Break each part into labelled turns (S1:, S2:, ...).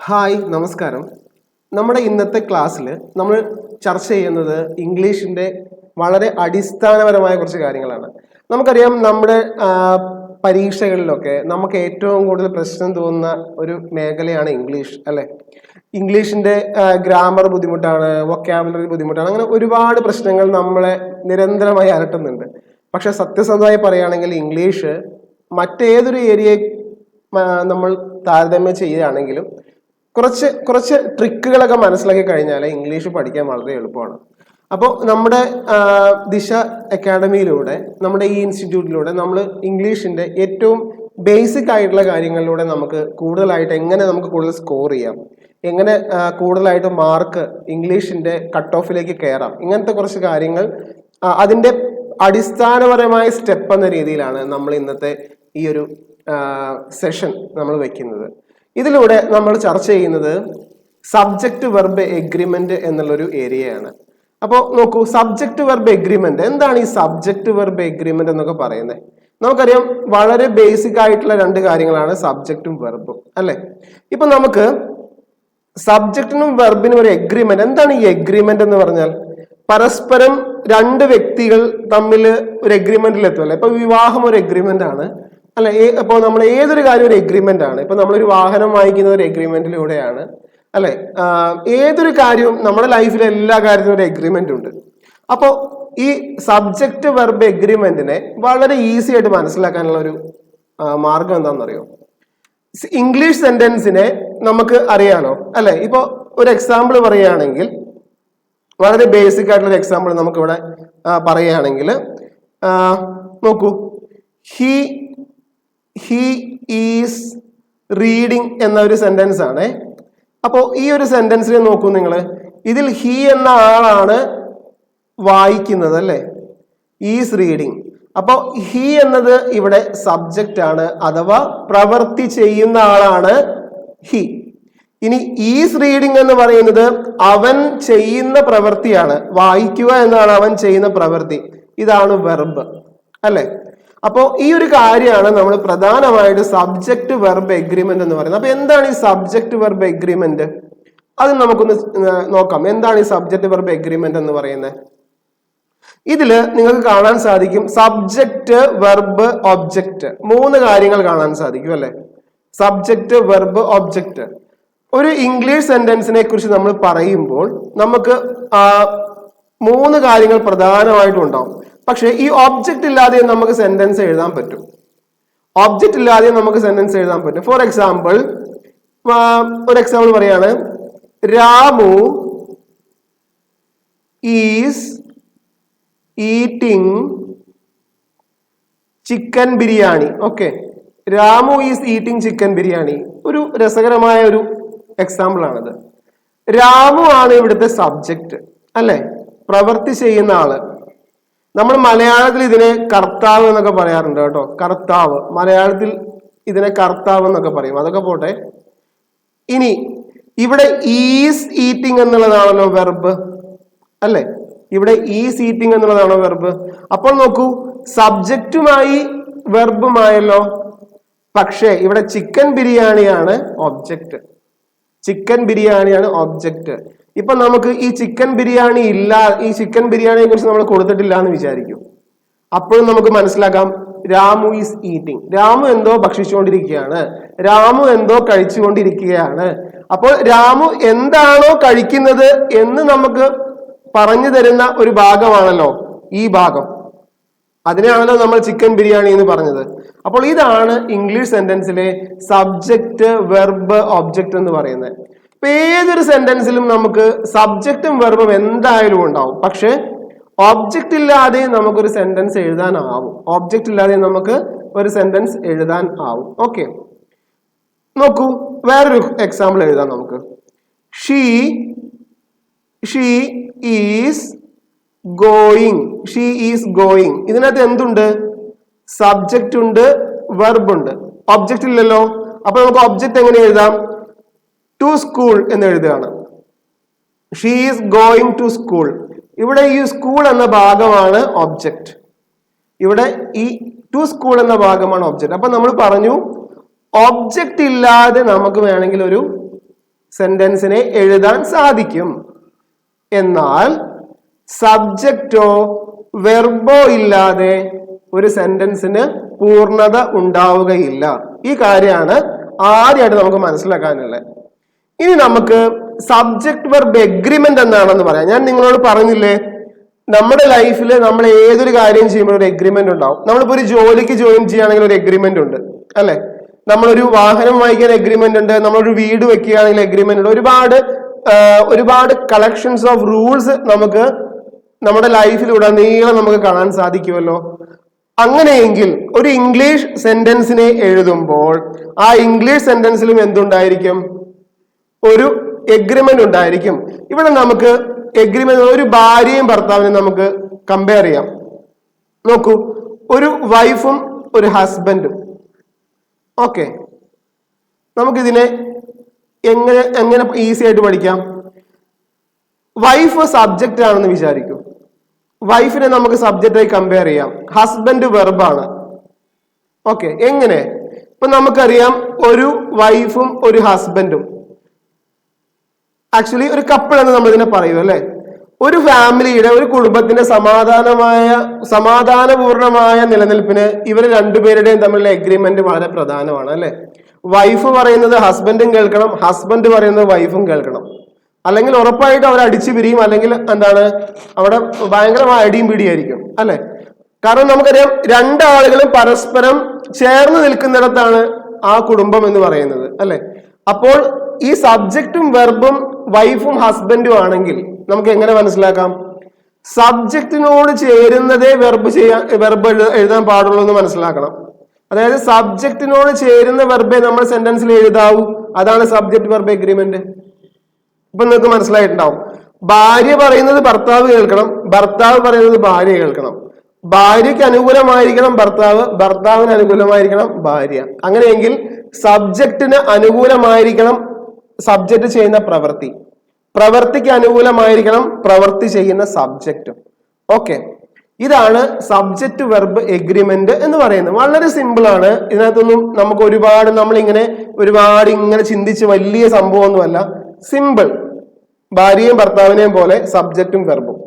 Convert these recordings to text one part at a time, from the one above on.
S1: Hi നമസ്കാരം. നമ്മുടെ ഇന്നത്തെ ക്ലാസ്സിൽ നമ്മൾ ചർച്ച ചെയ്യുന്നത് ഇംഗ്ലീഷിൻ്റെ വളരെ അടിസ്ഥാനപരമായ കുറച്ച് കാര്യങ്ങളാണ്. നമുക്കറിയാം നമ്മുടെ പരീക്ഷകളിലൊക്കെ നമുക്ക് ഏറ്റവും കൂടുതൽ പ്രശ്നം തോന്നുന്ന ഒരു മേഖലയാണ് ഇംഗ്ലീഷ്, അല്ലേ? ഇംഗ്ലീഷിൻ്റെ ഗ്രാമർ ബുദ്ധിമുട്ടാണ്, വൊക്കാബുലറി ബുദ്ധിമുട്ടാണ്, അങ്ങനെ ഒരുപാട് പ്രശ്നങ്ങൾ നമ്മളെ നിരന്തരമായി അലട്ടുന്നുണ്ട്. പക്ഷെ സത്യസന്ധമായി പറയുകയാണെങ്കിൽ ഇംഗ്ലീഷ് മറ്റേതൊരു ഏരിയയെ നമ്മൾ താരതമ്യം ചെയ്യുകയാണെങ്കിലും കുറച്ച് ട്രിക്കുകളൊക്കെ മനസ്സിലാക്കി കഴിഞ്ഞാൽ ഇംഗ്ലീഷ് പഠിക്കാൻ വളരെ എളുപ്പമാണ്. അപ്പോൾ നമ്മുടെ ദിശ അക്കാഡമിയിലൂടെ, നമ്മുടെ ഈ ഇൻസ്റ്റിറ്റ്യൂട്ടിലൂടെ നമ്മൾ ഇംഗ്ലീഷിൻ്റെ ഏറ്റവും ബേസിക് ആയിട്ടുള്ള കാര്യങ്ങളിലൂടെ നമുക്ക് കൂടുതലായിട്ട് എങ്ങനെ നമുക്ക് കൂടുതൽ സ്കോർ ചെയ്യാം, എങ്ങനെ കൂടുതലായിട്ട് മാർക്ക് ഇംഗ്ലീഷിൻ്റെ കട്ട് ഓഫിലേക്ക് കയറാം, ഇങ്ങനത്തെ കുറച്ച് കാര്യങ്ങൾ അതിൻ്റെ അടിസ്ഥാനപരമായ സ്റ്റെപ്പ് എന്ന രീതിയിലാണ് നമ്മൾ ഇന്നത്തെ ഈ ഒരു സെഷൻ നമ്മൾ വെക്കുന്നത്. ഇതിലൂടെ നമ്മൾ ചർച്ച ചെയ്യുന്നത് സബ്ജക്റ്റ് വെർബ് എഗ്രിമെന്റ് എന്നുള്ളൊരു ഏരിയയാണ്. അപ്പോൾ നോക്കൂ, സബ്ജക്റ്റ് വെർബ് എഗ്രിമെന്റ് എന്താണ്? ഈ സബ്ജക്റ്റ് വെർബ് എഗ്രിമെന്റ് എന്നൊക്കെ പറയുന്നത് നമുക്കറിയാം, വളരെ ബേസിക് ആയിട്ടുള്ള രണ്ട് കാര്യങ്ങളാണ് സബ്ജക്റ്റും വെർബും, അല്ലെ? ഇപ്പൊ നമുക്ക് സബ്ജക്റ്റിനും വെർബിനും ഒരു എഗ്രിമെന്റ്. എന്താണ് ഈ എഗ്രിമെന്റ് എന്ന് പറഞ്ഞാൽ? പരസ്പരം രണ്ട് വ്യക്തികൾ തമ്മിൽ ഒരു എഗ്രിമെന്റിൽ എത്തും, അല്ലെ? ഇപ്പൊ വിവാഹം ഒരു എഗ്രിമെന്റ് ആണ്, അല്ലെ? ഇപ്പോൾ നമ്മൾ ഏതൊരു കാര്യം ഒരു എഗ്രിമെന്റ് ആണ്. ഇപ്പൊ നമ്മളൊരു വാഹനം വാങ്ങിക്കുന്ന ഒരു എഗ്രിമെന്റിലൂടെയാണ്, അല്ലെ? ഏതൊരു കാര്യവും നമ്മുടെ ലൈഫിലെ എല്ലാ കാര്യത്തിനും ഒരു എഗ്രിമെന്റ് ഉണ്ട്. അപ്പോൾ ഈ സബ്ജക്റ്റ് വെർബ് എഗ്രിമെന്റിനെ വളരെ ഈസി ആയിട്ട് മനസ്സിലാക്കാനുള്ള ഒരു മാർഗം എന്താണെന്നറിയോ? ഇംഗ്ലീഷ് സെന്റൻസിനെ നമുക്ക് അറിയാലോ, അല്ലെ? ഇപ്പൊ ഒരു എക്സാമ്പിൾ പറയുകയാണെങ്കിൽ, വളരെ ബേസിക് ആയിട്ടുള്ള ഒരു എക്സാമ്പിൾ നമുക്കിവിടെ പറയുകയാണെങ്കിൽ, നോക്കൂ, ഹി ഈസ് റീഡിങ് എന്ന ഒരു സെന്റൻസ് ആണ്. അപ്പോൾ ഈ ഒരു സെന്റൻസിനെ നോക്കൂ നിങ്ങൾ. ഇതിൽ ഹി എന്ന ആളാണ് വായിക്കുന്നത്, അല്ലെ? Is reading. അപ്പോൾ ഹി എന്നത് ഇവിടെ സബ്ജക്റ്റ് ആണ്, അഥവാ പ്രവൃത്തി ചെയ്യുന്ന ആളാണ് ഹി. ഇനി ഈസ് റീഡിങ് എന്ന് പറയുന്നത് അവൻ ചെയ്യുന്ന പ്രവൃത്തിയാണ്. വായിക്കുക എന്നാണ് അവൻ ചെയ്യുന്ന പ്രവൃത്തി. ഇതാണ് വെർബ്, അല്ലെ? അപ്പോൾ ഈ ഒരു കാര്യമാണ് നമ്മൾ പ്രധാനമായിട്ട് സബ്ജക്റ്റ് വെർബ് എഗ്രിമെന്റ് എന്ന് പറയുന്നത്. അപ്പൊ എന്താണ് ഈ സബ്ജക്റ്റ് വെർബ് എഗ്രിമെന്റ്? അത് നമുക്കൊന്ന് നോക്കാം. എന്താണ് ഈ സബ്ജക്റ്റ് വെർബ് എഗ്രിമെന്റ് എന്ന് പറയുന്നത്? ഇതില് നിങ്ങൾക്ക് കാണാൻ സാധിക്കും സബ്ജക്റ്റ് വെർബ് ഒബ്ജക്റ്റ്, മൂന്ന് കാര്യങ്ങൾ കാണാൻ സാധിക്കും, അല്ലെ? Subject verb object. ഒരു ഇംഗ്ലീഷ് സെന്റൻസിനെ കുറിച്ച് നമ്മൾ പറയുമ്പോൾ നമുക്ക് മൂന്ന് കാര്യങ്ങൾ പ്രധാനമായിട്ടും ഉണ്ടാവും. പക്ഷെ ഈ ഒബ്ജക്റ്റ് ഇല്ലാതെ നമുക്ക് സെന്റൻസ് എഴുതാൻ പറ്റും. ഒബ്ജക്റ്റ് ഇല്ലാതെ നമുക്ക് സെന്റൻസ് എഴുതാൻ പറ്റും. ഫോർ എക്സാമ്പിൾ, ഒരു എക്സാമ്പിൾ പറയാണ്, Ramu is eating chicken biryani. Okay, Ramu is eating chicken biryani ഒരു രസകരമായ ഒരു എക്സാമ്പിൾ ആണത്. രാമു ആണ് ഇവിടുത്തെ സബ്ജക്റ്റ്, അല്ലെ? പ്രവൃത്തി ചെയ്യുന്ന ആള്. നമ്മൾ മലയാളത്തിൽ ഇതിനെ കർത്താവ് എന്നൊക്കെ പറയാറുണ്ട് കേട്ടോ. കർത്താവ്, മലയാളത്തിൽ ഇതിനെ കർത്താവ് എന്നൊക്കെ പറയും. അതൊക്കെ പോട്ടെ. ഇനി ഇവിടെ ഈസ് ഈറ്റിംഗ് എന്നുള്ളതാണല്ലോ വെർബ്, അല്ലെ? ഇവിടെ ഈസ് ഈറ്റിംഗ് എന്നുള്ളതാണോ വെർബ്? അപ്പോൾ നോക്കൂ, സബ്ജക്റ്റുമായി വെർബുമായല്ലോ. പക്ഷേ ഇവിടെ ചിക്കൻ ബിരിയാണിയാണ് ഒബ്ജക്റ്റ്. ചിക്കൻ ബിരിയാണിയാണ് ഒബ്ജക്റ്റ്. ഇപ്പൊ നമുക്ക് ഈ ചിക്കൻ ബിരിയാണിയെ കുറിച്ച് നമ്മൾ കൊടുത്തിട്ടില്ല എന്ന് വിചാരിക്കും. അപ്പോഴും നമുക്ക് മനസ്സിലാക്കാം, രാമു ഈസ് ഈറ്റിംഗ്. രാമു എന്തോ ഭക്ഷിച്ചുകൊണ്ടിരിക്കുകയാണ്, രാമു എന്തോ കഴിച്ചുകൊണ്ടിരിക്കുകയാണ്. അപ്പോൾ രാമു എന്താണോ കഴിക്കുന്നത് എന്ന് നമുക്ക് പറഞ്ഞു തരുന്ന ഒരു ഭാഗമാണല്ലോ ഈ ഭാഗം. അതിനാണല്ലോ നമ്മൾ ചിക്കൻ ബിരിയാണി എന്ന് പറഞ്ഞത്. അപ്പോൾ ഇതാണ് ഇംഗ്ലീഷ് സെന്റൻസിലെ സബ്ജക്റ്റ് വെർബ് ഒബ്ജക്റ്റ് എന്ന് പറയുന്നത്. ഇപ്പൊ ഏതൊരു സെന്റൻസിലും നമുക്ക് സബ്ജക്റ്റും വെർബും എന്തായാലും ഉണ്ടാവും. പക്ഷെ ഒബ്ജക്റ്റ് ഇല്ലാതെ നമുക്കൊരു സെന്റൻസ് എഴുതാനാവും. ഒബ്ജക്റ്റ് ഇല്ലാതെ നമുക്ക് ഒരു സെന്റൻസ് എഴുതാൻ ആവും. ഓക്കെ, നോക്കൂ, വേറൊരു എക്സാമ്പിൾ എഴുതാം നമുക്ക്. She is going. She is going. ഇതിനകത്ത് എന്തുണ്ട്? സബ്ജക്റ്റ് ഉണ്ട്, വെർബ് ഉണ്ട്. ഒബ്ജക്റ്റ് ഇല്ലല്ലോ. അപ്പൊ നമുക്ക് ഒബ്ജക്റ്റ് എങ്ങനെ എഴുതാം? ടു സ്കൂൾ എന്ന് എഴുതുകയാണ്. She is going to school. ഇവിടെ ഈ സ്കൂൾ എന്ന ഭാഗമാണ് ഒബ്ജക്റ്റ്. ഇവിടെ ഈ ടു സ്കൂൾ എന്ന ഭാഗമാണ് ഒബ്ജക്റ്റ്. അപ്പൊ നമ്മൾ പറഞ്ഞു, ഒബ്ജക്റ്റ് ഇല്ലാതെ നമുക്ക് വേണമെങ്കിൽ ഒരു സെന്റൻസിനെ എഴുതാൻ സാധിക്കും. എന്നാൽ സബ്ജക്റ്റോ വെർബോ ഇല്ലാതെ ഒരു സെന്റൻസിന് പൂർണ്ണത ഉണ്ടാവുകയില്ല. ഈ കാര്യമാണ് ആദ്യമായിട്ട് നമുക്ക് മനസ്സിലാക്കാനുള്ളത്. ഇനി നമുക്ക് സബ്ജക്ട് വെർബ് എഗ്രിമെന്റ് എന്താണെന്ന് പറയാം. ഞാൻ നിങ്ങളോട് പറഞ്ഞില്ലേ, നമ്മുടെ ലൈഫിൽ നമ്മൾ ഏതൊരു കാര്യം ചെയ്യുമ്പോൾ ഒരു എഗ്രിമെന്റ് ഉണ്ടാവും. നമ്മളിപ്പോ ഒരു ജോലിക്ക് ജോയിൻ ചെയ്യുകയാണെങ്കിൽ ഒരു എഗ്രിമെന്റ് ഉണ്ട്, അല്ലെ? നമ്മളൊരു വാഹനം വാങ്ങിക്കാൻ എഗ്രിമെന്റ് ഉണ്ട്, നമ്മളൊരു വീട് വെക്കുകയാണെങ്കിൽ എഗ്രിമെന്റ് ഉണ്ട്. ഒരുപാട് കളക്ഷൻസ് ഓഫ് റൂൾസ് നമുക്ക് നമ്മുടെ ലൈഫിലുടനീളം നമുക്ക് കാണാൻ സാധിക്കുമല്ലോ. അങ്ങനെയെങ്കിൽ ഒരു ഇംഗ്ലീഷ് സെന്റൻസിനെ എഴുതുമ്പോൾ ആ ഇംഗ്ലീഷ് സെന്റൻസിലും എന്തുണ്ടായിരിക്കും? ഒരു എഗ്രിമെന്റ് ഉണ്ടായിരിക്കും. ഇവിടെ നമുക്ക് എഗ്രിമെന്റ്, ഒരു ഭാര്യയും ഭർത്താവിനും നമുക്ക് കമ്പയർ ചെയ്യാം. നോക്കൂ, ഒരു വൈഫും ഒരു ഹസ്ബൻഡും. ഓക്കെ, നമുക്കിതിനെ എങ്ങനെ ഈസി ആയിട്ട് പഠിക്കാം? വൈഫ് സബ്ജക്റ്റ് ആണെന്ന് വിചാരിക്കും. വൈഫിനെ നമുക്ക് സബ്ജക്റ്റായി കമ്പയർ ചെയ്യാം. ഹസ്ബൻഡ് വെർബാണ്. ഓക്കെ, എങ്ങനെ? ഇപ്പൊ നമുക്കറിയാം, ഒരു വൈഫും ഒരു ഹസ്ബൻഡും, ആക്ച്വലി ഒരു കപ്പിൾ എന്ന് നമ്മൾ ഇതിനെ പറയൂ, അല്ലെ? ഒരു ഫാമിലിയുടെ, ഒരു കുടുംബത്തിന്റെ സമാധാനപൂർണമായ നിലനിൽപ്പിന് ഇവർ രണ്ടുപേരുടെയും തമ്മിലുള്ള എഗ്രിമെന്റ് വളരെ പ്രധാനമാണ്, അല്ലെ? വൈഫ് പറയുന്നത് ഹസ്ബൻഡും കേൾക്കണം, ഹസ്ബൻഡ് പറയുന്നത് വൈഫും കേൾക്കണം. അല്ലെങ്കിൽ ഉറപ്പായിട്ട് അവർ അടിച്ചു പിരിയും, അല്ലെങ്കിൽ എന്താണ്, അവിടെ ഭയങ്കരമായ അടിയും പിടിയായിരിക്കും, അല്ലെ? കാരണം നമുക്കറിയാം, രണ്ടാളുകളും പരസ്പരം ചേർന്ന് നിൽക്കുന്നിടത്താണ് ആ കുടുംബം എന്ന് പറയുന്നത്, അല്ലെ? അപ്പോൾ ഈ സബ്ജക്റ്റും വെർബും വൈഫും ഹസ്ബൻഡും ആണെങ്കിൽ നമുക്ക് എങ്ങനെ മനസ്സിലാക്കാം? സബ്ജക്റ്റിനോട് ചേരുന്നതേ വെർബ് എഴുതാൻ പാടുള്ളൂ എന്ന് മനസ്സിലാക്കണം. അതായത് സബ്ജക്റ്റിനോട് ചേരുന്ന വെർബേ നമ്മൾ സെന്റൻസിൽ എഴുതാവൂ. അതാണ് സബ്ജക്ട് വെർബ് എഗ്രിമെന്റ്. ഇപ്പൊ നിങ്ങൾക്ക് മനസ്സിലായിട്ടുണ്ടാവും. ഭാര്യ പറയുന്നത് ഭർത്താവ് കേൾക്കണം, ഭർത്താവ് പറയുന്നത് ഭാര്യ കേൾക്കണം. ഭാര്യയ്ക്ക് അനുകൂലമായിരിക്കണം ഭർത്താവ്, ഭർത്താവിന് അനുകൂലമായിരിക്കണം ഭാര്യ. അങ്ങനെയെങ്കിൽ സബ്ജക്റ്റിന് അനുകൂലമായിരിക്കണം സബ്ജക്റ്റ് ചെയ്യുന്ന പ്രവൃത്തി, പ്രവൃത്തിക്ക് അനുകൂലമായിരിക്കണം പ്രവൃത്തി ചെയ്യുന്ന സബ്ജക്റ്റും. ഓക്കെ, ഇതാണ് സബ്ജക്റ്റ് വെർബ് എഗ്രിമെന്റ് എന്ന് പറയുന്നത്. വളരെ സിമ്പിൾ ആണ്. ഇതിനകത്തൊന്നും നമുക്ക് നമ്മളിങ്ങനെ ഒരുപാട് ചിന്തിച്ച് വലിയ സംഭവമൊന്നുമല്ല. സിമ്പിൾ. ഭാര്യയും ഭർത്താവിനെയും പോലെ സബ്ജക്റ്റും വെർബും.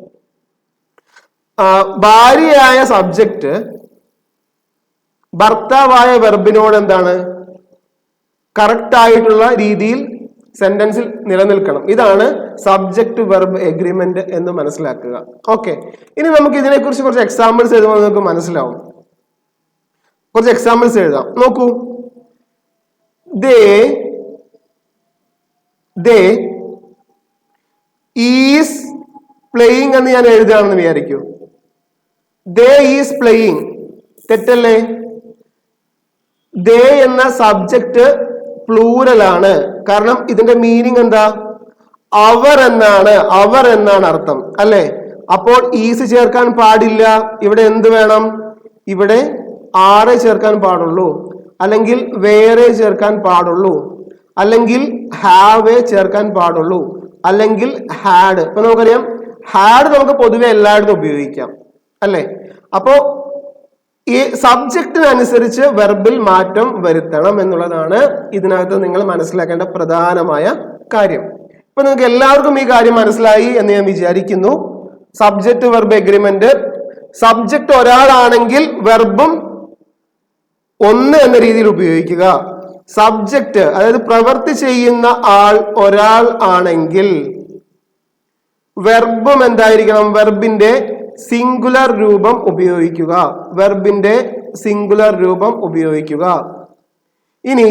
S1: ഭാര്യയായ സബ്ജക്റ്റ് ഭർത്താവായ വെർബിനോട് എന്താണ്, കറക്റ്റ് ആയിട്ടുള്ള രീതിയിൽ സെന്റൻസിൽ നിലനിൽക്കണം. ഇതാണ് സബ്ജക്ട് വെർബ് എഗ്രിമെന്റ് എന്ന് മനസ്സിലാക്കുക. ഓക്കെ, ഇനി നമുക്ക് ഇതിനെക്കുറിച്ച് കുറച്ച് എക്സാമ്പിൾസ് എഴുതുമ്പോൾ നമുക്ക് മനസ്സിലാവും. കുറച്ച് എക്സാമ്പിൾസ് എഴുതാം. നോക്കൂ, ദേ ഈസ് പ്ലേയിങ് എന്ന് ഞാൻ എഴുതുകയാണെന്ന് വിചാരിക്കൂ. ദേ ഈസ് പ്ലേയിങ്, തെറ്റല്ലേ? ദേ എന്ന സബ്ജക്റ്റ് പ്ലൂറൽ ആണ്. കാരണം ഇതിന്റെ മീനിങ് എന്താ? അവർ എന്നാണ് അർത്ഥം, അല്ലെ? അപ്പോൾ ഈസ് ചേർക്കാൻ പാടില്ല. ഇവിടെ എന്ത് വേണം? ഇവിടെ ആറെ ചേർക്കാൻ പാടുള്ളൂ, അല്ലെങ്കിൽ വേറെ ചേർക്കാൻ പാടുള്ളൂ, അല്ലെങ്കിൽ ഹാവ് ചേർക്കാൻ പാടുള്ളൂ, അല്ലെങ്കിൽ ഹാഡ്. ഇപ്പൊ നമുക്കറിയാം, ഹാഡ് നമുക്ക് പൊതുവെ എല്ലായിടത്തും ഉപയോഗിക്കാം, അല്ലെ? അപ്പോ ഈ സബ്ജക്റ്റിനനുസരിച്ച് വെർബിൽ മാറ്റം വരുത്തണം എന്നുള്ളതാണ് ഇതിനകത്ത് നിങ്ങൾ മനസ്സിലാക്കേണ്ട പ്രധാനമായ കാര്യം. ഇപ്പൊ നിങ്ങൾക്ക് എല്ലാവർക്കും ഈ കാര്യം മനസ്സിലായി എന്ന് ഞാൻ വിചാരിക്കുന്നു. സബ്ജക്റ്റ് വെർബ് എഗ്രിമെന്റ്, സബ്ജക്റ്റ് ഒരാളാണെങ്കിൽ വെർബും ഒന്ന് എന്ന രീതിയിൽ ഉപയോഗിക്കുക. സബ്ജക്റ്റ്, അതായത് പ്രവൃത്തി ചെയ്യുന്ന ആൾ ഒരാൾ ആണെങ്കിൽ വെർബും എന്തായിരിക്കണം? വെർബിന്റെ സിംഗുലർ രൂപം ഉപയോഗിക്കുക. വെർബിന്റെ സിംഗുലർ രൂപം ഉപയോഗിക്കുക. ഇനി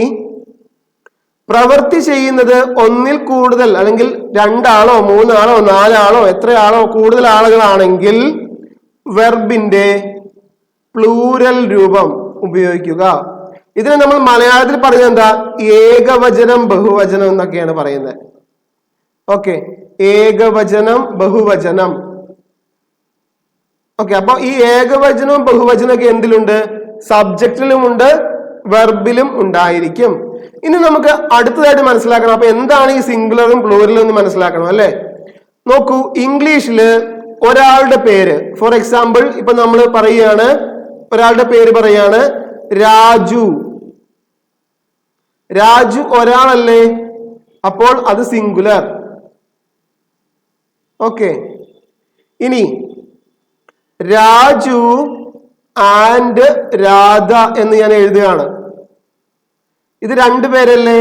S1: പ്രവൃത്തി ചെയ്യുന്നത് ഒന്നിൽ കൂടുതൽ, അല്ലെങ്കിൽ രണ്ടാളോ മൂന്നാളോ നാലാളോ എത്രയാളോ കൂടുതൽ ആളുകളാണെങ്കിൽ വെർബിന്റെ പ്ലൂരൽ രൂപം ഉപയോഗിക്കുക. ഇതിനെ നമ്മൾ മലയാളത്തിൽ പറയുന്നത് എന്താ? ഏകവചനം ബഹുവചനം എന്നൊക്കെയാണ് പറയുന്നത്. ഓക്കെ, ഏകവചനം ബഹുവചനം. ഓക്കെ, അപ്പൊ ഈ ഏകവചനവും ബഹുവചനമൊക്കെ എന്തിലുണ്ട്? സബ്ജക്റ്റിലുമുണ്ട്, വെർബിലും ഉണ്ടായിരിക്കും. ഇനി നമുക്ക് അടുത്തതായിട്ട് മനസ്സിലാക്കണം, അപ്പൊ എന്താണ് ഈ സിംഗുലറും പ്ലൂറലും എന്ന് മനസ്സിലാക്കണം, അല്ലെ? നോക്കൂ, ഇംഗ്ലീഷില് ഒരാളുടെ പേര്, ഫോർ എക്സാമ്പിൾ ഇപ്പൊ നമ്മൾ പറയുകയാണ്, ഒരാളുടെ പേര് പറയാണ് രാജു. രാജു ഒരാളല്ലേ? അപ്പോൾ അത് സിംഗുലർ. ഓക്കെ, ഇനി രാജു ആൻഡ് രാധ എന്ന് ഞാൻ എഴുതുകയാണ്. ഇത് രണ്ടുപേരല്ലേ,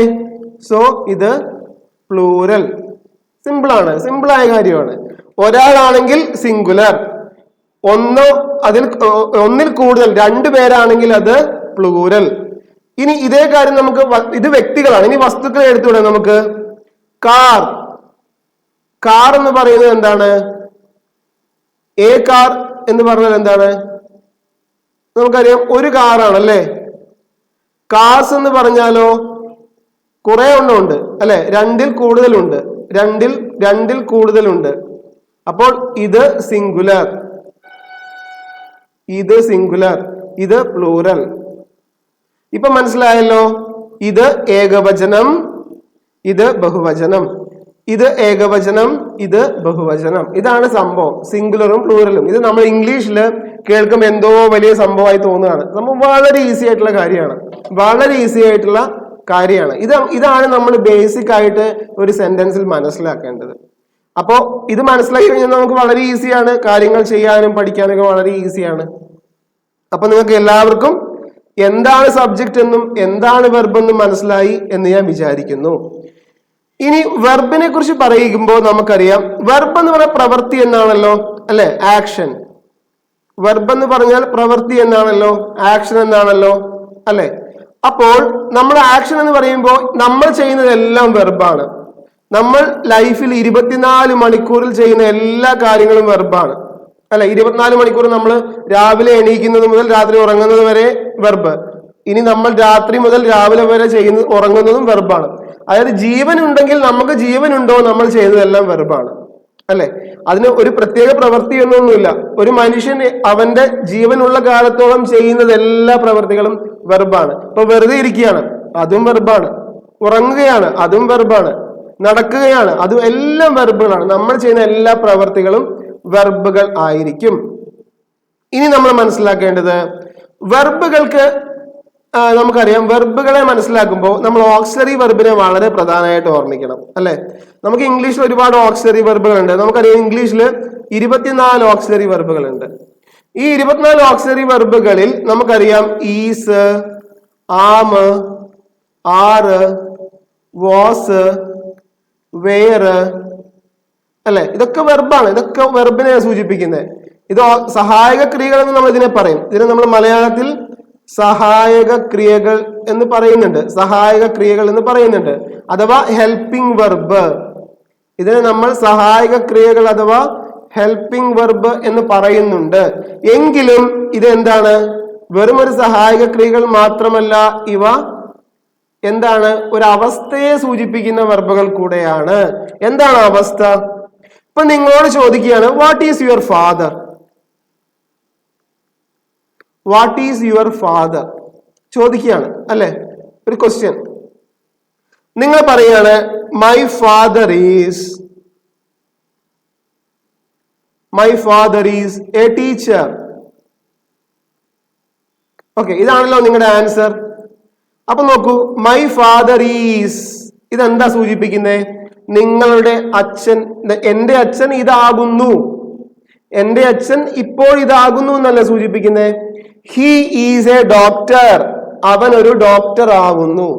S1: സോ ഇത് പ്ലൂരൽ. സിമ്പിളാണ്, സിമ്പിളായ കാര്യമാണ്. ഒരാളാണെങ്കിൽ സിംഗുലർ, ഒന്നിൽ കൂടുതൽ രണ്ടുപേരാണെങ്കിൽ അത് പ്ലൂരൽ. ഇനി ഇതേ കാര്യം നമുക്ക്, ഇത് വ്യക്തികളാണ്. ഇനി വസ്തുക്കളെ എടുത്തുകൂടെ നമുക്ക്? കാർ. കാർ എന്ന് പറയുന്നത് എന്താണ്? എ കാർ എന്ന് പറഞ്ഞാൽ എന്താണ്? നമുക്കറിയാം, ഒരു കാറാണല്ലേ. കാർസ് എന്ന് പറഞ്ഞാലോ കുറെ എണ്ണമുണ്ട് അല്ലെ, രണ്ടിൽ കൂടുതലുണ്ട്. അപ്പോൾ ഇത് സിംഗുലർ, ഇത് പ്ലൂറൽ. ഇപ്പൊ മനസ്സിലായല്ലോ, ഇത് ഏകവചനം, ഇത് ബഹുവചനം, ഇത് ഏകവചനം, ഇത് ബഹുവചനം. ഇതാണ് സംഭവം, സിംഗുലറും പ്ലൂറലും. ഇത് നമ്മൾ ഇംഗ്ലീഷിൽ കേൾക്കുമ്പോൾ എന്തോ വലിയ സംഭവമായി തോന്നുകയാണ്. സംഭവം വളരെ ഈസി ആയിട്ടുള്ള കാര്യമാണ്. ഇതാണ് നമ്മൾ ബേസിക് ആയിട്ട് ഒരു സെന്റൻസിൽ മനസ്സിലാക്കേണ്ടത്. അപ്പോൾ ഇത് മനസ്സിലാക്കി കഴിഞ്ഞാൽ നമുക്ക് വളരെ ഈസിയാണ്, കാര്യങ്ങൾ ചെയ്യാനും പഠിക്കാനൊക്കെ വളരെ ഈസിയാണ്. അപ്പൊ നിങ്ങൾക്ക് എല്ലാവർക്കും എന്താണ് സബ്ജക്റ്റ് എന്നും എന്താണ് വെർബ് എന്നും മനസ്സിലായി എന്ന് ഞാൻ വിചാരിക്കുന്നു. ഇനി വെർബിനെ കുറിച്ച് പറയുമ്പോൾ നമുക്കറിയാം, വെർബ് എന്ന് പറഞ്ഞാൽ പ്രവൃത്തി എന്നാണല്ലോ അല്ലെ, ആക്ഷൻ. വെർബ് എന്ന് പറഞ്ഞാൽ പ്രവൃത്തി എന്നാണല്ലോ, ആക്ഷൻ എന്നാണല്ലോ അല്ലെ. അപ്പോൾ നമ്മൾ ആക്ഷൻ എന്ന് പറയുമ്പോൾ നമ്മൾ ചെയ്യുന്നതെല്ലാം വെർബാണ്. നമ്മൾ ലൈഫിൽ 24 മണിക്കൂറിൽ ചെയ്യുന്ന എല്ലാ കാര്യങ്ങളും വെർബാണ് അല്ലെ. 24 മണിക്കൂർ നമ്മൾ രാവിലെ എണീക്കുന്നത് മുതൽ രാത്രി ഉറങ്ങുന്നത് വരെ വെർബ്. ഇനി നമ്മൾ രാത്രി മുതൽ രാവിലെ വരെ ഉറങ്ങുന്നതും വെർബാണ്. അതായത് ജീവൻ ഉണ്ടെങ്കിൽ നമുക്ക് ജീവനുണ്ടോ, നമ്മൾ ചെയ്യുന്നതെല്ലാം വെർബാണ് അല്ലെ. അതിന് ഒരു പ്രത്യേക പ്രവൃത്തി എന്നൊന്നുമില്ല. ഒരു മനുഷ്യൻ അവന്റെ ജീവനുള്ള കാലത്തോളം ചെയ്യുന്നത് എല്ലാ പ്രവൃത്തികളും വെർബാണ്. ഇപ്പൊ വെറുതെ ഇരിക്കുകയാണ്, അതും വെർബാണ്. ഉറങ്ങുകയാണ്, അതും വെർബാണ്. നടക്കുകയാണ്, അതും എല്ലാം വെർബുകളാണ്. നമ്മൾ ചെയ്യുന്ന എല്ലാ പ്രവൃത്തികളും വെർബുകൾ ആയിരിക്കും. ഇനി നമ്മൾ മനസ്സിലാക്കേണ്ടത്, വെർബുകൾക്ക് നമുക്കറിയാം, വെർബുകളെ മനസ്സിലാക്കുമ്പോൾ നമ്മൾ ഓക്സിലറി വെർബിനെ വളരെ പ്രധാനമായിട്ട് ഓർമ്മിക്കണം അല്ലെ. നമുക്ക് ഇംഗ്ലീഷിൽ ഒരുപാട് ഓക്സിലറി വെർബുകളുണ്ട്. നമുക്കറിയാം, ഇംഗ്ലീഷിൽ 24 ഓക്സിലറി വെർബുകളുണ്ട്. ഈ 24 ഓക്സിലറി വെർബുകളിൽ നമുക്കറിയാം, ഈസ്, ആം, ആറ്, വാസ്, വേർ അല്ലെ. ഇതൊക്കെ വെർബാണ്, ഇതൊക്കെ വെർബിനെ സൂചിപ്പിക്കുന്നത്. ഇത് സഹായക ക്രിയകൾ എന്ന് നമ്മൾ ഇതിനെ പറയും. ഇതിനെ നമ്മൾ മലയാളത്തിൽ സഹായക ക്രിയകൾ എന്ന് പറയുന്നുണ്ട്, അഥവാ ഹെൽപ്പിംഗ് വെർബ്. ഇതിനെ നമ്മൾ സഹായക ക്രിയകൾ അഥവാ ഹെൽപ്പിംഗ് വെർബ് എന്ന് പറയുന്നുണ്ട്. എങ്കിലും ഇത് എന്താണ്? വെറും ഒരു സഹായക ക്രിയകൾ മാത്രമല്ല, ഇവ എന്താണ്? ഒരു അവസ്ഥയെ സൂചിപ്പിക്കുന്ന വെർബുകൾ കൂടെയാണ്. എന്താണ് അവസ്ഥ? ഇപ്പൊ നിങ്ങളോട് ചോദിക്കുകയാണ്, what is your father? What is your father ചോദിക്കുകയാണ് അല്ലെ, ഒരു ക്വസ്റ്റ്യൻ. നിങ്ങൾ പറയാണ്, my father is A teacher. Okay, ഇതാണല്ലോ നിങ്ങളുടെ ആൻസർ. അപ്പൊ നോക്കൂ, മൈ ഫാദർ ഈസ്, ഇതെന്താ സൂചിപ്പിക്കുന്നത്? നിങ്ങളുടെ അച്ഛൻ, എന്റെ അച്ഛൻ ഇതാകുന്നു, എന്റെ അച്ഛൻ ഇപ്പോൾ ഇതാകുന്നു എന്നല്ല സൂചിപ്പിക്കുന്നത്. ഹി ഈസ് എ ഡോക്ടർ, അവൻ ഒരു ഡോക്ടർ ആകുന്നു.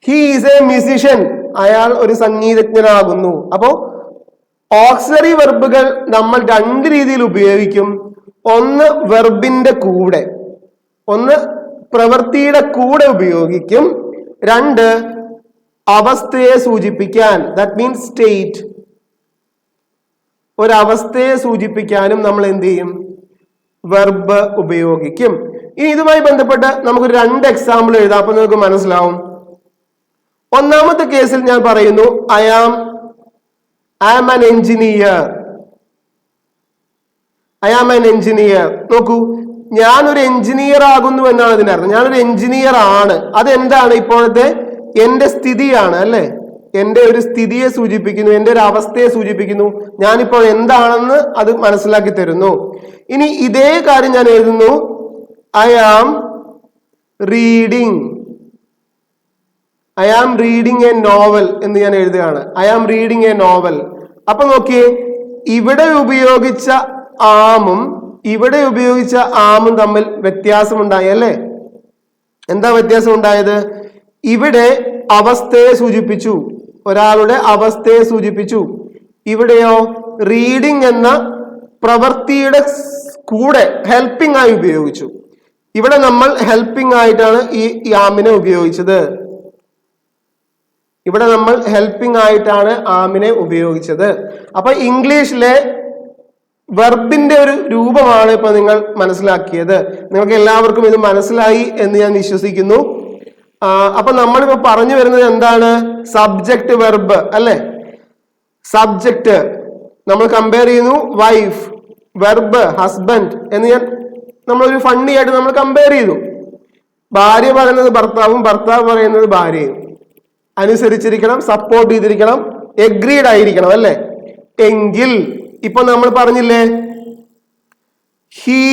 S1: ഹി ഈസ് എ മ്യൂസിഷ്യൻ, അയാൾ ഒരു സംഗീതജ്ഞനാകുന്നു. അപ്പോ ഓക്സിലറി വെർബുകൾ നമ്മൾ രണ്ട് രീതിയിൽ ഉപയോഗിക്കും. ഒന്ന് വെർബിന്റെ കൂടെ, ഒന്ന് പ്രവൃത്തിയുടെ കൂടെ ഉപയോഗിക്കും. രണ്ട് അവസ്ഥയെ സൂചിപ്പിക്കാൻ, ദാറ്റ് മീൻസ് സ്റ്റേറ്റ്, ഒരവസ്ഥയെ സൂചിപ്പിക്കാനും നമ്മൾ എന്ത് ചെയ്യും? വെർബ് ഉപയോഗിക്കും. ഇനി ഇതുമായി ബന്ധപ്പെട്ട് നമുക്ക് 2 എക്സാമ്പിൾ എഴുതാം, അപ്പൊ നിങ്ങൾക്ക് മനസ്സിലാവും. ഒന്നാമത്തെ കേസിൽ ഞാൻ പറയുന്നു, ഐ ആം ആൻ എഞ്ചിനീയർ. നോക്കൂ, ഞാനൊരു എഞ്ചിനീയർ ആകുന്നു എന്നാണ് ഇതിനർത്ഥം. ഞാനൊരു എഞ്ചിനീയർ ആണ്. അതെന്താണ്? ഇപ്പോഴത്തെ എന്റെ സ്ഥിതിയാണ് അല്ലെ. എന്റെ ഒരു സ്ഥിതിയെ സൂചിപ്പിക്കുന്നു, എന്റെ ഒരു അവസ്ഥയെ സൂചിപ്പിക്കുന്നു. ഞാനിപ്പോൾ എന്താണെന്ന് അത് മനസ്സിലാക്കി തരുന്നു. ഇനി ഇതേ കാര്യം ഞാൻ എഴുതുന്നു, I am reading. I am reading a novel എന്ന് ഞാൻ എഴുതുകയാണ്. I am reading a novel. അപ്പൊ നോക്കിയേ, ഇവിടെ ഉപയോഗിച്ച ആമും ഇവിടെ ഉപയോഗിച്ച ആമും തമ്മിൽ വ്യത്യാസമുണ്ടായി അല്ലേ? എന്താ വ്യത്യാസം ഉണ്ടായത്? ഇവിടെ അവസ്ഥയെ സൂചിപ്പിച്ചു, ഒരാളുടെ അവസ്ഥയെ സൂചിപ്പിച്ചു. ഇവിടെയോ റീഡിങ് എന്ന പ്രവൃത്തിയുടെ കൂടെ ഹെൽപ്പിംഗ് ആയി ഉപയോഗിച്ചു. ഇവിടെ നമ്മൾ ഹെൽപ്പിംഗ് ആയിട്ടാണ് ഈ ആമിനെ ഉപയോഗിച്ചത്. ഇവിടെ നമ്മൾ ഹെൽപ്പിംഗ് ആയിട്ടാണ് ആമിനെ ഉപയോഗിച്ചത്. അപ്പൊ ഇംഗ്ലീഷിലെ വെർബിന്റെ ഒരു രൂപമാണ് ഇപ്പൊ നിങ്ങൾ മനസ്സിലാക്കിയത്. നിങ്ങൾക്ക് എല്ലാവർക്കും ഇത് മനസ്സിലായി എന്ന് ഞാൻ വിശ്വസിക്കുന്നു. അപ്പൊ നമ്മളിപ്പോ പറഞ്ഞു വരുന്നത് എന്താണ്? സബ്ജക്ട് വെർബ് അല്ലെ? സബ്ജക്ട് നമ്മൾ കമ്പയർ ചെയ്യുന്നു, വൈഫ്, വെർബ് ഹസ്ബൻഡ് എന്ന് നമ്മളൊരു ഫണ്ണി ആയിട്ട് നമ്മൾ കമ്പയർ ചെയ്തു. ഭാര്യ പറയുന്നത് ഭർത്താവും ഭർത്താവ് പറയുന്നത് ഭാര്യയും. അനുസരിച്ചിരിക്കണം, സപ്പോർട്ട് ചെയ്തിരിക്കണം, എഗ്രീഡ് ആയിരിക്കണം അല്ലെ? എങ്കിൽ ഇപ്പൊ നമ്മൾ പറഞ്ഞില്ലേ, ഹി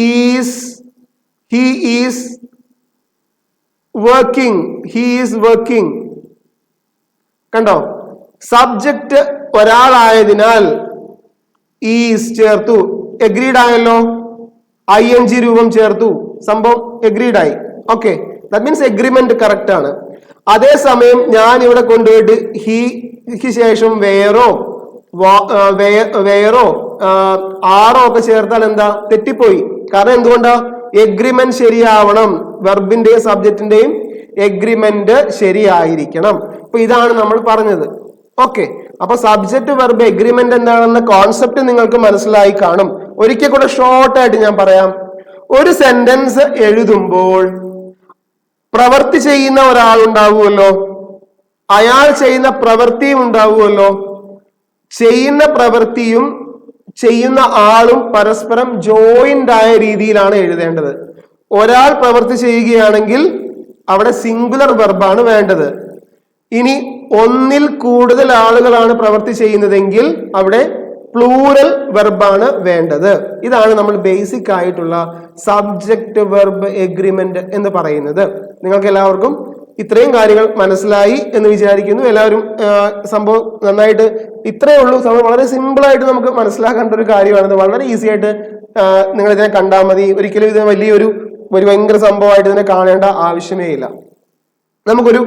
S1: ഈസ് വർക്കിംഗ്. കണ്ടോ? സബ്ജക്റ്റ് ഒരാളായതിനാൽ ഈസ് ചേർത്തു, എഗ്രീഡ് ആയല്ലോ. ING രൂപം ചേർത്തു, സംഭവം എഗ്രീഡ് ആയി. Okay, that means agreement correct ആണ്. അതേസമയം ഞാൻ ഇവിടെ കൊണ്ടുപോയിട്ട് ഹിക്ക് ശേഷം വേറോ ആറോ ഒക്കെ ചേർത്താൽ എന്താ? തെറ്റിപ്പോയി. കാരണം എന്തുകൊണ്ടാ? എഗ്രിമെന്റ് ശരിയാവണം. വെർബിന്റെയും സബ്ജക്റ്റിന്റെയും എഗ്രിമെന്റ് ശരിയായിരിക്കണം. അപ്പൊ ഇതാണ് നമ്മൾ പറഞ്ഞത്. ഓക്കെ, അപ്പൊ സബ്ജക്ട് വെർബ് എഗ്രിമെന്റ് എന്താണെന്ന കോൺസെപ്റ്റ് നിങ്ങൾക്ക് മനസ്സിലായി കാണും. ഒരിക്കൽ കൂടെ ഷോർട്ട് ആയിട്ട് ഞാൻ പറയാം. ഒരു സെന്റൻസ് എഴുതുമ്പോൾ പ്രവൃത്തി ചെയ്യുന്ന ഒരാൾ ഉണ്ടാവുമല്ലോ, അയാൾ ചെയ്യുന്ന പ്രവൃത്തിയും ഉണ്ടാവുമല്ലോ. ചെയ്യുന്ന പ്രവൃത്തിയും ചെയ്യുന്ന ആളും പരസ്പരം ജോയിന്റ് ആയ രീതിയിലാണ് എഴുതേണ്ടത്. ഒരാൾ പ്രവൃത്തി ചെയ്യുകയാണെങ്കിൽ അവിടെ സിംഗുലർ വെർബാണ് വേണ്ടത്. ഇനി ഒന്നിൽ കൂടുതൽ ആളുകളാണ് പ്രവൃത്തി ചെയ്യുന്നതെങ്കിൽ അവിടെ പ്ലൂറൽ വെർബാണ് വേണ്ടത്. ഇതാണ് നമ്മൾ ബേസിക് ആയിട്ടുള്ള സബ്ജക്ട് വെർബ് എഗ്രിമെന്റ് എന്ന് പറയുന്നത്. നിങ്ങൾക്ക് എല്ലാവർക്കും ഇത്രയും കാര്യങ്ങൾ മനസ്സിലായി എന്ന് വിചാരിക്കുന്നു. എല്ലാവരും സംഭവം നന്നായിട്ട്, ഇത്രയേ ഉള്ളൂ. സംഭവം വളരെ സിമ്പിൾ ആയിട്ട് നമുക്ക് മനസ്സിലാക്കേണ്ട ഒരു കാര്യമാണ്. വളരെ ഈസി ആയിട്ട് നിങ്ങൾ ഇതിനെ കണ്ടാൽ മതി. ഒരിക്കലും ഇത് വലിയൊരു ഭയങ്കര സംഭവമായിട്ട് ഇതിനെ കാണേണ്ട ആവശ്യമേ ഇല്ല. നമുക്കൊരു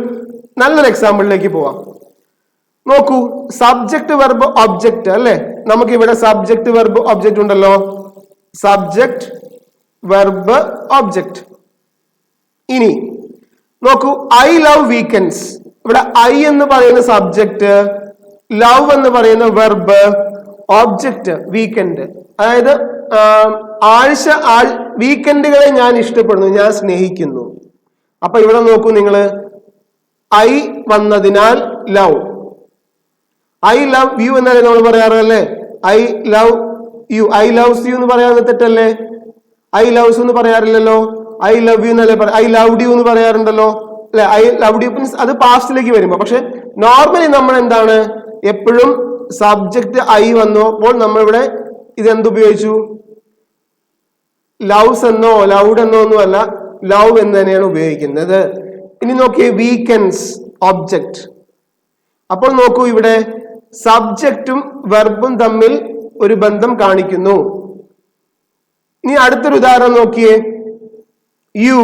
S1: നല്ലൊരു എക്സാമ്പിളിലേക്ക് പോവാം. നോക്കൂ, സബ്ജക്ട് വെർബ് ഒബ്ജക്റ്റ് അല്ലെ? നമുക്ക് ഇവിടെ സബ്ജക്ട് വെർബ് ഒബ്ജക്റ്റ് ഉണ്ടല്ലോ. Subject verb object. ഇനി നോക്കൂ, ഐ ലവ് വീക്കെൻഡ്സ്. ഇവിടെ ഐ എന്ന് പറയുന്ന സബ്ജക്റ്റ്, ലവ് എന്ന് പറയുന്ന വെർബ്, ഒബ്ജക്റ്റ് വീക്കെൻഡ്. അതായത് വീക്കെൻഡുകളെ ഞാൻ ഇഷ്ടപ്പെടുന്നു, ഞാൻ സ്നേഹിക്കുന്നു. അപ്പൊ ഇവിടെ നോക്കൂ നിങ്ങള്, ഐ വന്നതിനാൽ ലവ്. ഐ ലവ് യു എന്നല്ലേ നമ്മൾ പറയാറല്ലേ? I love you, I loves you എന്ന് പറയാതെ തെറ്റല്ലേ? ഐ ലവ്സ് എന്ന് പറയാറില്ലല്ലോ. ഐ ലവ് യു എന്നല്ലേ ഐ ലവ്ഡ് യു എന്ന് പറയാറുണ്ടല്ലോ അല്ലെ? ഐ ലവ്ഡ് യു മീൻസ് അത് പാസ്റ്റിലേക്ക് വരുമ്പോ. പക്ഷെ നോർമലി നമ്മൾ എന്താണ് എപ്പോഴും സബ്ജക്ട് ഐ വന്നപ്പോൾ നമ്മളിവിടെ ഇതെന്തുപയോഗിച്ചു? ലവ്സ് എന്നോ ലൗഡ് എന്നോ ഒന്നുമല്ല, ലവ് എന്ന് തന്നെയാണ് ഉപയോഗിക്കുന്നത്. ഇനി നോക്കിയേ, വീക്കെൻഡ്സ് ഒബ്ജക്റ്റ്. അപ്പോൾ നോക്കൂ, ഇവിടെ സബ്ജക്റ്റും വെർബും തമ്മിൽ ഒരു ബന്ധം കാണിക്കുന്നു. ഇനി അടുത്തൊരു ഉദാഹരണം നോക്കിയേ, യു.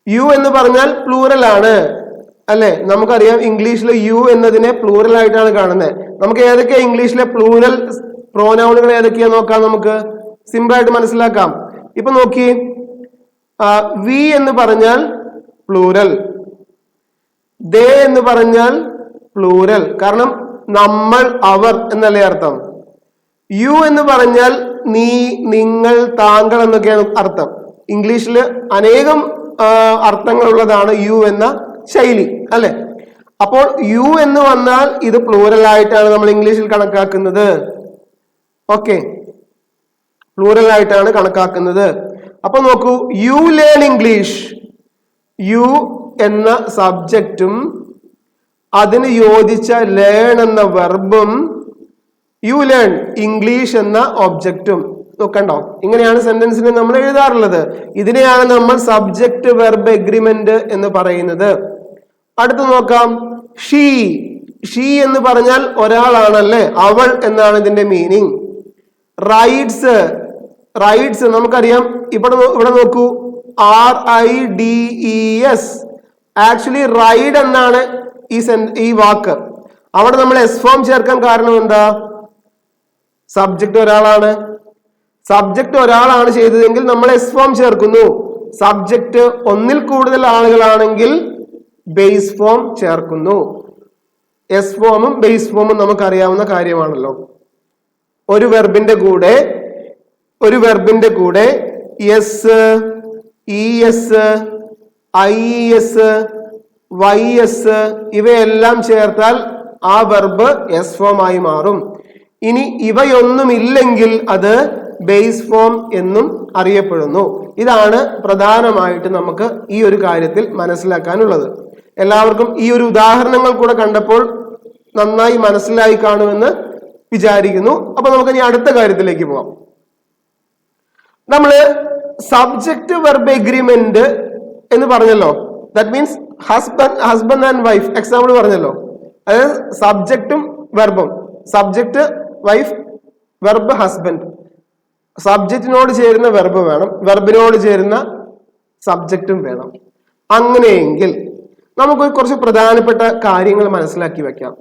S1: യു എന്ന് പറഞ്ഞാൽ പ്ലൂറൽ ആണ് അല്ലെ? നമുക്കറിയാം ഇംഗ്ലീഷിലെ യു എന്നതിനെ പ്ലൂറൽ ആയിട്ടാണ് കാണുന്നത്. നമുക്ക് ഏതൊക്കെയാ ഇംഗ്ലീഷിലെ പ്ലൂറൽ പ്രോനൗണുകൾ ഏതൊക്കെയാ നോക്കാം. നമുക്ക് സിമ്പിൾ ആയിട്ട് മനസ്സിലാക്കാം. ഇപ്പൊ നോക്കി, വി എന്ന് പറഞ്ഞാൽ പ്ലൂറൽ, ദേ എന്ന് പറഞ്ഞാൽ പ്ലൂറൽ, കാരണം നമ്മൾ, അവർ എന്നല്ലേ അർത്ഥം. യു എന്ന് പറഞ്ഞാൽ നീ, നിങ്ങൾ, താങ്കൾ എന്നൊക്കെയാണ് അർത്ഥം. ഇംഗ്ലീഷിൽ അനേകം അർത്ഥങ്ങളുള്ളതാണ് യു എന്ന ശൈലി അല്ലെ? അപ്പോൾ യു എന്ന് വന്നാൽ ഇത് പ്ലൂറൽ ആയിട്ടാണ് നമ്മൾ ഇംഗ്ലീഷിൽ കണക്കാക്കുന്നത്. ഓക്കെ, പ്ലൂറൽ ആയിട്ടാണ് കണക്കാക്കുന്നത്. അപ്പൊ നോക്കൂ, യു ലേൺ ഇംഗ്ലീഷ്. യു എന്ന സബ്ജക്റ്റും അതിന് യോജിച്ച ലേൺ എന്ന വെർബും, യു ലേൺ ഇംഗ്ലീഷ് എന്ന ഒബ്ജക്റ്റും. നോക്കണ്ടോ, ഇങ്ങനെയാണ് സെന്റൻസിനെ നമ്മൾ എഴുതാറുള്ളത്. ഇതിനെയാണ് നമ്മൾ സബ്ജക്ട് വെർബ് എഗ്രിമെന്റ് എന്ന് പറയുന്നത്. അടുത്ത് നോക്കാം, ഷീ. ഷീ എന്ന് പറഞ്ഞാൽ ഒരാളാണല്ലേ, അവൾ എന്നാണ് ഇതിന്റെ മീനിങ്. റൈഡ്സ്. റൈഡ്സ് നമുക്കറിയാം, ഇവിടെ നോക്കൂ, RIDES. ആക്ച്വലി റൈഡ് എന്നാണ് ഈ വാക്ക്. അവിടെ നമ്മൾ എസ് ഫോം ചേർക്കാൻ കാരണം എന്താ? സബ്ജക്ട് ഒരാളാണ്. സബ്ജക്ട് ഒരാളാണ് ചെയ്തതെങ്കിൽ നമ്മൾ എസ് ഫോം ചേർക്കുന്നു. സബ്ജക്ട് ഒന്നിൽ കൂടുതൽ ആളുകളാണെങ്കിൽ ബേസ് ഫോം ചേർക്കുന്നു. എസ് ഫോമും ബേസ് ഫോമും നമുക്കറിയാവുന്ന കാര്യമാണല്ലോ. ഒരു വെർബിന്റെ കൂടെ എസ്, ES, IES, YS ഇവയെല്ലാം ചേർത്താൽ ആ വെർബ് എസ് ഫോം ആയി മാറും. ഇനി ഇവയൊന്നുമില്ലെങ്കിൽ അത് ബേസ് ഫോം എന്നും അറിയപ്പെടുന്നു. ഇതാണ് പ്രധാനമായിട്ട് നമുക്ക് ഈ ഒരു കാര്യത്തിൽ മനസ്സിലാക്കാനുള്ളത്. എല്ലാവർക്കും ഈ ഒരു ഉദാഹരണങ്ങൾ കൂടെ കണ്ടപ്പോൾ നന്നായി മനസ്സിലായി കാണുമെന്ന് വിചാരിക്കുന്നു. അപ്പൊ നമുക്ക് ഇനി അടുത്ത കാര്യത്തിലേക്ക് പോകാം. നമ്മള് സബ്ജക്ട് വെർബ് എഗ്രിമെന്റ് എന്ന് പറഞ്ഞല്ലോ. That means husband and wife example പറഞ്ഞല്ലോ. അതായത് സബ്ജക്റ്റും വെർബും, സബ്ജക്ട് വൈഫ്, വെർബ് ഹസ്ബൻഡ്. സബ്ജക്റ്റിനോട് ചേരുന്ന വെർബ് വേണം, വെർബിനോട് ചേരുന്ന സബ്ജക്റ്റും വേണം. അങ്ങനെയെങ്കിൽ നമുക്ക് കുറച്ച് പ്രധാനപ്പെട്ട കാര്യങ്ങൾ മനസ്സിലാക്കി വെക്കാം.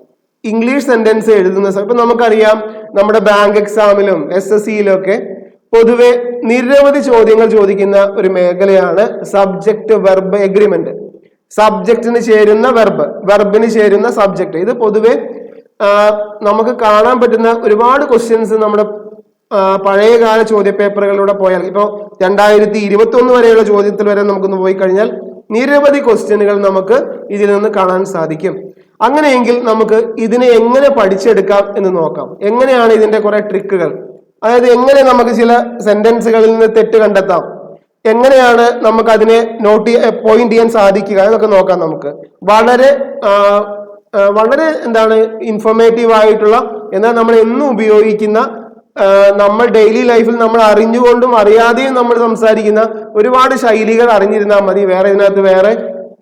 S1: ഇംഗ്ലീഷ് സെന്റൻസ് എഴുതുന്ന സമയം ഇപ്പൊ നമുക്കറിയാം, നമ്മുടെ ബാങ്ക് എക്സാമിലും SSCയിലും ഒക്കെ പൊതുവെ നിരവധി ചോദ്യങ്ങൾ ചോദിക്കുന്ന ഒരു മേഖലയാണ് സബ്ജക്ട് വെർബ് എഗ്രിമെന്റ്. സബ്ജക്റ്റിന് ചേരുന്ന വെർബ്, വെർബിന് ചേരുന്ന സബ്ജക്ട്. ഇത് പൊതുവെ നമുക്ക് കാണാൻ പറ്റുന്ന ഒരുപാട് ക്വസ്റ്റ്യൻസ് നമ്മുടെ പഴയകാല ചോദ്യ പേപ്പറുകളിലൂടെ പോയാൽ, ഇപ്പോൾ 2021 വരെയുള്ള ചോദ്യത്തിൽ വരെ നമുക്കൊന്ന് പോയി കഴിഞ്ഞാൽ നിരവധി ക്വസ്റ്റ്യനുകൾ നമുക്ക് ഇതിൽ നിന്ന് കാണാൻ സാധിക്കും. അങ്ങനെയെങ്കിൽ നമുക്ക് ഇതിനെ എങ്ങനെ പഠിച്ചെടുക്കാം എന്ന് നോക്കാം. എങ്ങനെയാണ് ഇതിന്റെ കുറെ ട്രിക്കുകൾ, അതായത് എങ്ങനെ നമുക്ക് ചില സെന്റൻസുകളിൽ നിന്ന് തെറ്റ് കണ്ടെത്താം, എങ്ങനെയാണ് നമുക്ക് അതിനെ പോയിന്റ് ചെയ്യാൻ സാധിക്കുക എന്നൊക്കെ നോക്കാം. നമുക്ക് വളരെ എന്താണ് ഇൻഫോർമേറ്റീവ് ആയിട്ടുള്ള, എന്നാൽ നമ്മൾ എന്നും ഉപയോഗിക്കുന്ന, നമ്മൾ ഡെയിലി ലൈഫിൽ നമ്മൾ അറിഞ്ഞുകൊണ്ടും അറിയാതെയും നമ്മൾ സംസാരിക്കുന്ന ഒരുപാട് ശൈലികൾ അറിഞ്ഞിരുന്നാൽ മതി. ഇതിനകത്ത് വേറെ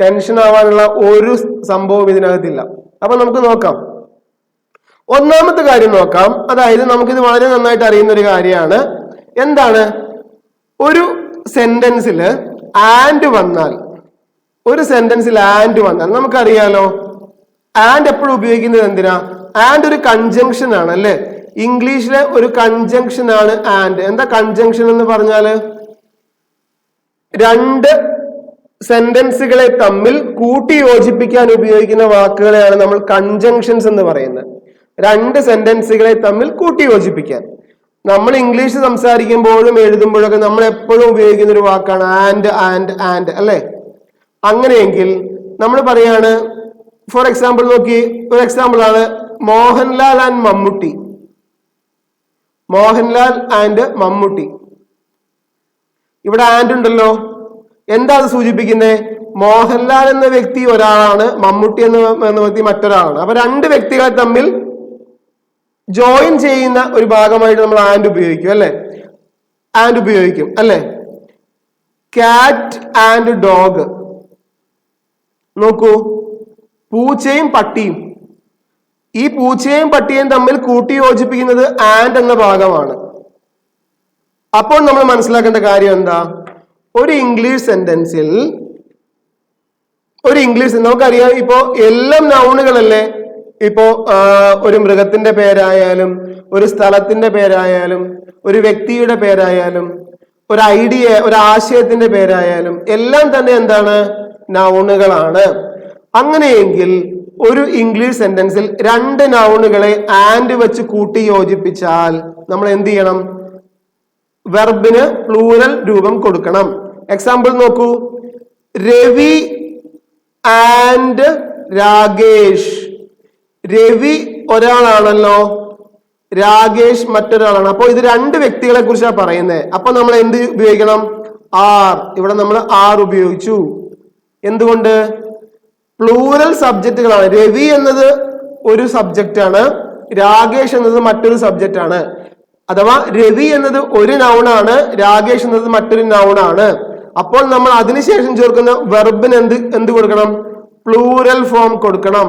S1: ടെൻഷൻ ആവാനുള്ള ഒരു സംഭവം ഇതിനകത്തില്ല. അപ്പൊ നമുക്ക് നോക്കാം. ഒന്നാമത്തെ കാര്യം നോക്കാം. അതായത് നമുക്കിത് വളരെ നന്നായിട്ട് അറിയുന്ന ഒരു കാര്യമാണ്. എന്താണ്? ഒരു സെന്റൻസിൽ ആൻഡ് വന്നാൽ, നമുക്കറിയാലോ ആൻഡ് എപ്പോഴും ഉപയോഗിക്കുന്നത് എന്തിനാ? ആൻഡ് ഒരു കൺജങ്ഷൻ ആണ് അല്ലെ. ഇംഗ്ലീഷിലെ ഒരു കൺജങ്ഷൻ ആണ് ആൻഡ്. എന്താ കൺജങ്ഷൻ എന്ന് പറഞ്ഞാല്? രണ്ട് സെന്റൻസുകളെ തമ്മിൽ കൂട്ടി യോജിപ്പിക്കാൻ ഉപയോഗിക്കുന്ന വാക്കുകളെയാണ് നമ്മൾ കൺജങ്ഷൻസ് എന്ന് പറയുന്നത്. രണ്ട് സെന്റൻസുകളെ തമ്മിൽ കൂട്ടി യോജിപ്പിക്കാൻ. നമ്മൾ ഇംഗ്ലീഷ് സംസാരിക്കുമ്പോഴും എഴുതുമ്പോഴൊക്കെ നമ്മൾ എപ്പോഴും ഉപയോഗിക്കുന്ന ഒരു വാക്കാണ് ആൻഡ് അല്ലെ. അങ്ങനെയെങ്കിൽ നമ്മൾ പറയാണ്, ഫോർ എക്സാമ്പിൾ നോക്കി, ഒരു എക്സാമ്പിൾ ആണ് മോഹൻലാൽ ആൻഡ് മമ്മൂട്ടി. മോഹൻലാൽ ആൻഡ് മമ്മൂട്ടി. ഇവിടെ ആൻഡ് ഉണ്ടല്ലോ. എന്താ അത് സൂചിപ്പിക്കുന്നത്? മോഹൻലാൽ എന്ന വ്യക്തി ഒരാളാണ്, മമ്മൂട്ടി എന്ന വ്യക്തി മറ്റൊരാളാണ്. അപ്പൊ രണ്ട് വ്യക്തികളെ തമ്മിൽ ജോയിൻ ചെയ്യുന്ന ഒരു ഭാഗമായിട്ട് നമ്മൾ ആൻഡ് ഉപയോഗിക്കും അല്ലെ. കാറ്റ് ആൻഡ് ഡോഗ്. നോക്കൂ, പൂച്ചയും പട്ടിയും. ഈ പൂച്ചയും പട്ടിയും തമ്മിൽ കൂട്ടി യോജിപ്പിക്കുന്നത് ആൻഡ് എന്ന ഭാഗമാണ്. അപ്പോൾ നമ്മൾ മനസ്സിലാക്കേണ്ട കാര്യം എന്താ? ഒരു ഇംഗ്ലീഷ് സെന്റൻസിൽ നമുക്കറിയാം, ഇപ്പോ എല്ലാം നൗണുകളല്ലേ. ഇപ്പോ ഒരു മൃഗത്തിന്റെ പേരായാലും, ഒരു സ്ഥലത്തിന്റെ പേരായാലും, ഒരു വ്യക്തിയുടെ പേരായാലും, ഒരു ഐഡിയ, ഒരു ആശയത്തിന്റെ പേരായാലും എല്ലാം തന്നെ എന്താണ്? നൗണുകളാണ്. അങ്ങനെയെങ്കിൽ ഒരു ഇംഗ്ലീഷ് സെന്റൻസിൽ രണ്ട് നൗണുകളെ ആൻഡ് വെച്ച് കൂട്ടി യോജിപ്പിച്ചാൽ നമ്മൾ എന്ത് ചെയ്യണം? വെർബിന് പ്ലൂറൽ രൂപം കൊടുക്കണം. എക്സാമ്പിൾ നോക്കൂ, രവി ആൻഡ് രാകേഷ്. രവി ഒരാളാണല്ലോ, രാകേഷ് മറ്റൊരാളാണ്. അപ്പോൾ ഇത് രണ്ട് വ്യക്തികളെ കുറിച്ചാണ് പറയുന്നത്. അപ്പൊ നമ്മൾ എന്ത് ഉപയോഗിക്കണം? ആർ. ഇവിടെ നമ്മൾ ആർ ഉപയോഗിച്ചു. എന്തുകൊണ്ട്? പ്ലൂറൽ സബ്ജക്റ്റുകളാണ്. രവി എന്നത് ഒരു സബ്ജക്റ്റ് ആണ്, രാകേഷ് എന്നത് മറ്റൊരു സബ്ജക്റ്റ് ആണ്. അഥവാ രവി എന്നത് ഒരു നൗണാണ്, രാകേഷ് എന്നത് മറ്റൊരു നൗണാണ്. അപ്പോൾ നമ്മൾ അതിനുശേഷം ചേർക്കുന്ന വെർബിന് എന്ത് കൊടുക്കണം? പ്ലൂരൽ ഫോം കൊടുക്കണം.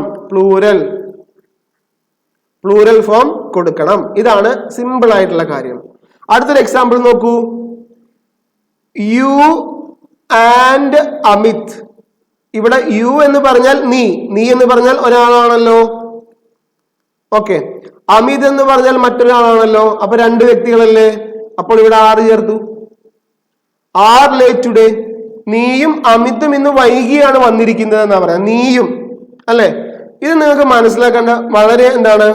S1: പ്ലൂരൽ ഫോം കൊടുക്കണം. ഇതാണ് സിമ്പിൾ ആയിട്ടുള്ള കാര്യം. അടുത്തൊരു എക്സാമ്പിൾ നോക്കൂ. You and Amit. ഇവിടെ യു എന്ന് പറഞ്ഞാൽ നീ എന്ന് പറഞ്ഞാൽ ഒരാളാണല്ലോ. ഓക്കെ, അമിത് എന്ന് പറഞ്ഞാൽ മറ്റൊരാളാണല്ലോ. അപ്പൊ രണ്ട് വ്യക്തികളല്ലേ. അപ്പോൾ ഇവിടെ ആറ് ചേർത്തു. R late today. നീയും അമിതും ഇന്ന് വൈകിയാണ് വന്നിരിക്കുന്നത് എന്നാ പറയാ. നീയും അല്ലെ. ഇത് നിങ്ങൾക്ക് മനസ്സിലാക്കേണ്ട വളരെ എന്താണ്,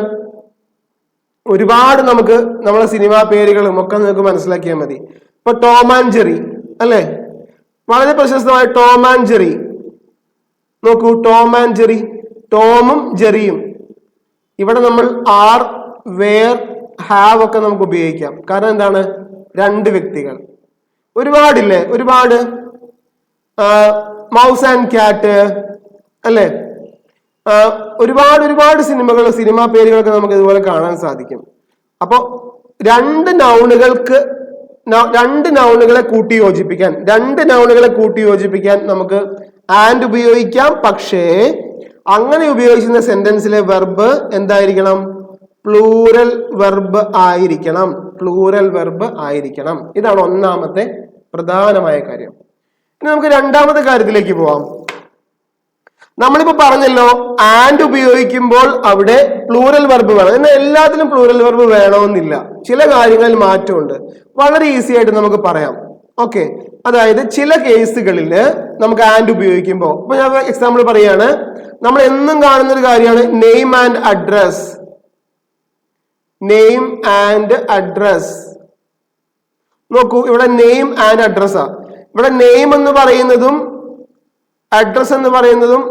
S1: ഒരുപാട് നമുക്ക് നമ്മളെ സിനിമാ പേരുകളും ഒക്കെ നിങ്ങൾക്ക് മനസ്സിലാക്കിയാൽ മതി. ഇപ്പൊ ടോം ആൻഡ് ജെറി അല്ലെ, വളരെ പ്രശസ്തമായ ടോം ആൻഡ് ജെറി. നോക്കൂ, ടോം ആൻഡ് ജെറി, ടോമും ജെറിയും. ഇവിടെ നമ്മൾ ആർ, വേർ, ഹാവ് ഒക്കെ നമുക്ക് ഉപയോഗിക്കാം. കാരണം എന്താണ്, രണ്ട് വ്യക്തികൾ. ഒരുപാടില്ലേ, ഒരുപാട്. മൗസ് ആൻഡ് ക്യാറ്റ് അല്ലെ, ഒരുപാട് സിനിമാ പേരുകളൊക്കെ നമുക്ക് ഇതുപോലെ കാണാൻ സാധിക്കും. അപ്പോ രണ്ട് നൗണുകളെ കൂട്ടി യോജിപ്പിക്കാൻ നമുക്ക് ആൻഡ് ഉപയോഗിക്കാം. പക്ഷേ അങ്ങനെ ഉപയോഗിക്കുന്ന സെന്റൻസിലെ വെർബ് എന്തായിരിക്കണം? പ്ലൂറൽ വെർബ് ആയിരിക്കണം. ഇതാണ് ഒന്നാമത്തെ പ്രധാനമായ കാര്യം. ഇനി നമുക്ക് രണ്ടാമത്തെ കാര്യത്തിലേക്ക് പോവാം. നമ്മളിപ്പോ പറഞ്ഞല്ലോ ആൻഡ് ഉപയോഗിക്കുമ്പോൾ അവിടെ പ്ലൂറൽ വെർബ് വേണം. എന്നാൽ എല്ലാത്തിലും പ്ലൂറൽ വെർബ് വേണമെന്നില്ല. ചില കാര്യങ്ങളിൽ മാറ്റമുണ്ട്. വളരെ ഈസി ആയിട്ട് നമുക്ക് പറയാം. ഓക്കെ, അതായത് ചില കേസുകളിൽ നമുക്ക് ആൻഡ് ഉപയോഗിക്കുമ്പോൾ, ഇപ്പൊ ഞാൻ എക്സാമ്പിൾ പറയാണ്, നമ്മൾ എന്നും കാണുന്ന ഒരു കാര്യമാണ് നെയിം ആൻഡ് അഡ്രസ്. നോക്കൂ, ഇവിടെ നെയിം ആൻഡ് അഡ്രസ്സാ. ഇവിടെ നെയിം എന്ന് പറയുന്നതും അഡ്രസ് എന്ന് പറയുന്നതും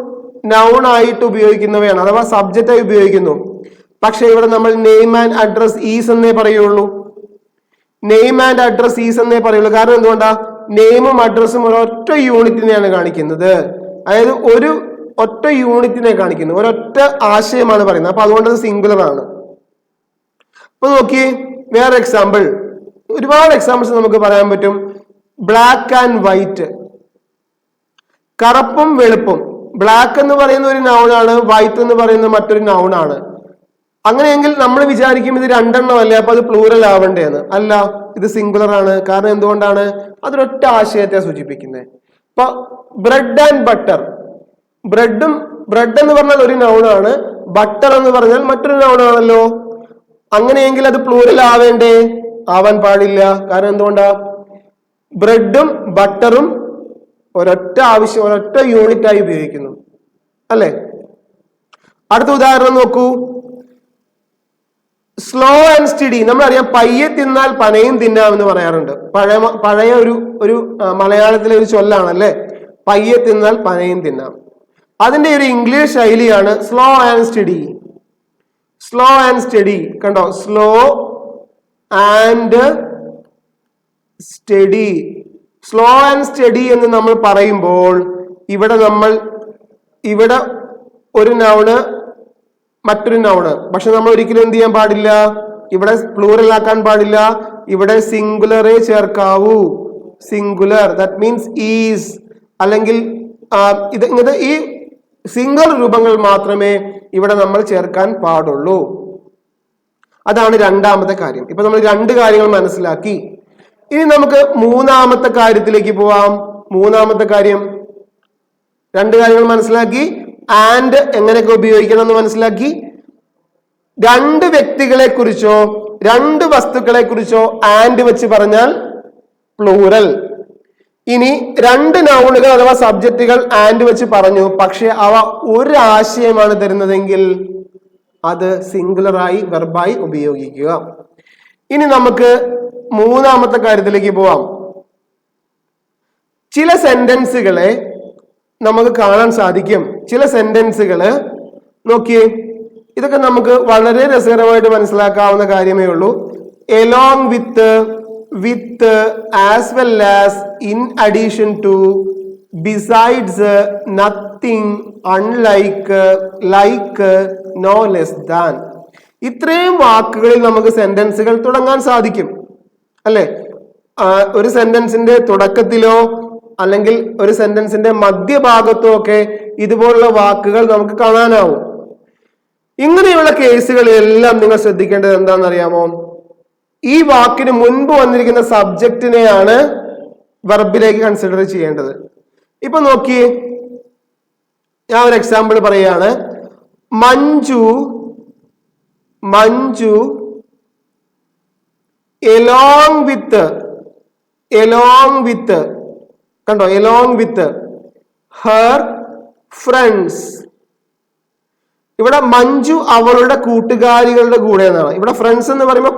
S1: നൗൺ ആയിട്ട് ഉപയോഗിക്കുന്നവയാണ്, അഥവാ സബ്ജക്റ്റ് ആയി ഉപയോഗിക്കുന്നു. പക്ഷെ ഇവിടെ നമ്മൾ നെയിം ആൻഡ് അഡ്രസ് ഈസ് എന്നേ പറയുള്ളൂ. കാരണം എന്തുകൊണ്ടാ? നെയിമും അഡ്രസ്സും ഒരൊറ്റ യൂണിറ്റിനെയാണ് കാണിക്കുന്നത്. അതായത് ഒരു ഒറ്റ യൂണിറ്റിനെ കാണിക്കുന്നു, ഒരൊറ്റ ആശയമാണ് പറയുന്നത്. അപ്പൊ അതുകൊണ്ട് അത് സിംഗുലർ ആണ്. അപ്പൊ നോക്കിയേ, വേറെ എക്സാമ്പിൾ, ഒരുപാട് എക്സാമ്പിൾസ് നമുക്ക് പറയാൻ പറ്റും. ബ്ലാക്ക് ആൻഡ് വൈറ്റ്, കറുപ്പും വെളുപ്പും. ബ്ലാക്ക് എന്ന് പറയുന്ന ഒരു നൗണാണ്, വൈറ്റ് എന്ന് പറയുന്ന മറ്റൊരു നൗണാണ്. അങ്ങനെയെങ്കിൽ നമ്മൾ വിചാരിക്കും ഇത് രണ്ടെണ്ണം അല്ലേ, അപ്പൊ അത് പ്ലൂറൽ ആവണ്ടേന്ന്. അല്ല, ഇത് സിംഗുലർ ആണ്. കാരണം എന്തുകൊണ്ടാണ്? അതൊരൊറ്റ ആശയത്തെ സൂചിപ്പിക്കുന്നത്. ഇപ്പൊ ബ്രെഡ് ആൻഡ് ബട്ടർ. ബ്രെഡ് എന്ന് പറഞ്ഞാൽ ഒരു നൗണാണ്, ബട്ടർ എന്ന് പറഞ്ഞാൽ മറ്റൊരു നൗണാണല്ലോ. അങ്ങനെയെങ്കിൽ അത് പ്ലൂറൽ ആവാൻ പാടില്ല. കാരണം എന്തുകൊണ്ടാ? ബ്രെഡും ബട്ടറും ഒരൊറ്റ യൂണിറ്റ് ആയി ഉപയോഗിക്കുന്നു അല്ലെ. അടുത്ത ഉദാഹരണം നോക്കൂ. Slow and study. നമ്മളറിയാം പയ്യെ തിന്നാൽ പനയും തിന്നാം എന്ന് പറയാറുണ്ട്. പഴയ ഒരു മലയാളത്തിലെ ഒരു ചൊല്ലാണല്ലേ, പയ്യെ തിന്നാൽ പനയും തിന്നാം. അതിന്റെ ഒരു ഇംഗ്ലീഷ് ശൈലിയാണ് സ്ലോ ആൻഡ് സ്റ്റഡി. കണ്ടോ, slow and study. Slow and study എന്ന് നമ്മൾ പറയുമ്പോൾ ഇവിടെ ഒരു നൗണ് മറ്റൊരു നൗണ്. പക്ഷെ നമ്മൾ ഒരിക്കലും എന്ത് ചെയ്യാൻ പാടില്ല? ഇവിടെ പ്ലൂറൽ ആക്കാൻ പാടില്ല. ഇവിടെ സിംഗുലറേ ചേർക്കാവൂ. സിംഗുലർ, ദാറ്റ് മീൻസ് ഈസ്, അല്ലെങ്കിൽ ഇങ്ങനത്തെ ഈ സിംഗിൾ രൂപങ്ങൾ മാത്രമേ ഇവിടെ നമ്മൾ ചേർക്കാൻ പാടുള്ളൂ. അതാണ് രണ്ടാമത്തെ കാര്യം. ഇപ്പൊ നമ്മൾ രണ്ട് കാര്യങ്ങൾ മനസ്സിലാക്കി. ഇനി നമുക്ക് മൂന്നാമത്തെ കാര്യത്തിലേക്ക് പോവാം. മൂന്നാമത്തെ കാര്യം, രണ്ട് കാര്യങ്ങൾ മനസ്സിലാക്കി. ആൻഡ് എങ്ങനെയൊക്കെ ഉപയോഗിക്കണം എന്ന് മനസ്സിലാക്കി. രണ്ട് വ്യക്തികളെ കുറിച്ചോ രണ്ട് വസ്തുക്കളെ കുറിച്ചോ ആൻഡ് വെച്ച് പറഞ്ഞാൽ പ്ലൂറൽ. ഇനി രണ്ട് നൗണുകൾ അഥവാ സബ്ജക്റ്റുകൾ ആൻഡ് വെച്ച് പറഞ്ഞു, പക്ഷെ അവ ഒരു ആശയമാണ് തരുന്നതെങ്കിൽ അത് സിംഗുലറായി വെർബായി ഉപയോഗിക്കുക. ഇനി നമുക്ക് മൂന്നാമത്തെ കാര്യത്തിലേക്ക് പോവാം. ചില സെന്റൻസുകളെ നമുക്ക് കാണാൻ സാധിക്കും. ചില സെന്റൻസുകള് നോക്കിയേ, ഇതൊക്കെ നമുക്ക് വളരെ രസകരമായിട്ട് മനസ്സിലാക്കാവുന്ന കാര്യമേ ഉള്ളൂ. Along with, as well as, in addition to, besides, nothing, unlike, like, no less than. ഇത്രയും വാക്കുകളിൽ നമുക്ക് സെന്റൻസുകൾ തുടങ്ങാൻ സാധിക്കും അല്ലെ. ഒരു സെന്റൻസിന്റെ തുടക്കത്തിലോ അല്ലെങ്കിൽ ഒരു സെന്റൻസിന്റെ മധ്യഭാഗത്തോ ഒക്കെ ഇതുപോലുള്ള വാക്കുകൾ നമുക്ക് കാണാനാവും. ഇങ്ങനെയുള്ള കേസുകളിലെല്ലാം നിങ്ങൾ ശ്രദ്ധിക്കേണ്ടത് എന്താണെന്ന് അറിയാമോ? ഈ വാക്കിന് മുൻപ് വന്നിരിക്കുന്ന സബ്ജക്റ്റിനെയാണ് വെർബിലേക്ക് കൺസിഡർ ചെയ്യേണ്ടത്. ഇപ്പൊ നോക്കിയേ, ഞാൻ ഒരു എക്സാമ്പിൾ പറയുകയാണ്. മഞ്ജു എലോങ് വിത്ത് കണ്ടോ, എലോങ് വിത്ത് ഹർ ഫ്രണ്ട്സ്. ഇവിടെ മഞ്ജു അവളുടെ കൂട്ടുകാരികളുടെ കൂടെ എന്നാണ്. ഇവിടെ ഫ്രണ്ട്സ് എന്ന് പറയുമ്പോൾ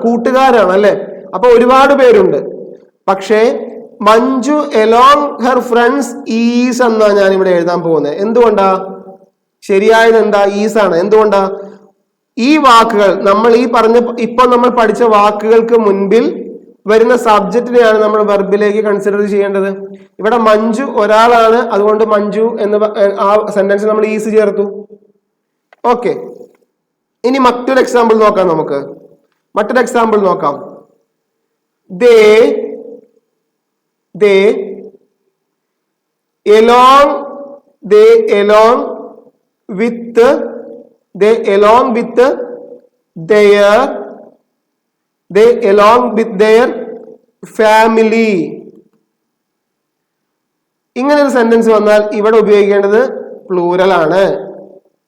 S1: കൂട്ടുകാരാണ് അല്ലെ? അപ്പൊ ഒരുപാട് പേരുണ്ട്. പക്ഷേ Manju along her friends is എന്നാണ് ഞാൻ ഇവിടെ എഴുതാൻ പോകുന്നത്. എന്തുകൊണ്ടാ? ശരിയായത് എന്താ? ഈസ് ആണ്. എന്തുകൊണ്ടാ? ഈ വാക്കുകൾ ഇപ്പോൾ നമ്മൾ പഠിച്ച വാക്കുകൾക്ക് മുൻപിൽ വരുന്ന സബ്ജക്റ്റിനെയാണ് നമ്മൾ വെർബിലേക്ക് കൺസിഡർ ചെയ്യേണ്ടത്. ഇവിടെ മഞ്ജു ഒരാളാണ്, അതുകൊണ്ട് മഞ്ജു എന്ന് ആ സെന്റൻസ് നമ്മൾ ഈസ് ചേർത്തു. ഓക്കെ, ഇനി മറ്റൊരു എക്സാമ്പിൾ നോക്കാം. ദേ എലോങ് വിത്ത് their family. ഇങ്ങനെ ഒരു സെന്റൻസ് വന്നാൽ ഇവിടെ ഉപയോഗിക്കേണ്ടത് പ്ലൂറൽ ആണ്.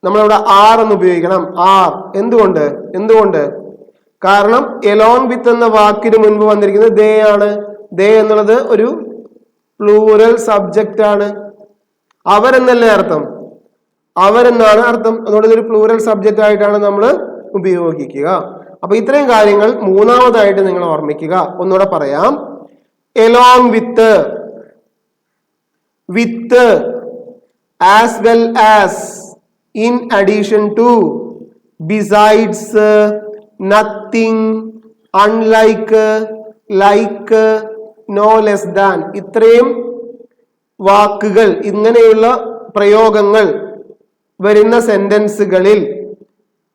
S1: നമ്മളിവിടെ ആർ എന്ന് ഉപയോഗിക്കണം. ആർ. എന്തുകൊണ്ട്? കാരണം എലോങ് വിത്ത് എന്ന വാക്കിന് മുൻപ് വന്നിരിക്കുന്നത് ദേ ആണ്. ദേ എന്നുള്ളത് ഒരു പ്ലൂറൽ സബ്ജക്റ്റ് ആണ്. അവരെന്നല്ലേ അർത്ഥം? അവരെന്നാണ് അർത്ഥം. അതുകൊണ്ട് ഇതൊരു പ്ലൂറൽ സബ്ജക്റ്റ് ആയിട്ടാണ് നമ്മൾ ഉപയോഗിക്കുക. അപ്പൊ ഇത്രയും കാര്യങ്ങൾ മൂന്നാമതായിട്ട് നിങ്ങൾ ഓർമ്മിക്കുക. ഒന്നുകൂടെ പറയാം. Along with as well as, in addition to, besides, nothing, unlike, like, no less than. ഇത്രയും വാക്കുകൾ, ഇങ്ങനെയുള്ള പ്രയോഗങ്ങൾ വരുന്ന സെന്റൻസുകളിൽ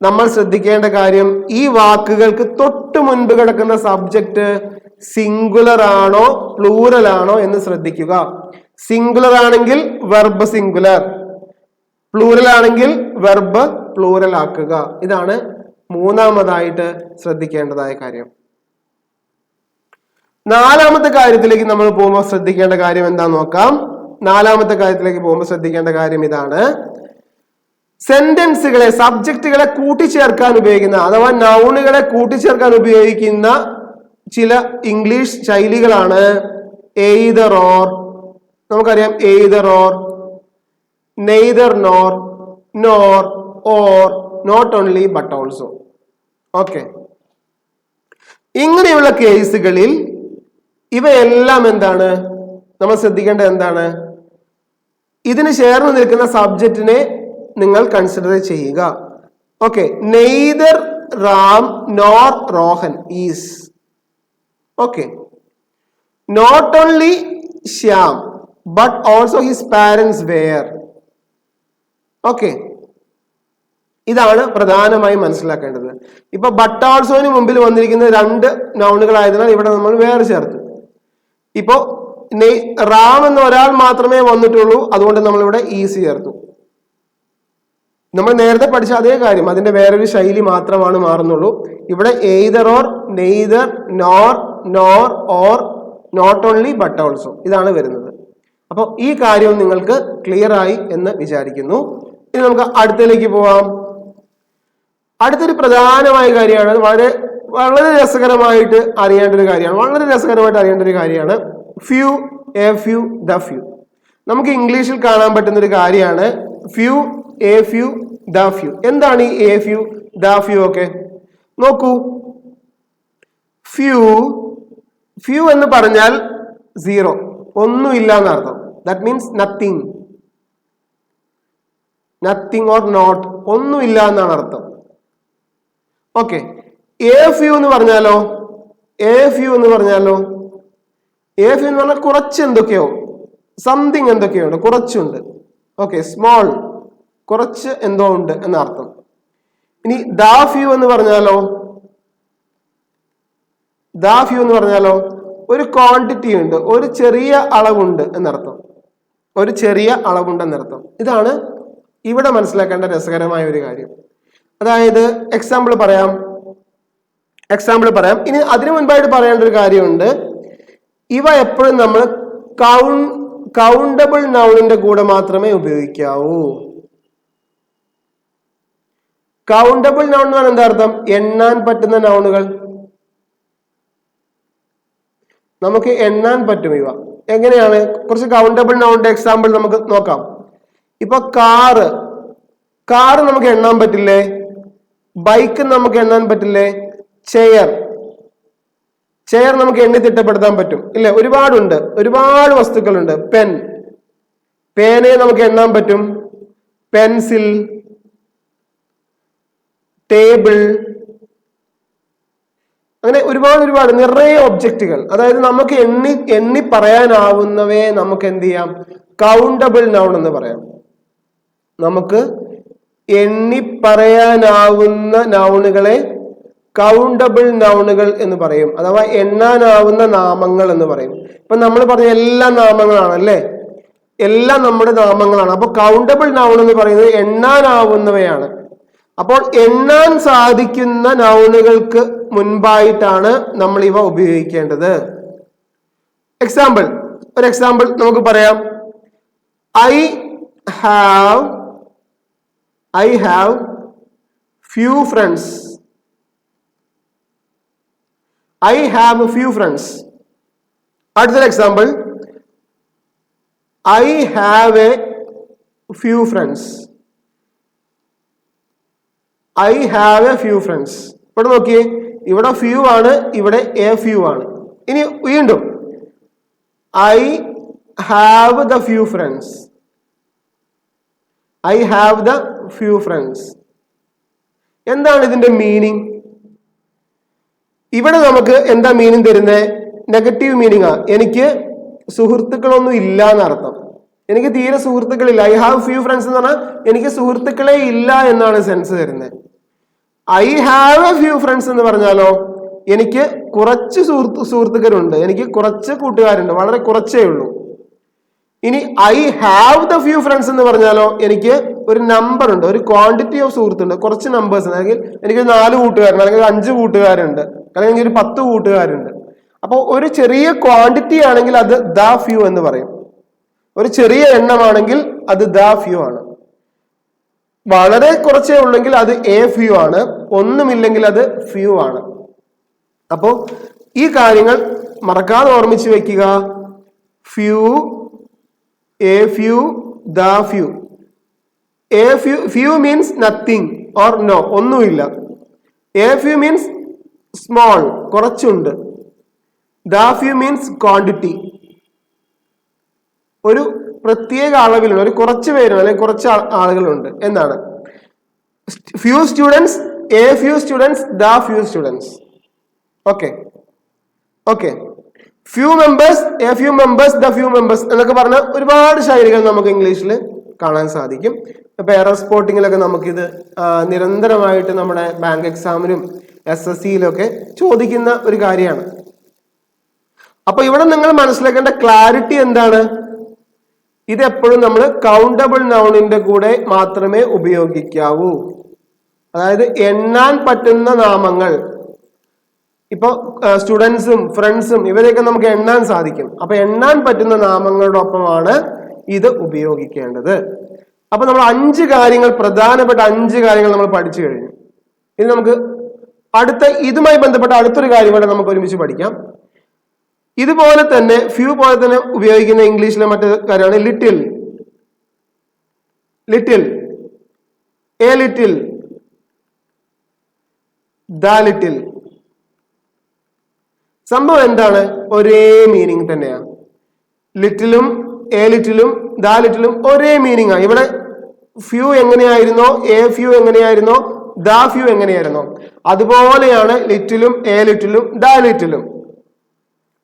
S1: നമ്മൾ ശ്രദ്ധിക്കേണ്ട കാര്യം, ഈ വാക്കുകൾക്ക് തൊട്ട് മുൻപ് കിടക്കുന്ന സബ്ജക്റ്റ് സിംഗുലർ ആണോ പ്ലൂറൽ ആണോ എന്ന് ശ്രദ്ധിക്കുക. സിംഗുലർ ആണെങ്കിൽ വെർബ് സിംഗുലർ, പ്ലൂറൽ ആണെങ്കിൽ വെർബ് പ്ലൂറൽ ആക്കുക. ഇതാണ് മൂന്നാമതായിട്ട് ശ്രദ്ധിക്കേണ്ടതായ കാര്യം. നാലാമത്തെ കാര്യത്തിലേക്ക് നമ്മൾ പോകുമ്പോൾ ശ്രദ്ധിക്കേണ്ട കാര്യം എന്താന്ന് നോക്കാം. ശ്രദ്ധിക്കേണ്ട കാര്യം ഇതാണ്. സെന്റൻസുകളെ, സബ്ജക്റ്റുകളെ കൂട്ടിച്ചേർക്കാൻ ഉപയോഗിക്കുന്ന അഥവാ നൗണുകളെ കൂട്ടിച്ചേർക്കാൻ ഉപയോഗിക്കുന്ന ചില ഇംഗ്ലീഷ് ശൈലികളാണ് എയ്തർ ഓർ. നമുക്കറിയാം either or, neither nor, nor, or, not only but also. Okay, ഇങ്ങനെയുള്ള കേസുകളിൽ ഇവയെല്ലാം എന്താണ് നമ്മൾ ശ്രദ്ധിക്കേണ്ടത്? എന്താണ്? ഇതിന് ചേർന്ന് നിൽക്കുന്ന സബ്ജക്റ്റിനെ നിങ്ങൾ കൺസിഡർ ചെയ്യുക. Okay, neither Ram nor Rohan is. Okay, not only Shyam but also his parents were. Okay, ഇതാണ് പ്രധാനമായും മനസ്സിലാക്കേണ്ടത്. ഇപ്പൊ ബട്ട് ഓൾസോന് മുമ്പിൽ വന്നിരിക്കുന്ന രണ്ട് നൗണുകളായതിനാൽ ഇവിടെ നമ്മൾ വേറെ ചേർത്തു. ഇപ്പോ റാം എന്ന ഒരാൾ മാത്രമേ വന്നിട്ടുള്ളൂ, അതുകൊണ്ട് നമ്മൾ ഇവിടെ ഈസ് ചേർത്തു. നമ്മൾ നേരത്തെ പഠിച്ച അതേ കാര്യം, അതിന്റെ വേറൊരു ശൈലി മാത്രമാണ് മാറുന്നുള്ളൂ. ഇവിടെ either or, neither, nor, nor, or, not only but also, ഇതാണ് വരുന്നത്. അപ്പോൾ ഈ കാര്യം നിങ്ങൾക്ക് ക്ലിയർ ആയി എന്ന് വിചാരിക്കുന്നു. ഇനി നമുക്ക് അടുത്തതിലേക്ക് പോവാം. അടുത്തൊരു പ്രധാനമായ കാര്യമാണ്, വളരെ രസകരമായിട്ട് അറിയേണ്ട ഒരു കാര്യമാണ്. Few, a few, the few. നമുക്ക് ഇംഗ്ലീഷിൽ കാണാൻ പറ്റുന്ന ഒരു കാര്യമാണ് few, a few, the few. എന്താണ് ഈ എ ഫ്യൂ, ദ ഫ്യൂ ഒക്കെ? നോക്കൂ, ഫ്യൂ എന്ന് പറഞ്ഞാൽ സീറോ, ഒന്നുമില്ല എന്നർത്ഥം. That means nothing or not, ഒന്നുമില്ല എന്നാണ് അർത്ഥം. ഓക്കെ, എ ഫ്യൂ എന്ന് പറഞ്ഞാലോ? എ ഫ്യൂ എന്ന് പറഞ്ഞാൽ കുറച്ച് എന്തൊക്കെയോ, സംതിങ് എന്തൊക്കെയോ ഉണ്ട്, കുറച്ചുണ്ട്. ഓക്കെ, സ്മോൾ, കുറച്ച് എന്തോ ഉണ്ട് എന്നർത്ഥം. ഇനി ദ ഫ്യൂ എന്ന് പറഞ്ഞാലോ? ഒരു ക്വാണ്ടിറ്റി ഉണ്ട്, ഒരു ചെറിയ അളവുണ്ട് എന്നർത്ഥം. ഒരു ചെറിയ അളവുണ്ട് എന്നർത്ഥം. ഇതാണ് ഇവിടെ മനസ്സിലാക്കേണ്ട രസകരമായ ഒരു കാര്യം. അതായത് എക്സാമ്പിൾ പറയാം. ഇനി അതിനു മുൻപായിട്ട് പറയേണ്ട ഒരു കാര്യമുണ്ട്. ഇവ എപ്പോഴും നമ്മൾ കൗണ്ടബിൾ നൗണിന്റെ കൂടെ മാത്രമേ ഉപയോഗിക്കാവൂ. കൗണ്ടബിൾ നൗൺ എന്ന് പറഞ്ഞാൽ എന്താ അർത്ഥം? എണ്ണാൻ പറ്റുന്ന നൗണുകൾ. നമുക്ക് എണ്ണാൻ പറ്റും. ഇവ എങ്ങനെയാണ്? കുറച്ച് കൗണ്ടബിൾ നൗണിന്റെ എക്സാമ്പിൾ നമുക്ക് നോക്കാം. ഇപ്പൊ കാറ് നമുക്ക് എണ്ണാൻ പറ്റില്ലേ? ബൈക്ക് നമുക്ക് എണ്ണാൻ പറ്റില്ലേ? ചെയർ നമുക്ക് എണ്ണി തിട്ടപ്പെടുത്താൻ പറ്റും ഇല്ലേ? ഒരുപാടുണ്ട്, ഒരുപാട് വസ്തുക്കളുണ്ട്. പേനയെ നമുക്ക് എണ്ണാൻ പറ്റും. പെൻസിൽ, ടേബിൾ, അങ്ങനെ ഒരുപാട് നിറയെ ഒബ്ജക്റ്റുകൾ. അതായത് നമുക്ക് എണ്ണി പറയാനാവുന്നവയെ നമുക്ക് എന്ത് ചെയ്യാം? കൗണ്ടബിൾ നൗൺ എന്ന് പറയാം. നമുക്ക് എണ്ണി പറയാനാവുന്ന നൗണുകളെ കൗണ്ടബിൾ നൗണുകൾ എന്ന് പറയും, അഥവാ എണ്ണാനാവുന്ന നാമങ്ങൾ എന്ന് പറയും. ഇപ്പൊ നമ്മൾ പറഞ്ഞ എല്ലാ നാമങ്ങളാണ് അല്ലേ? എല്ലാം നമ്മുടെ നാമങ്ങളാണ്. അപ്പൊ കൗണ്ടബിൾ നൗൺ എന്ന് പറയുന്നത് എണ്ണാനാവുന്നവയാണ്. അപ്പോൾ എണ്ണാൻ സാധിക്കുന്ന നൗണുകൾക്ക് മുൻപായിട്ടാണ് നമ്മൾ ഇവ ഉപയോഗിക്കേണ്ടത്. ഒരു എക്സാമ്പിൾ നമുക്ക് പറയാം. I have few friends. I have a few friends. അടുത്തൊരു example. I have a few friends. I have a few friends. ഇവിടെ നോക്കിയേ, ഇവിടെ few ആണ്, ഇവിടെ a few ആണ്. ഇനി വീണ്ടും I have the few friends. I have the few friends. എന്താണ് ഇതിന്റെ മീനിങ്? ഇവിടെ നമുക്ക് എന്താ മീനിങ് തരുന്നത്? നെഗറ്റീവ് മീനിങ് ആ. എനിക്ക് സുഹൃത്തുക്കളൊന്നും ഇല്ല എന്നർത്ഥം. എനിക്ക് തീരെ സുഹൃത്തുക്കളില്ല. ഐ ഹാവ് ഫ്യൂ ഫ്രണ്ട്സ് എന്ന് പറഞ്ഞാൽ എനിക്ക് സുഹൃത്തുക്കളെ ഇല്ല എന്നാണ് സെൻസ് തരുന്നത്. I have A few friends എന്ന് പറഞ്ഞാലോ എനിക്ക് കുറച്ച് സുഹൃത്തുക്കളുണ്ട്, എനിക്ക് കുറച്ച് കൂട്ടുകാരുണ്ട്, വളരെ കുറച്ചേ ഉള്ളൂ. ഇനി I have the few friends എന്ന് പറഞ്ഞാലോ എനിക്ക് ഒരു നമ്പർ ഉണ്ട്, ഒരു ക്വാണ്ടിറ്റി ഓഫ് സുഹൃത്തുണ്ട്, കുറച്ച് നമ്പേഴ്സ്. അല്ലെങ്കിൽ എനിക്ക് 4 കൂട്ടുകാരുണ്ട്, അല്ലെങ്കിൽ 5 കൂട്ടുകാരുണ്ട്, അല്ലെങ്കിൽ എനിക്ക് ഒരു 10 കൂട്ടുകാരുണ്ട്. അപ്പോൾ ഒരു ചെറിയ ക്വാണ്ടിറ്റി ആണെങ്കിൽ അത് ദ ഫ്യൂ എന്ന് പറയും. ഒരു ചെറിയ എണ്ണമാണെങ്കിൽ അത് ദ ഫ്യൂ ആണ്. വളരെ കുറച്ചേ ഉള്ളെങ്കിൽ അത് എ ഫ്യൂ ആണ്. ഒന്നുമില്ലെങ്കിൽ അത് ഫ്യൂ ആണ്. അപ്പോൾ ഈ കാര്യങ്ങൾ മറക്കാതെ ഓർമ്മിച്ച് വെക്കുക. Few, a few, the few. A few means nothing or no, ഒന്നുമില്ല. എ ഫ്യൂ മീൻസ് സ്മോൾ, കുറച്ചുണ്ട്. ദ ഫ്യൂ മീൻസ് ക്വാണ്ടിറ്റി, ഒരു പ്രത്യേക അളവിലുള്ള, ഒരു കുറച്ച് പേരുണ്ട് അല്ലെങ്കിൽ കുറച്ച് ആളുകളുണ്ട് എന്നാണ്. Few students, A few students, the few students. Okay. Few members, A few members, the few members എന്നൊക്കെ പറഞ്ഞ ഒരുപാട് ശൈലികൾ നമുക്ക് ഇംഗ്ലീഷിൽ കാണാൻ സാധിക്കും. ഇപ്പൊ എയർ സ്പോർട്ടിങ്ങിലൊക്കെ നമുക്കിത് നിരന്തരമായിട്ട് നമ്മുടെ ബാങ്ക് എക്സാമിനും SSCയിലൊക്കെ ചോദിക്കുന്ന ഒരു കാര്യമാണ്. അപ്പൊ ഇവിടെ നിങ്ങൾ മനസ്സിലാക്കേണ്ട ക്ലാരിറ്റി എന്താണ്? ഇത് എപ്പോഴും നമ്മൾ കൗണ്ടബിൾ നൗണിന്റെ കൂടെ മാത്രമേ ഉപയോഗിക്കാവൂ. അതായത് എണ്ണാൻ പറ്റുന്ന നാമങ്ങൾ. ഇപ്പൊ സ്റ്റുഡൻസും ഫ്രണ്ട്സും ഇവരെയൊക്കെ നമുക്ക് എണ്ണാൻ സാധിക്കും. അപ്പൊ എണ്ണാൻ പറ്റുന്ന നാമങ്ങളുടെ ഒപ്പമാണ് ഇത് ഉപയോഗിക്കേണ്ടത്. അപ്പൊ നമ്മൾ 5 കാര്യങ്ങൾ, പ്രധാനപ്പെട്ട 5 കാര്യങ്ങൾ നമ്മൾ പഠിച്ചു കഴിഞ്ഞു. ഇനി നമുക്ക് ഇതുമായി ബന്ധപ്പെട്ട അടുത്തൊരു കാര്യം കൂടെ നമുക്ക് ഒരുമിച്ച് പഠിക്കാം. ഇതുപോലെ തന്നെ ഫ്യൂ പോലെ തന്നെ ഉപയോഗിക്കുന്ന ഇംഗ്ലീഷിലെ മറ്റൊരു കാര്യമാണ് little. A little, the little. സംഭവം എന്താണ്? ഒരേ മീനിങ് തന്നെയാണ്. ലിറ്റിലും എ ലിറ്റിലും ദ ലിറ്റിലും ഒരേ മീനിങ് ആണ്. ഇവിടെ ഫ്യൂ എങ്ങനെയായിരുന്നോ, എ ഫ്യൂ എങ്ങനെയായിരുന്നോ, ദ ഫ്യൂ എങ്ങനെയായിരുന്നോ, അതുപോലെയാണ് ലിറ്റിലും എ ലിറ്റിലും ദ ലിറ്റിലും.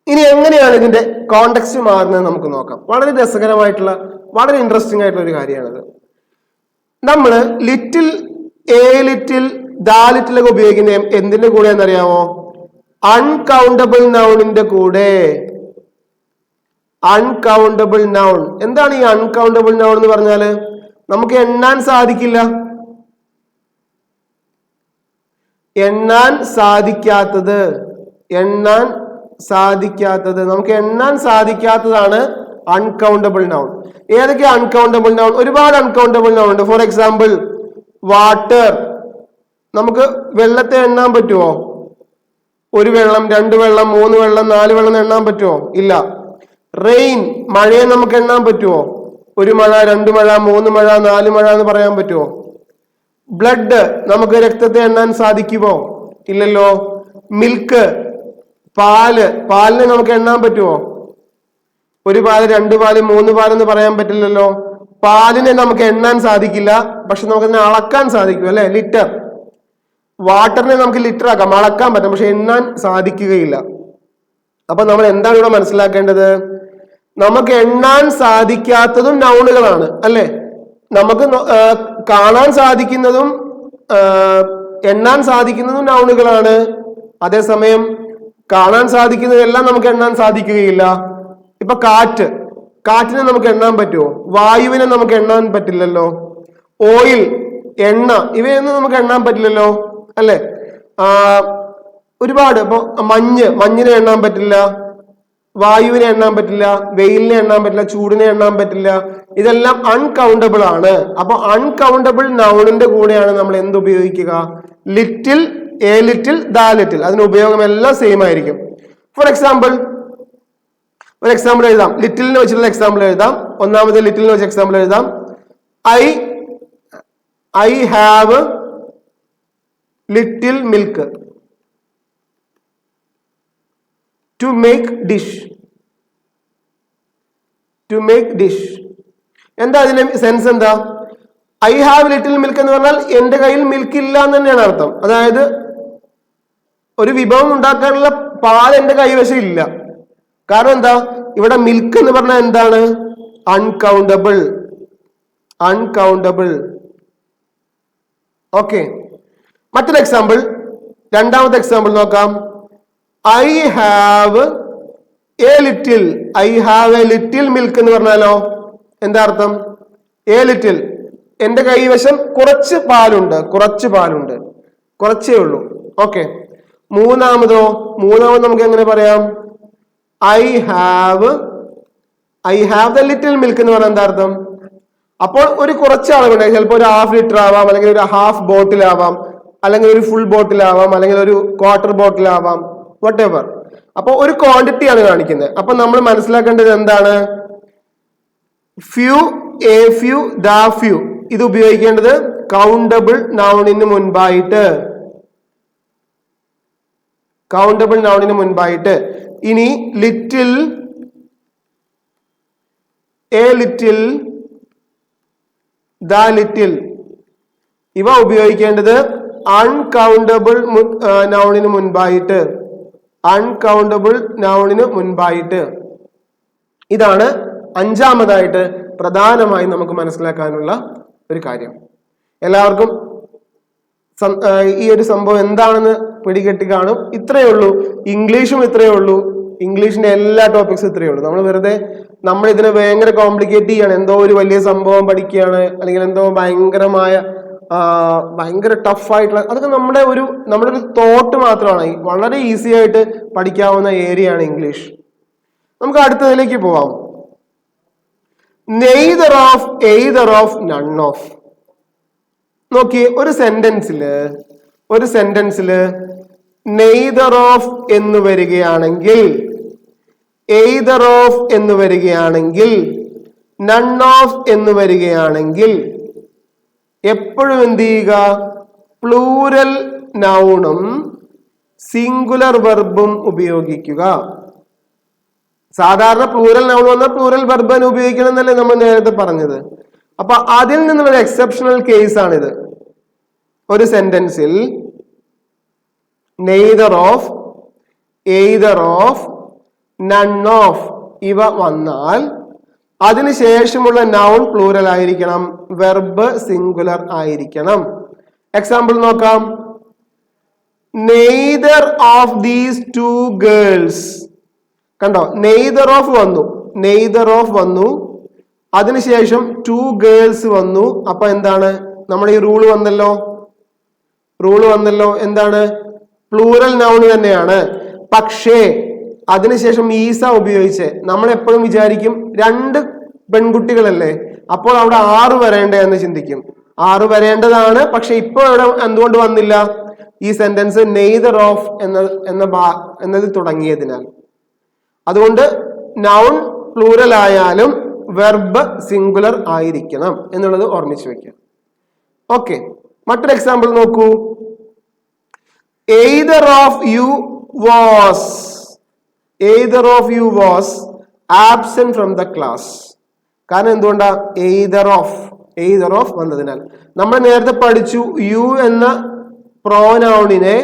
S1: ഇനി എങ്ങനെയാണ് ഇതിന്റെ കോണ്ടെക്സ്റ്റ് മാറുന്നത് നമുക്ക് നോക്കാം. വളരെ രസകരമായിട്ടുള്ള, വളരെ ഇൻട്രസ്റ്റിംഗ് ആയിട്ടുള്ള ഒരു കാര്യമാണത്. നമ്മൾ ലിറ്റിൽ, എ ലിറ്റിൽ, ദ ലിറ്റിലൊക്കെ ഉപയോഗിക്കുന്ന എന്തിന്റെ കൂടെയാണെന്നറിയാമോ? അൺകൗണ്ടബിൾ നൗണിന്റെ കൂടെ അൺകൗണ്ടബിൾ നൗൺ. എന്താണ് ഈ അൺകൗണ്ടബിൾ നൗൺ എന്ന് പറഞ്ഞാല്? നമുക്ക് എണ്ണാൻ സാധിക്കില്ല, എണ്ണാൻ സാധിക്കാത്തത്, എണ്ണാൻ സാധിക്കാത്തത്, നമുക്ക് എണ്ണാൻ സാധിക്കാത്തതാണ് അൺകൗണ്ടബിൾ നൗൺ. ഏതൊക്കെ അൺകൗണ്ടബിൾ നൗൺ? ഒരുപാട് അൺകൗണ്ടബിൾ നൗൺ ഉണ്ട്. For example water. നമുക്ക് വെള്ളത്തെ എണ്ണാൻ പറ്റുമോ? ഒരു വെള്ളം, രണ്ട് വെള്ളം, മൂന്ന് വെള്ളം, നാല് വെള്ളം എണ്ണാൻ പറ്റുമോ? ഇല്ല. റെയിൻ, മഴയെ നമുക്ക് എണ്ണാൻ പറ്റുമോ? ഒരു മഴ, രണ്ട് മഴ, മൂന്ന് മഴ, നാല് മഴ എന്ന് പറയാൻ പറ്റുമോ? ബ്ലഡ്, നമുക്ക് രക്തത്തെ എണ്ണാൻ സാധിക്കുമോ? ഇല്ലല്ലോ. മിൽക്ക്, പാല്, പാലിനെ നമുക്ക് എണ്ണാൻ പറ്റുമോ? ഒരു പാല്, രണ്ട് പാല്, മൂന്ന് പാലെന്ന് പറയാൻ പറ്റില്ലല്ലോ. പാലിനെ നമുക്ക് എണ്ണാൻ സാധിക്കില്ല, പക്ഷെ നമുക്കതിനെ അളക്കാൻ സാധിക്കും അല്ലെ, ലിറ്റർ. വാട്ടറിനെ നമുക്ക് ലിറ്റർ ആക്കാം, അളക്കാൻ പറ്റും, പക്ഷെ എണ്ണാൻ സാധിക്കുകയില്ല. അപ്പൊ നമ്മൾ എന്താണ് ഇവിടെ മനസ്സിലാക്കേണ്ടത്? നമുക്ക് എണ്ണാൻ സാധിക്കാത്തതും നൗണുകളാണ് അല്ലെ. നമുക്ക് കാണാൻ സാധിക്കുന്നതും എണ്ണാൻ സാധിക്കുന്നതും നൗണുകളാണ്. അതേസമയം കാണാൻ സാധിക്കുന്നതെല്ലാം നമുക്ക് എണ്ണാൻ സാധിക്കുകയില്ല. ഇപ്പൊ കാറ്റ്, കാറ്റിനെ നമുക്ക് എണ്ണാൻ പറ്റുമോ? വായുവിനെ നമുക്ക് എണ്ണാൻ പറ്റില്ലല്ലോ. ഓയിൽ, എണ്ണ, ഇവയൊന്നും നമുക്ക് എണ്ണാൻ പറ്റില്ലല്ലോ അല്ലെ. ഒരുപാട്. ഇപ്പൊ മഞ്ഞ്, മഞ്ഞിനെ എണ്ണാൻ പറ്റില്ല, വായുവിനെ എണ്ണാൻ പറ്റില്ല, വെയിലിനെ എണ്ണാൻ പറ്റില്ല, ചൂടിനെ എണ്ണാൻ പറ്റില്ല. ഇതെല്ലാം അൺകൗണ്ടബിൾ ആണ്. അപ്പൊ അൺകൗണ്ടബിൾ നൗണിന്റെ കൂടെയാണ് നമ്മൾ എന്ത് ഉപയോഗിക്കുക? Little, A little, the little. അതിന് ഉപയോഗം എല്ലാം സെയിം ആയിരിക്കും. ഫോർ എക്സാമ്പിൾ, ഒരു എക്സാമ്പിൾ എഴുതാം. ലിറ്റിലിനെ വെച്ചിട്ടുള്ള എക്സാമ്പിൾ എഴുതാം. ഒന്നാമത് ലിറ്റിലിനെ വെച്ച് എക്സാമ്പിൾ എഴുതാം. I have little milk to make dish. To make dish എന്താ അതിന്റെ സെൻസ്? എന്താ? ഐ ഹാവ് ലിറ്റിൽ മിൽക്ക് എന്ന് പറഞ്ഞാൽ എന്റെ കയ്യിൽ മിൽക്ക് ഇല്ല എന്ന് തന്നെയാണ് അർത്ഥം. അതായത് ഒരു വിഭവം ഉണ്ടാക്കാനുള്ള പാൽ എന്റെ കൈവശം ഇല്ല. കാരണം എന്താ? ഇവിടെ മിൽക്ക് എന്ന് പറഞ്ഞാൽ എന്താണ്? Uncountable, uncountable. ഓക്കെ, മറ്റൊരു എക്സാമ്പിൾ, രണ്ടാമത്തെ എക്സാമ്പിൾ നോക്കാം. I have A little, I have A little milk എന്ന് പറഞ്ഞാലോ എന്താ അർത്ഥം? എ ലിറ്റിൽ, എന്റെ കൈവശം കുറച്ച് പാലുണ്ട്, കുറച്ച് പാലുണ്ട്, കുറച്ചേ ഉള്ളൂ. ഓക്കെ, മൂന്നാമതോ? മൂന്നാമത് നമുക്ക് എങ്ങനെ പറയാം? I have the little milk എന്ന് പറഞ്ഞാൽ എന്താ അർത്ഥം? അപ്പോൾ ഒരു കുറച്ച് അളവുണ്ട്, ചിലപ്പോൾ ഒരു ഹാഫ് ലിറ്റർ ആവാം, അല്ലെങ്കിൽ ഒരു ഹാഫ് ബോട്ടിൽ ആവാം, അല്ലെങ്കിൽ ഒരു ഫുൾ ബോട്ടിൽ ആവാം, അല്ലെങ്കിൽ ഒരു ക്വാർട്ടർ ബോട്ടിൽ ആവാം, വട്ട് എവർ. അപ്പൊ ഒരു ക്വാണ്ടിറ്റി ആണ് കാണിക്കുന്നത്. അപ്പൊ നമ്മൾ മനസ്സിലാക്കേണ്ടത് എന്താണ്? Few, a few, the few. ഇത് ഉപയോഗിക്കേണ്ടത് കൗണ്ടബിൾ നൗണിന് മുൻപായിട്ട്, കൗണ്ടബിൾ നൗണിന് മുൻപായിട്ട്. ഇനി little, A little, the little, ഇവ ഉപയോഗിക്കേണ്ടത് അൺകൗണ്ടബിൾ നൗണിന് മുൻപായിട്ട്, അൺകൗണ്ടബിൾ നൗണിന് മുൻപായിട്ട്. ഇതാണ് അഞ്ചാമതായിട്ട് പ്രധാനമായും നമുക്ക് മനസ്സിലാക്കാനുള്ള ഒരു കാര്യം. എല്ലാവർക്കും ഈ ഒരു സംഭവം എന്താണെന്ന് പിടികെട്ടി കാണും. ഇത്രയേ ഉള്ളൂ. ഇംഗ്ലീഷും ഇത്രയേ ഉള്ളൂ. ഇംഗ്ലീഷിന്റെ എല്ലാ ടോപ്പിക്സും ഇത്രയേ ഉള്ളൂ. നമ്മൾ ഇതിനെ ഭയങ്കര കോംപ്ലിക്കേറ്റ് ചെയ്യാണ്. എന്തോ ഒരു വലിയ സംഭവം പഠിക്കുകയാണ്, അല്ലെങ്കിൽ എന്തോ ഭയങ്കര ടഫായിട്ടുള്ള, അതൊക്കെ നമ്മുടെ ഒരു തോട്ട് മാത്രമാണ്. വളരെ ഈസി ആയിട്ട് പഠിക്കാവുന്ന ഏരിയ ആണ് ഇംഗ്ലീഷ്. നമുക്ക് അടുത്തതിലേക്ക് പോവാം. Neither of, either of, none of. നോക്കിയേ, ഒരു സെന്റൻസില് നെയ്തർ ഓഫ് എന്ന് വരികയാണെങ്കിൽ, എയ്തർ ഓഫ് എന്ന് വരികയാണെങ്കിൽ, നൺ ഓഫ് എന്ന് വരികയാണെങ്കിൽ എപ്പോഴും എന്ത് ചെയ്യുക? പ്ലൂരൽ നൗണും സിംഗുലർ വെർബും ഉപയോഗിക്കുക. സാധാരണ പ്ലൂരൽ നൗൺ വന്നാൽ പ്ലൂരൽ വെർബ് ഉപയോഗിക്കണം എന്നല്ലേ നമ്മൾ നേരത്തെ പറഞ്ഞത്. അപ്പൊ അതിൽ നിന്നുള്ള എക്സെപ്ഷണൽ കേസ് ആണിത്. ഒരു സെന്റൻസിൽ neither of, either of, none of ഇവ വന്നാൽ അതിനുശേഷമുള്ള നൗൺ പ്ലൂറൽ ആയിരിക്കണം, വെർബ് സിംഗുലർ ആയിരിക്കണം. എക്സാമ്പിൾ നോക്കാം. Neither of these two girls. കണ്ടോ, നെയ്തർ ഓഫ് വന്നു, നെയ്തർ ഓഫ് വന്നു, അതിനുശേഷം ടു ഗേൾസ് വന്നു. അപ്പൊ എന്താണ് നമ്മുടെ ഈ റൂള് വന്നല്ലോ, റൂള് വന്നല്ലോ. എന്താണ്, പ്ലൂറൽ നൗൺ തന്നെയാണ്. പക്ഷേ അതിനുശേഷം ഈസ ഉപയോഗിച്ച് നമ്മൾ എപ്പോഴും വിചാരിക്കും 2 പെൺകുട്ടികളല്ലേ, അപ്പോൾ അവിടെ 6 വരേണ്ടേ എന്ന് ചിന്തിക്കും. 6 വരേണ്ടതാണ്. പക്ഷെ ഇപ്പൊ ഇവിടെ എന്തുകൊണ്ട് വന്നില്ല? ഈ സെന്റൻസ് നെയ്തർ ഓഫ് എന്നത് തുടങ്ങിയതിനാൽ. അതുകൊണ്ട് നൗൺ പ്ലൂറൽ ആയാലും വെർബ് സിംഗുലർ ആയിരിക്കണം എന്നുള്ളത് ഓർമ്മിച്ചു വെക്കാം. ഓക്കെ, മറ്റൊരു എക്സാമ്പിൾ നോക്കൂ. either of you was, either of you was absent from the class. കാരണം എന്തുകൊണ്ടാ? either of വന്നതിനാൽ. നമ്മൾ നേരത്തെ പഠിച്ചു യു എന്ന പ്രോനൗണിനെ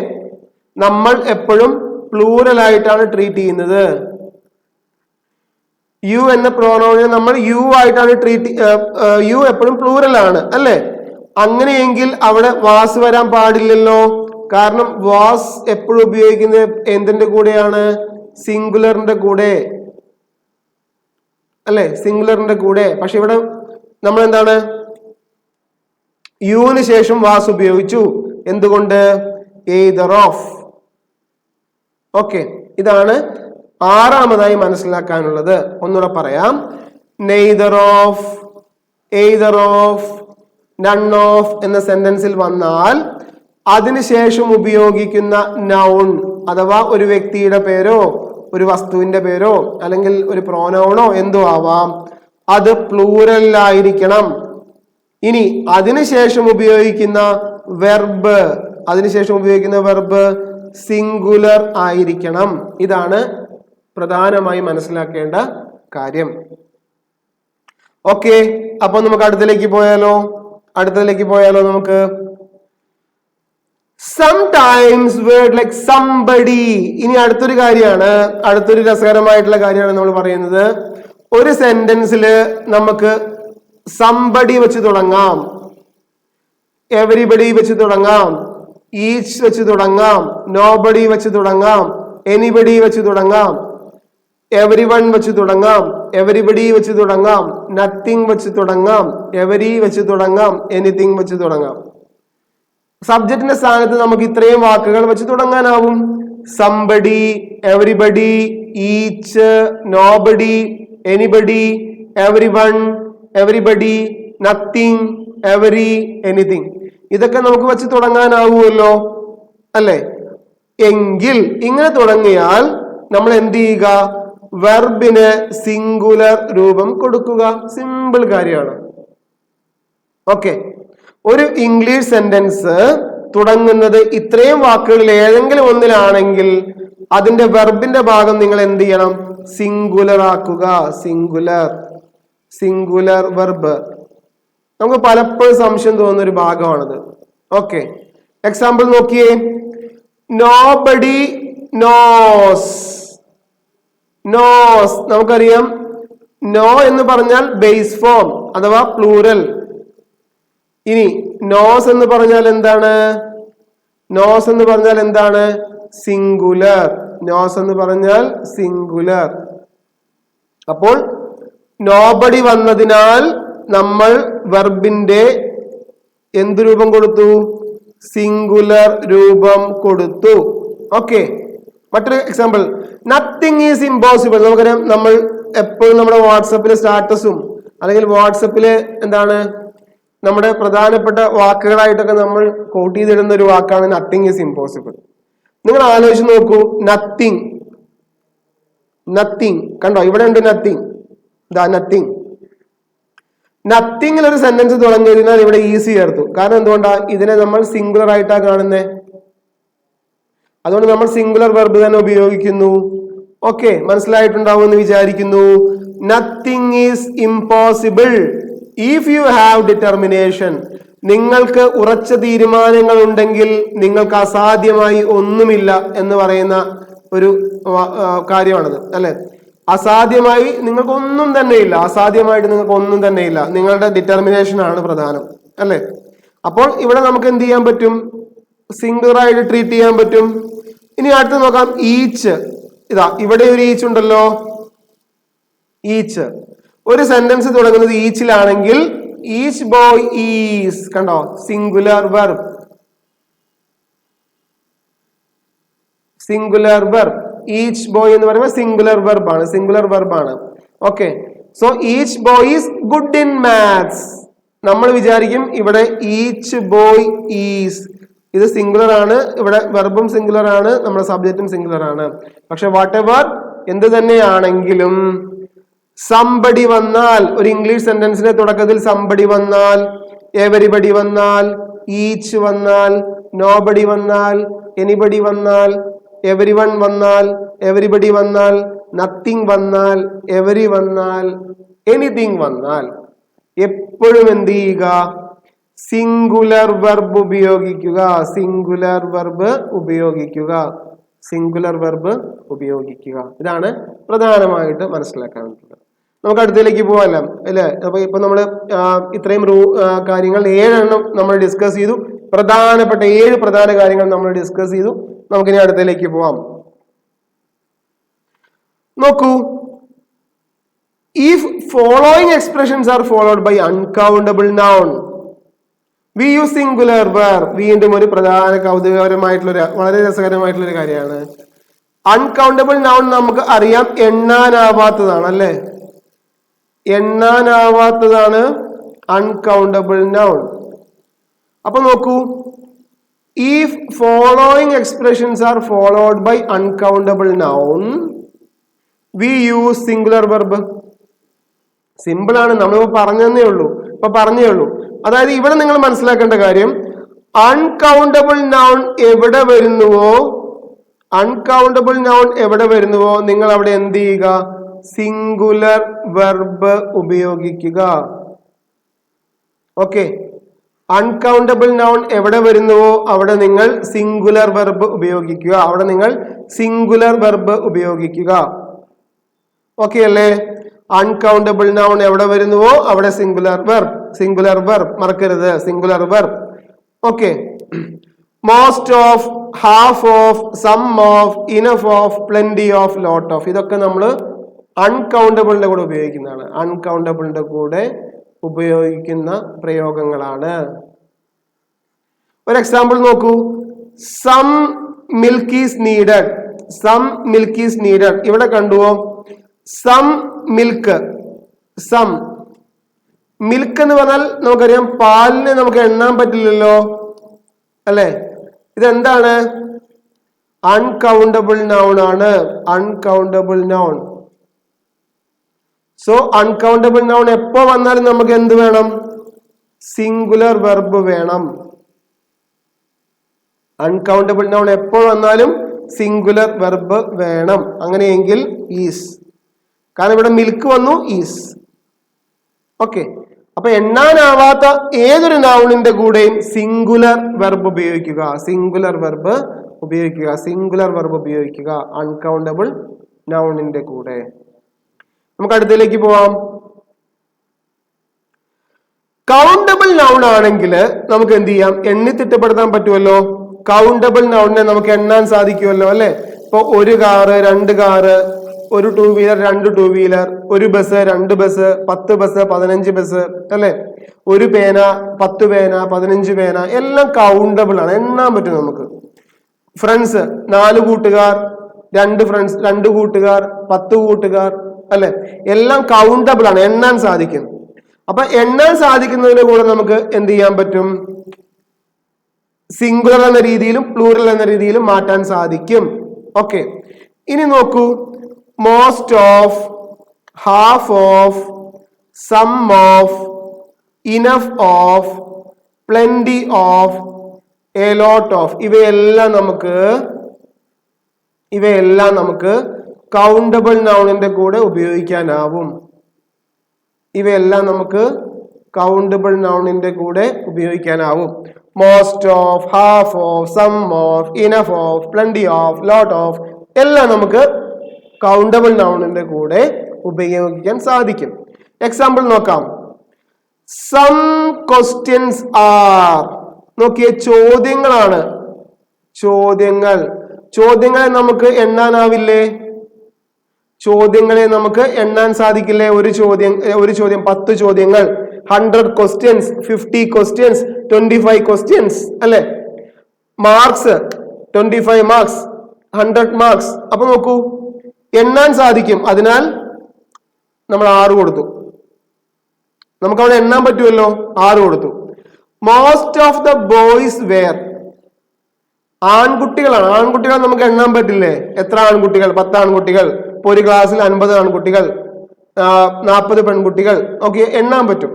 S1: നമ്മൾ എപ്പോഴും പ്ലൂറൽ ആയിട്ടാണ് ട്രീറ്റ് ചെയ്യുന്നത്. യു എന്ന പ്രോനൗണിനെ നമ്മൾ യു ആയിട്ടാണ് യു എപ്പോഴും പ്ലൂറൽ ആണ് അല്ലെ? അങ്ങനെയെങ്കിൽ അവിടെ വാസ് വരാൻ പാടില്ലല്ലോ. കാരണം വാസ് എപ്പോഴും ഉപയോഗിക്കുന്നത് എന്തിന്റെ കൂടെയാണ്? സിംഗുലറിന്റെ കൂടെ അല്ലെ? സിംഗുലറിന്റെ കൂടെ. പക്ഷെ ഇവിടെ നമ്മൾ എന്താണ്, യുവിന് ശേഷം വാസ് ഉപയോഗിച്ചു. എന്തുകൊണ്ട്? either of. ഓക്കെ, ഇതാണ് 6ാമതായി മനസ്സിലാക്കാനുള്ളത്. ഒന്നുകൂടെ പറയാം. neither of, either of, none of എന്ന സെന്റൻസിൽ വന്നാൽ അതിനുശേഷം ഉപയോഗിക്കുന്ന നൗൺ അഥവാ ഒരു വ്യക്തിയുടെ പേരോ ഒരു വസ്തുവിന്റെ പേരോ അല്ലെങ്കിൽ ഒരു പ്രോനൗണോ എന്തോ ആവാം, അത് പ്ലൂറലായിരിക്കണം. ഇനി അതിനുശേഷം ഉപയോഗിക്കുന്ന വെർബ് സിംഗുലർ ആയിരിക്കണം. ഇതാണ് പ്രധാനമായി മനസ്സിലാക്കേണ്ട കാര്യം. ഓക്കെ, അപ്പൊ നമുക്ക് അടുത്തതിലേക്ക് പോയാലോ നമുക്ക് sometimes word like somebody. ഇനി അടുത്തൊരു കാര്യമാണ്, അടുത്തൊരു രസകരമായിട്ടുള്ള കാര്യമാണ് നമ്മൾ പറയുന്നത്. ഒരു സെന്റൻസിൽ നമുക്ക് somebody വെച്ച് തുടങ്ങാം, everybody വെച്ച് തുടങ്ങാം, each വെച്ച് തുടങ്ങാം, nobody വെച്ച് തുടങ്ങാം, anybody വെച്ച് തുടങ്ങാം, everyone വെച്ച് തുടങ്ങാം, everybody വെച്ച് തുടങ്ങാം, nothing വെച്ച് തുടങ്ങാം, every വെച്ച് തുടങ്ങാം, anything വെച്ച് തുടങ്ങാം. സബ്ജക്റ്റിന്റെ സ്ഥാനത്ത് നമുക്ക് ഇത്രയും വാക്കുകൾ വെച്ച് തുടങ്ങാനാവും. Somebody, everybody, each, nobody, anybody, everyone, everybody, nothing, every, anything. ഇതൊക്കെ നമുക്ക് വെച്ച് തുടങ്ങാനാവുമല്ലോ അല്ലെ? എങ്കിൽ ഇങ്ങനെ തുടങ്ങിയാൽ നമ്മൾ എന്ത് ചെയ്യുക? വെർബിന് സിംഗുലർ രൂപം കൊടുക്കുക. സിമ്പിൾ കാര്യമാണ്. ഓക്കെ, ഒരു ഇംഗ്ലീഷ് സെന്റൻസ് തുടങ്ങുന്നത് ഇത്രയും വാക്കുകളിൽ ഏതെങ്കിലും ഒന്നിലാണെങ്കിൽ അതിന്റെ വെർബിന്റെ ഭാഗം നിങ്ങൾ എന്ത് ചെയ്യണം? സിംഗുലർ ആക്കുക. Singular verb. നമുക്ക് പലപ്പോഴും സംശയം തോന്നുന്ന ഒരു ഭാഗമാണത്. ഓക്കെ, എക്സാമ്പിൾ നോക്കിയേ. Nobody knows. നമുക്കറിയാം നോ എന്ന് പറഞ്ഞാൽ ബേസ് ഫോം അഥവാ പ്ലൂറൽ. ഇനി നോസ് എന്ന് പറഞ്ഞാൽ എന്താണ്? സിംഗുലർ. നോസ് എന്ന് പറഞ്ഞാൽ സിംഗുലർ. അപ്പോൾ നോബഡി വന്നതിനാൽ നമ്മൾ വെർബിന്റെ എന്ത് രൂപം കൊടുത്തു? സിംഗുലർ രൂപം കൊടുത്തു. ഓക്കെ, മറ്റൊരു എക്സാമ്പിൾ. Nothing is impossible. നമുക്കറിയാം നമ്മൾ എപ്പോഴും നമ്മുടെ വാട്സപ്പിലെ സ്റ്റാറ്റസും അല്ലെങ്കിൽ വാട്സപ്പില് എന്താണ് നമ്മുടെ പ്രധാനപ്പെട്ട വാക്കുകളായിട്ടൊക്കെ നമ്മൾ കോട്ട് ചെയ്തിടുന്ന ഒരു വാക്കാണ് നത്തിങ് ഈസ് ഇമ്പോസിബിൾ. നിങ്ങൾ ആലോചിച്ച് നോക്കൂ. നത്തിങ് കണ്ടോ, ഇവിടെ ഉണ്ട് നത്തിങ്. നത്തിങ്ങിൽ ഒരു സെന്റൻസ് തുടങ്ങിയതിനാൽ ഇവിടെ ഈസി ചേർത്തു. കാരണം എന്തുകൊണ്ടാ? ഇതിനെ നമ്മൾ സിംഗുലർ ആയിട്ടാ കാണുന്നേ. അതുകൊണ്ട് നമ്മൾ സിംഗുലർ വെർബ് തന്നെ ഉപയോഗിക്കുന്നു. ഓക്കെ, മനസ്സിലായിട്ടുണ്ടാവും എന്ന് വിചാരിക്കുന്നു. Nothing is impossible if you have determination. നിങ്ങൾക്ക് ഉറച്ച തീരുമാനങ്ങൾ ഉണ്ടെങ്കിൽ നിങ്ങൾക്ക് അസാധ്യമായി ഒന്നുമില്ല എന്ന് പറയുന്ന ഒരു കാര്യമാണത് അല്ലെ? അസാധ്യമായി നിങ്ങൾക്ക് ഒന്നും തന്നെ ഇല്ല. അസാധ്യമായിട്ട് നിങ്ങൾക്ക് ഒന്നും തന്നെ ഇല്ല. നിങ്ങളുടെ ഡിറ്റർമിനേഷൻ ആണ് പ്രധാനം അല്ലെ? അപ്പോൾ ഇവിടെ നമുക്ക് എന്ത് ചെയ്യാൻ പറ്റും? സിംഗുലർ ആയിട്ട് ട്രീറ്റ് ചെയ്യാൻ പറ്റും. ഇനി അടുത്ത് നോക്കാം ഈച്ച്. ഇതാ ഇവിടെ ഒരു ഈച്ച് ഉണ്ടല്ലോ, ഈച്ച്. ഒരു സെന്റൻസ് തുടങ്ങുന്നത് ഈച്ചിലാണെങ്കിൽ ഈച്ച് ബോയ് ഈസ്, കണ്ടോ, singular verb. Singular verb. Each boy എന്ന് പറയുമ്പോൾ സിംഗുലർ വെർബ് ആണ്, സിംഗുലർ വെർബ് ആണ്. Okay, so each boy is good in maths. നമ്മൾ വിചാരിക്കും ഇവിടെ ഈച്ച് ബോയ് ഈസ്, ഇത് സിംഗുലർ ആണ്, ഇവിടെ വെർബും സിംഗുലർ ആണ്, നമ്മുടെ സബ്ജക്റ്റും സിംഗുലർ ആണ്. പക്ഷെ വാട്ട് എവർ എന്ത് തന്നെയാണെങ്കിലും സംബടി വന്നാൽ, ഒരു ഇംഗ്ലീഷ് സെന്റൻസിന്റെ തുടക്കത്തിൽ സംബടി വന്നാൽ, എവരിബഡി വന്നാൽ, ഈച്ച് വന്നാൽ, നോബഡി വന്നാൽ, എനിബഡി വന്നാൽ, എവരി വൺ വന്നാൽ, എവരിബഡി വന്നാൽ, നത്തിങ് വന്നാൽ, എവരി വന്നാൽ, എനിത്തിങ് വന്നാൽ, എപ്പോഴും എന്ത് ചെയ്യുക? സിംഗുലർ വെർബ് ഉപയോഗിക്കുക. സിംഗുലർ വെർബ് ഉപയോഗിക്കുക. സിംഗുലർ വെർബ് ഉപയോഗിക്കുക. ഇതാണ് പ്രധാനമായിട്ട് മനസ്സിലാക്കാനുള്ളത്. നമുക്ക് അടുത്തതിലേക്ക് പോകാം അല്ലേ? അപ്പൊ ഇപ്പൊ നമ്മള് ഇത്രയും കാര്യങ്ങൾ 7 എണ്ണം നമ്മൾ ഡിസ്കസ് ചെയ്തു. പ്രധാനപ്പെട്ട 7 പ്രധാന കാര്യങ്ങൾ നമ്മൾ ഡിസ്കസ് ചെയ്തു. നമുക്കിനി അടുത്തതിലേക്ക് പോവാം. നോക്കൂ, if following expressions are followed by uncountable noun, we use singular verb. വീണ്ടും ഒരു പ്രധാന കൗതുകകരമായിട്ടുള്ള വളരെ രസകരമായിട്ടുള്ള ഒരു കാര്യമാണ്. അൺകൗണ്ടബിൾ നൗൺ നമുക്ക് അറിയാം, എണ്ണാനാവാത്തതാണ് അല്ലേ? എണ്ണാനാവാത്തതാണ് അൺകൗണ്ടബിൾ നൗൺ. അപ്പൊ നോക്കൂ, if following expressions are followed by uncountable noun, we use singular verb. Simple ആണ്, നമ്മളിപ്പോ പറഞ്ഞേ ഉള്ളൂ. അതായത് ഇവിടെ നിങ്ങൾ മനസ്സിലാക്കേണ്ട കാര്യം, അൺകൗണ്ടബിൾ നൗൺ എവിടെ വരുന്നുവോ നിങ്ങൾ അവിടെ എന്ത് ചെയ്യുക? സിംഗുലർ വെർബ് ഉപയോഗിക്കുക. ഓക്കെ, അൺകൗണ്ടബിൾ നൗൺ എവിടെ വരുന്നുവോ അവിടെ നിങ്ങൾ സിംഗുലർ വെർബ് ഉപയോഗിക്കുക. ഓക്കെ അല്ലേ? അൺകൗണ്ടബിൾ നൗൺ എവിടെ വരുന്നുവോ അവിടെ സിംഗുലർ വെർബ് മറക്കരുത്, singular verb. Okay, most of, half of, some of, enough of, plenty of, lot of, ഇതൊക്കെ നമ്മൾ അൺകൗണ്ടബിളിന്റെ കൂടെ ഉപയോഗിക്കുന്നതാണ്. അൺകൗണ്ടബിളിന്റെ കൂടെ ഉപയോഗിക്കുന്ന പ്രയോഗങ്ങളാണ്. ഒരു എക്സാമ്പിൾ നോക്കൂ, സം മിൽക്ക് ഈസ് നീഡഡ്. ഇവിടെ കണ്ടുവോ? സം മിൽക്ക് എന്ന് പറഞ്ഞാൽ നമുക്കറിയാം, പാലിനെ നമുക്ക് എണ്ണാൻ പറ്റില്ലല്ലോ അല്ലെ? ഇതെന്താണ്? അൺകൗണ്ടബിൾ നൗൺ ആണ്. Uncountable noun. So uncountable noun എപ്പോ വന്നാലും നമുക്ക് എന്ത് വേണം? സിംഗുലർ വെർബ് വേണം. അൺകൗണ്ടബിൾ നൗൺ എപ്പോ വന്നാലും സിംഗുലർ വെർബ് വേണം. അങ്ങനെയെങ്കിൽ ഈസ്, കാരണം ഇവിടെ മിൽക്ക് വന്നു, ഈസ്. ഓക്കെ, അപ്പൊ എണ്ണാനാവാത്ത ഏതൊരു നൗണിന്റെ കൂടെയും സിംഗുലർ വെർബ് ഉപയോഗിക്കുക. അൺകൗണ്ടബിൾ നൗണിന്റെ കൂടെ. നമുക്ക് അടുത്തതിലേക്ക് പോവാം. കൗണ്ടബിൾ നൗൺ ആണെങ്കിൽ നമുക്ക് എന്ത് ചെയ്യാം? എണ്ണി തിട്ടപ്പെടുത്താൻ പറ്റുമല്ലോ. കൗണ്ടബിൾ നൗണിനെ നമുക്ക് എണ്ണാൻ സാധിക്കുമല്ലോ അല്ലെ? ഇപ്പൊ 1 car, 2 car, 1 2 wheeler, 2 2 wheeler, 1 bus, 2 bus, 10 bus, 15 bus അല്ലെ? 1 പേന, 10 പേന, 15 പേന, എല്ലാം കൗണ്ടബിൾ ആണ്, എണ്ണാൻ പറ്റും നമുക്ക്. ഫ്രണ്ട്സ്, 4 കൂട്ടുകാർ, 2 ഫ്രണ്ട്സ്, 2 കൂട്ടുകാർ, 10 കൂട്ടുകാർ അല്ലെ? എല്ലാം കൗണ്ടബിൾ ആണ്, എണ്ണാൻ സാധിക്കും. അപ്പൊ എണ്ണാൻ സാധിക്കുന്നതിന്റെ കൂടെ നമുക്ക് എന്ത് ചെയ്യാൻ പറ്റും? സിംഗുലർ എന്ന രീതിയിലും പ്ലൂറൽ എന്ന രീതിയിലും മാറ്റാൻ സാധിക്കും. ഓക്കെ, ഇനി നോക്കൂ, most of, half of, some of, enough of, plenty of, a lot of, ഇവയെല്ലാം നമുക്ക് കൗണ്ടബിൾ നൗണിന്റെ കൂടെ ഉപയോഗിക്കാനാവും. Most of, half of, some of, enough of, plenty of, lot of എല്ലാം നമുക്ക് കൗണ്ടബിൾ നൗണിന്റെ കൂടെ ഉപയോഗിക്കാൻ സാധിക്കും. എക്സാമ്പിൾ നോക്കാം. സം ക്വസ്റ്റ്യൻസ് ആർ, നോക്കിയ ചോദ്യങ്ങളാണ്. ചോദ്യങ്ങളെ നമുക്ക് എണ്ണാനാവില്ലേ? ചോദ്യങ്ങളെ നമുക്ക് എണ്ണാൻ സാധിക്കില്ലേ? ഒരു ചോദ്യം 10 ചോദ്യങ്ങൾ, 100 questions, 50 questions, 25 questions അല്ലെ? Marks 25 marks, 100 marks. അപ്പൊ നോക്കൂ, എണ്ണാൻ സാധിക്കും. അതിനാൽ നമ്മൾ 6 കൊടുത്തു. നമുക്ക് അവിടെ എണ്ണാൻ പറ്റുമല്ലോ, 6 കൊടുത്തു. Most of the boys were, ആൺകുട്ടികളാണ്. ആൺകുട്ടികൾ നമുക്ക് എണ്ണാൻ പറ്റില്ലേ? എത്ര ആൺകുട്ടികൾ? 10 ആൺകുട്ടികൾ. ഇപ്പൊ ഒരു ക്ലാസ്സിൽ 50 ആൺകുട്ടികൾ, 40 പെൺകുട്ടികൾ. ഓക്കെ, എണ്ണാൻ പറ്റും.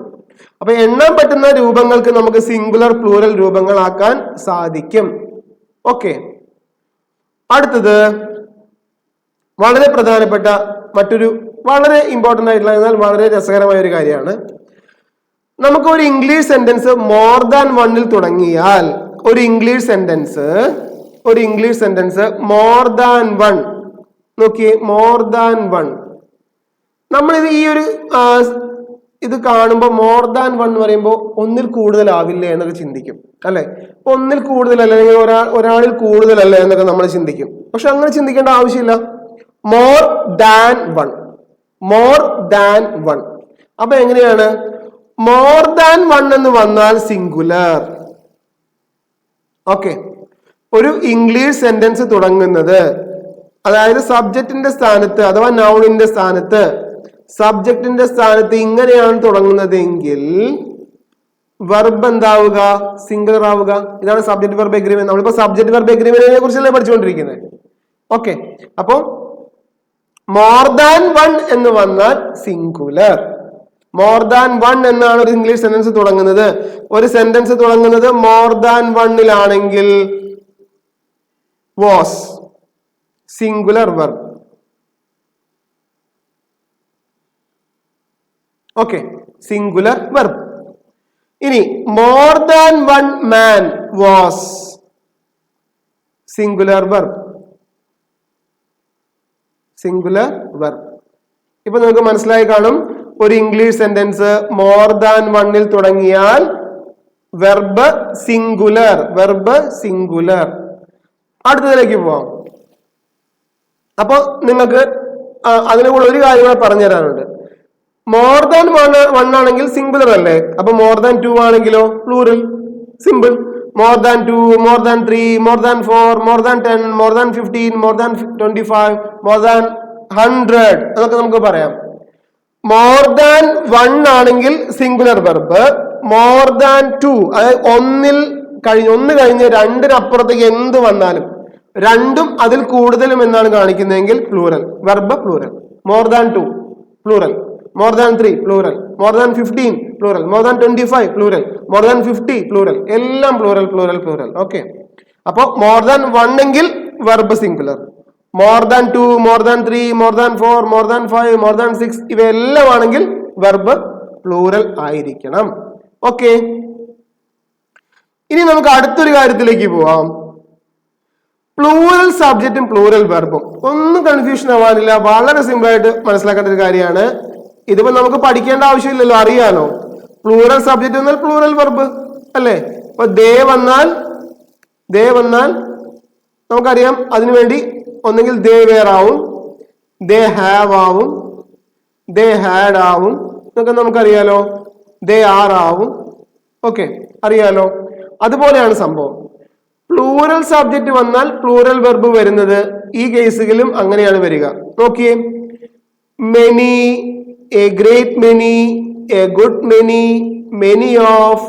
S1: അപ്പൊ എണ്ണാൻ പറ്റുന്ന രൂപങ്ങൾക്ക് നമുക്ക് സിംഗുലർ പ്ലൂറൽ രൂപങ്ങളാക്കാൻ സാധിക്കും. ഓക്കെ, അടുത്തത് വളരെ പ്രധാനപ്പെട്ട മറ്റൊരു വളരെ ഇമ്പോർട്ടന്റ് ആയിട്ടുള്ള, എന്നാൽ വളരെ രസകരമായ ഒരു കാര്യമാണ്. നമുക്ക് ഒരു ഇംഗ്ലീഷ് സെന്റൻസ് മോർ ദാൻ വണ്ണിൽ തുടങ്ങിയാൽ, ഒരു English sentence more than one, നോക്കിയേ, മോർ ദാൻ വൺ. നമ്മളിത് ഈ ഒരു ഇത് കാണുമ്പോൾ മോർ ദാൻ വൺ എന്ന് പറയുമ്പോൾ ഒന്നിൽ കൂടുതലാവില്ലേ എന്നൊക്കെ ചിന്തിക്കും അല്ലെ? ഒന്നിൽ കൂടുതലല്ല, അല്ലെങ്കിൽ ഒരാളിൽ കൂടുതലല്ലേ എന്നൊക്കെ നമ്മൾ ചിന്തിക്കും. പക്ഷെ അങ്ങനെ ചിന്തിക്കേണ്ട ആവശ്യമില്ല. More than one. അപ്പൊ എങ്ങനെയാണ്? മോർ ദാൻ വൺ എന്ന് വന്നാൽ സിംഗുലർ. ഓക്കെ, ഒരു ഇംഗ്ലീഷ് സെന്റൻസ് തുടങ്ങുന്നത്, അതായത് സബ്ജക്റ്റിന്റെ സ്ഥാനത്ത് അഥവാ നൗണിന്റെ സ്ഥാനത്ത്, സബ്ജക്റ്റിന്റെ സ്ഥാനത്ത് ഇങ്ങനെയാണ് തുടങ്ങുന്നതെങ്കിൽ വെർബ് എന്താവുക? സിംഗുലർ ആവുക. ഇതാണ് സബ്ജക്ട് വെർബ് എഗ്രിമെന്റ്. നമ്മളിപ്പോ സബ്ജക്ട് വെർബ് എഗ്രിമെന്റിനെ കുറിച്ചല്ലേ പഠിച്ചുകൊണ്ടിരിക്കുന്നത്. ഓക്കെ, അപ്പൊ മോർ ദാൻ വൺ എന്ന് വന്നാൽ സിംഗുലർ. മോർ ദാൻ വൺ എന്നാണ് ഒരു ഇംഗ്ലീഷ് സെന്റൻസ് തുടങ്ങുന്നത്. ഒരു സെന്റൻസ് തുടങ്ങുന്നത് മോർ ദാൻ വണ്ണിലാണെങ്കിൽ was, singular verb. Okay, singular verb. ഇനി more than one man was, singular verb. ഇപ്പൊ നമുക്ക് മനസ്സിലായി കാണും, ഒരു ഇംഗ്ലീഷ് സെന്റൻസ് മോർ ദാൻ വണ്ണിൽ തുടങ്ങിയാൽ വെർബ് സിംഗുലർ. അടുത്തതിലേക്ക് പോവാം. അപ്പൊ നിങ്ങൾക്ക് അതിനെ കൂടെ ഒരു കാര്യം കൂടെ പറഞ്ഞു തരാനുണ്ട്. മോർ ദാൻ വൺ ആണെങ്കിൽ സിംഗുലർ അല്ലേ? അപ്പൊ മോർ ദാൻ 2 ആണെങ്കിലോ plural, simple. More than 2, more than 3, more than 4, more than 10, more than 15, more than 25, more than 100 എന്നൊക്കെ നമുക്ക് പറയാം. മോർ ദാൻ 1 ആണെങ്കിൽ സിംഗുലർ വെർബ്. മോർ ദാൻ 2, അതായത് ഒന്ന് കഴിഞ്ഞ് 2-നപ്പുറത്തേക്ക് എന്ത് വന്നാലും, 2ഉം അതിൽ കൂടുതലും എന്നാണ് കാണിക്കുന്നതെങ്കിൽ plural verb, plural. More than 2 plural, more than 3 plural, more than 15 plural, more than 25 plural, more than 50 plural, എല്ലാം പ്ലൂറൽ. ഓക്കെ, അപ്പൊ മോർ ദാൻ 1 എങ്കിൽ verb singular. More than 2, more than 3, more than 4, more than 5, more than 6 ഇവയെല്ലാം ആണെങ്കിൽ verb plural ആയിരിക്കണം. Okay, ഇനി നമുക്ക് അടുത്തൊരു കാര്യത്തിലേക്ക് പോവാം. പ്ലൂറൽ സബ്ജക്റ്റും പ്ലൂറൽ വെർബും ഒന്നും കൺഫ്യൂഷൻ ആവാനില്ല, വളരെ സിമ്പിൾ ആയിട്ട് മനസ്സിലാക്കേണ്ട ഒരു കാര്യമാണ്. ഇതിപ്പോ നമുക്ക് പഠിക്കേണ്ട ആവശ്യമില്ലല്ലോ, അറിയാലോ. പ്ലൂറൽ സബ്ജക്റ്റ് എന്നാൽ പ്ലൂറൽ വെർബ് അല്ലേ? ഇപ്പൊ ദേ വന്നാൽ നമുക്കറിയാം, അതിനുവേണ്ടി ഒന്നെങ്കിൽ ദേ വെയർ ആവും, ദേ ഹാവ് ആവും, ദേ ഹാഡ് ആവും, എന്നൊക്കെ നമുക്കറിയാലോ. ദേ ആർ ആവും. ഓക്കെ, അറിയാലോ. അതുപോലെയാണ് സംഭവം. പ്ലൂറൽ സബ്ജക്റ്റ് വന്നാൽ പ്ലൂറൽ വെർബ് വരുന്നത് ഈ കേസുകളിലും അങ്ങനെയാണ് വരിക. നോക്കിയേ, many, A great many, A good many, many of,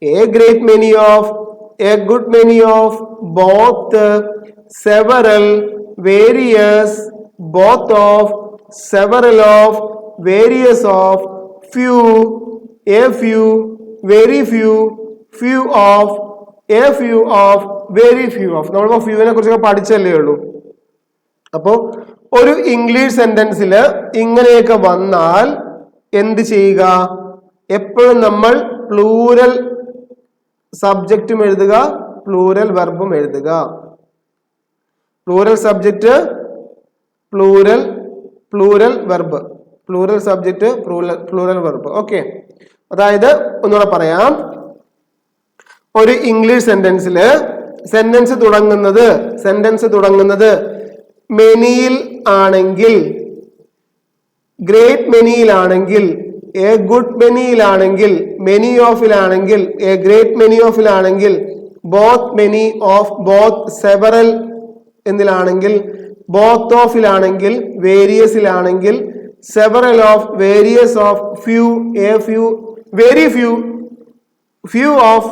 S1: A great many of, A good many of, both, several, various, both of, several of, various of, few, a few, very few, few of, a few of, very few of. നമ്മളിപ്പോ ഫ്യൂവിനെ കുറിച്ചൊക്കെ പഠിച്ചല്ലേ ഉള്ളൂ. അപ്പോ ഒരു English സെന്റൻസിൽ ഇങ്ങനെയൊക്കെ വന്നാൽ എന്ത് ചെയ്യുക? എപ്പോഴും നമ്മൾ പ്ലൂറൽ സബ്ജക്റ്റും എഴുതുക, പ്ലൂറൽ വെർബും എഴുതുക. Plural subject, plural verb, plural subject, plural verb. Okay, അതായത് ഒന്നുകൂടെ പറയാം. ഒരു ഇംഗ്ലീഷ് സെന്റൻസിൽ സെന്റൻസ് തുടങ്ങുന്നത് മെനിയിൽ ആണെങ്കിൽ, ഗ്രേറ്റ് മെനിയിലാണെങ്കിൽ, എ ഗുഡ് മെനിയിലാണെങ്കിൽ, മെനി ഓഫിലാണെങ്കിൽ, എ ഗ്രേറ്റ് മെനി ഓഫിലാണെങ്കിൽ, both many of, both several എന്നിലാണെങ്കിൽ, ബോത്ത് ഓഫിലാണെങ്കിൽ, വേരിയസിലാണെങ്കിൽ, several of, various of, few, a few, very few, few of,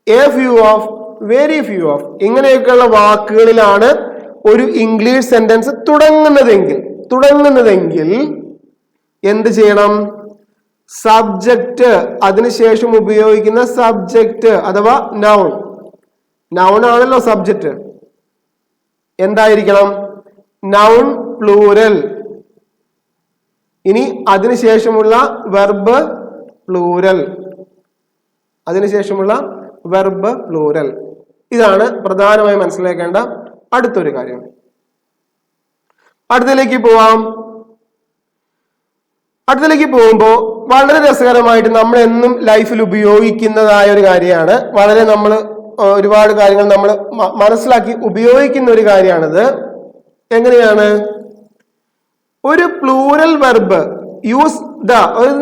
S1: a few of, very few of, ഇങ്ങനെയൊക്കെയുള്ള വാക്കുകളിലാണ് ഒരു ഇംഗ്ലീഷ് സെന്റൻസ് തുടങ്ങുന്നതെങ്കിൽ എന്ത് ചെയ്യണം? സബ്ജക്റ്റ്, അതിനുശേഷം ഉപയോഗിക്കുന്ന സബ്ജക്റ്റ് അഥവാ നൗൺ ആണല്ലോ സബ്ജക്റ്റ്, എന്തായിരിക്കണം? Noun plural. ഇനി അതിനുശേഷമുള്ള വെർബ് പ്ലൂരൽ. ഇതാണ് പ്രധാനമായി മനസ്സിലാക്കേണ്ട അടുത്തൊരു കാര്യം. അടുത്തതിലേക്ക് പോകുമ്പോൾ വളരെ രസകരമായിട്ട് നമ്മൾ എന്നും ലൈഫിൽ ഉപയോഗിക്കുന്നതായ ഒരു കാര്യമാണ്. വളരെ നമ്മൾ ഒരുപാട് കാര്യങ്ങൾ നമ്മൾ മനസ്സിലാക്കി ഉപയോഗിക്കുന്ന ഒരു കാര്യമാണിത്. എങ്ങനെയാണ്? ഒരു പ്ലൂരൽ വെർബ് യൂസ്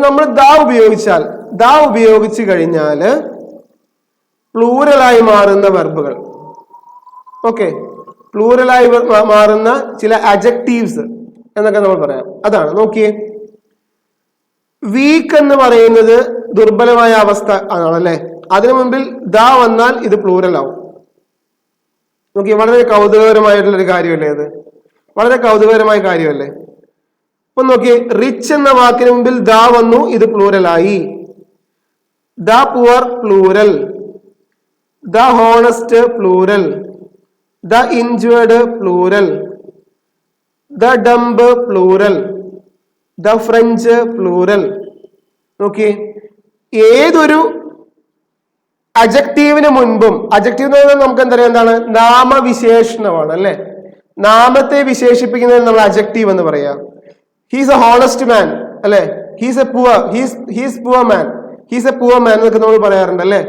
S1: നമ്മൾ ഉപയോഗിച്ചു കഴിഞ്ഞാൽ പ്ലൂരലായി മാറുന്ന വെർബുകൾ, ഓക്കെ, പ്ലൂരലായി മാറുന്ന ചില അഡ്ജക്റ്റീവ്സ് എന്നൊക്കെ നമ്മൾ പറയാം. അതാണ്, നോക്കിയേ, വീക്ക് എന്ന് പറയുന്നത് ദുർബലമായ അവസ്ഥ ആണല്ലേ. അതിനു മുമ്പിൽ വന്നാൽ ഇത് പ്ലൂരൽ ആവും. നോക്കി, വളരെ കൗതുകകരമായിട്ടുള്ള ഒരു കാര്യമല്ലേ അത്? വളരെ കൗതുകകരമായ കാര്യമല്ലേ? അപ്പൊ നോക്കി, റിച്ച് എന്ന വാക്കിന് മുമ്പിൽ വന്നു, ഇത് പ്ലൂരലായി. The poor plural, the honest plural, the injured plural, the dumb plural, the French plural. നോക്കി, ഏതൊരു അഡ്ജക്റ്റീവിന് മുൻപും, അഡ്ജക്റ്റീവ് എന്ന് പറഞ്ഞാൽ നമുക്ക് എന്താണ്? നാമവിശേഷണമാണ് അല്ലെ. നാമത്തെ വിശേഷിപ്പിക്കുന്നതിന് നമ്മൾ അഡ്ജക്റ്റീവ് എന്ന് പറയാം. ഹീസ് എ ഹോണസ്റ്റ് മാൻ അല്ലെ, he's A poor man, he's A poor man എന്നൊക്കെ നമ്മൾ പറയാറുണ്ട് അല്ലെ.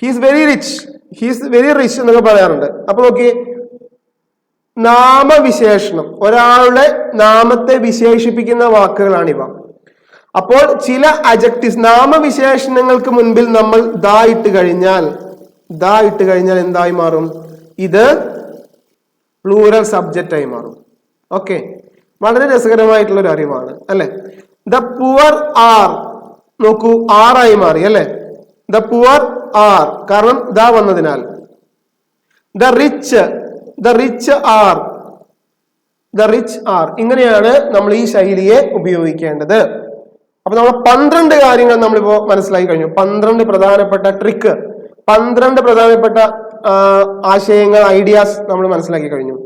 S1: ഹീസ് വെരി റിച്ച് എന്നൊക്കെ പറയാറുണ്ട്. അപ്പൊ നോക്കി, നാമവിശേഷണം, ഒരാളുടെ നാമത്തെ വിശേഷിപ്പിക്കുന്ന വാക്കുകളാണിവ. അപ്പോൾ ചില അഡ്ജക്റ്റീവ്സ്, നാമവിശേഷണങ്ങൾക്ക് മുൻപിൽ നമ്മൾ ഇട്ട് കഴിഞ്ഞാൽ എന്തായി മാറും? ഇത് പ്ലൂറൽ സബ്ജക്റ്റ് ആയി മാറും. ഓക്കെ, വളരെ രസകരമായിട്ടുള്ള ഒരു അറിവാണ് അല്ലെ. ദ പുവർ ആർ, നോക്കൂ, ആറായി മാറി അല്ലെ. ദ പുവർ ആർ, കാരണം വന്നതിനാൽ. ദ റിച്ച് ആർ, ഇങ്ങനെയാണ് നമ്മൾ ഈ ശൈലിയെ ഉപയോഗിക്കേണ്ടത്. അപ്പൊ നമ്മൾ 12 കാര്യങ്ങൾ നമ്മളിപ്പോ മനസ്സിലാക്കി കഴിഞ്ഞു. 12 പ്രധാനപ്പെട്ട ട്രിക്ക്, 12 പ്രധാനപ്പെട്ട ആശയങ്ങൾ, ഐഡിയാസ് നമ്മൾ മനസ്സിലാക്കി കഴിഞ്ഞു.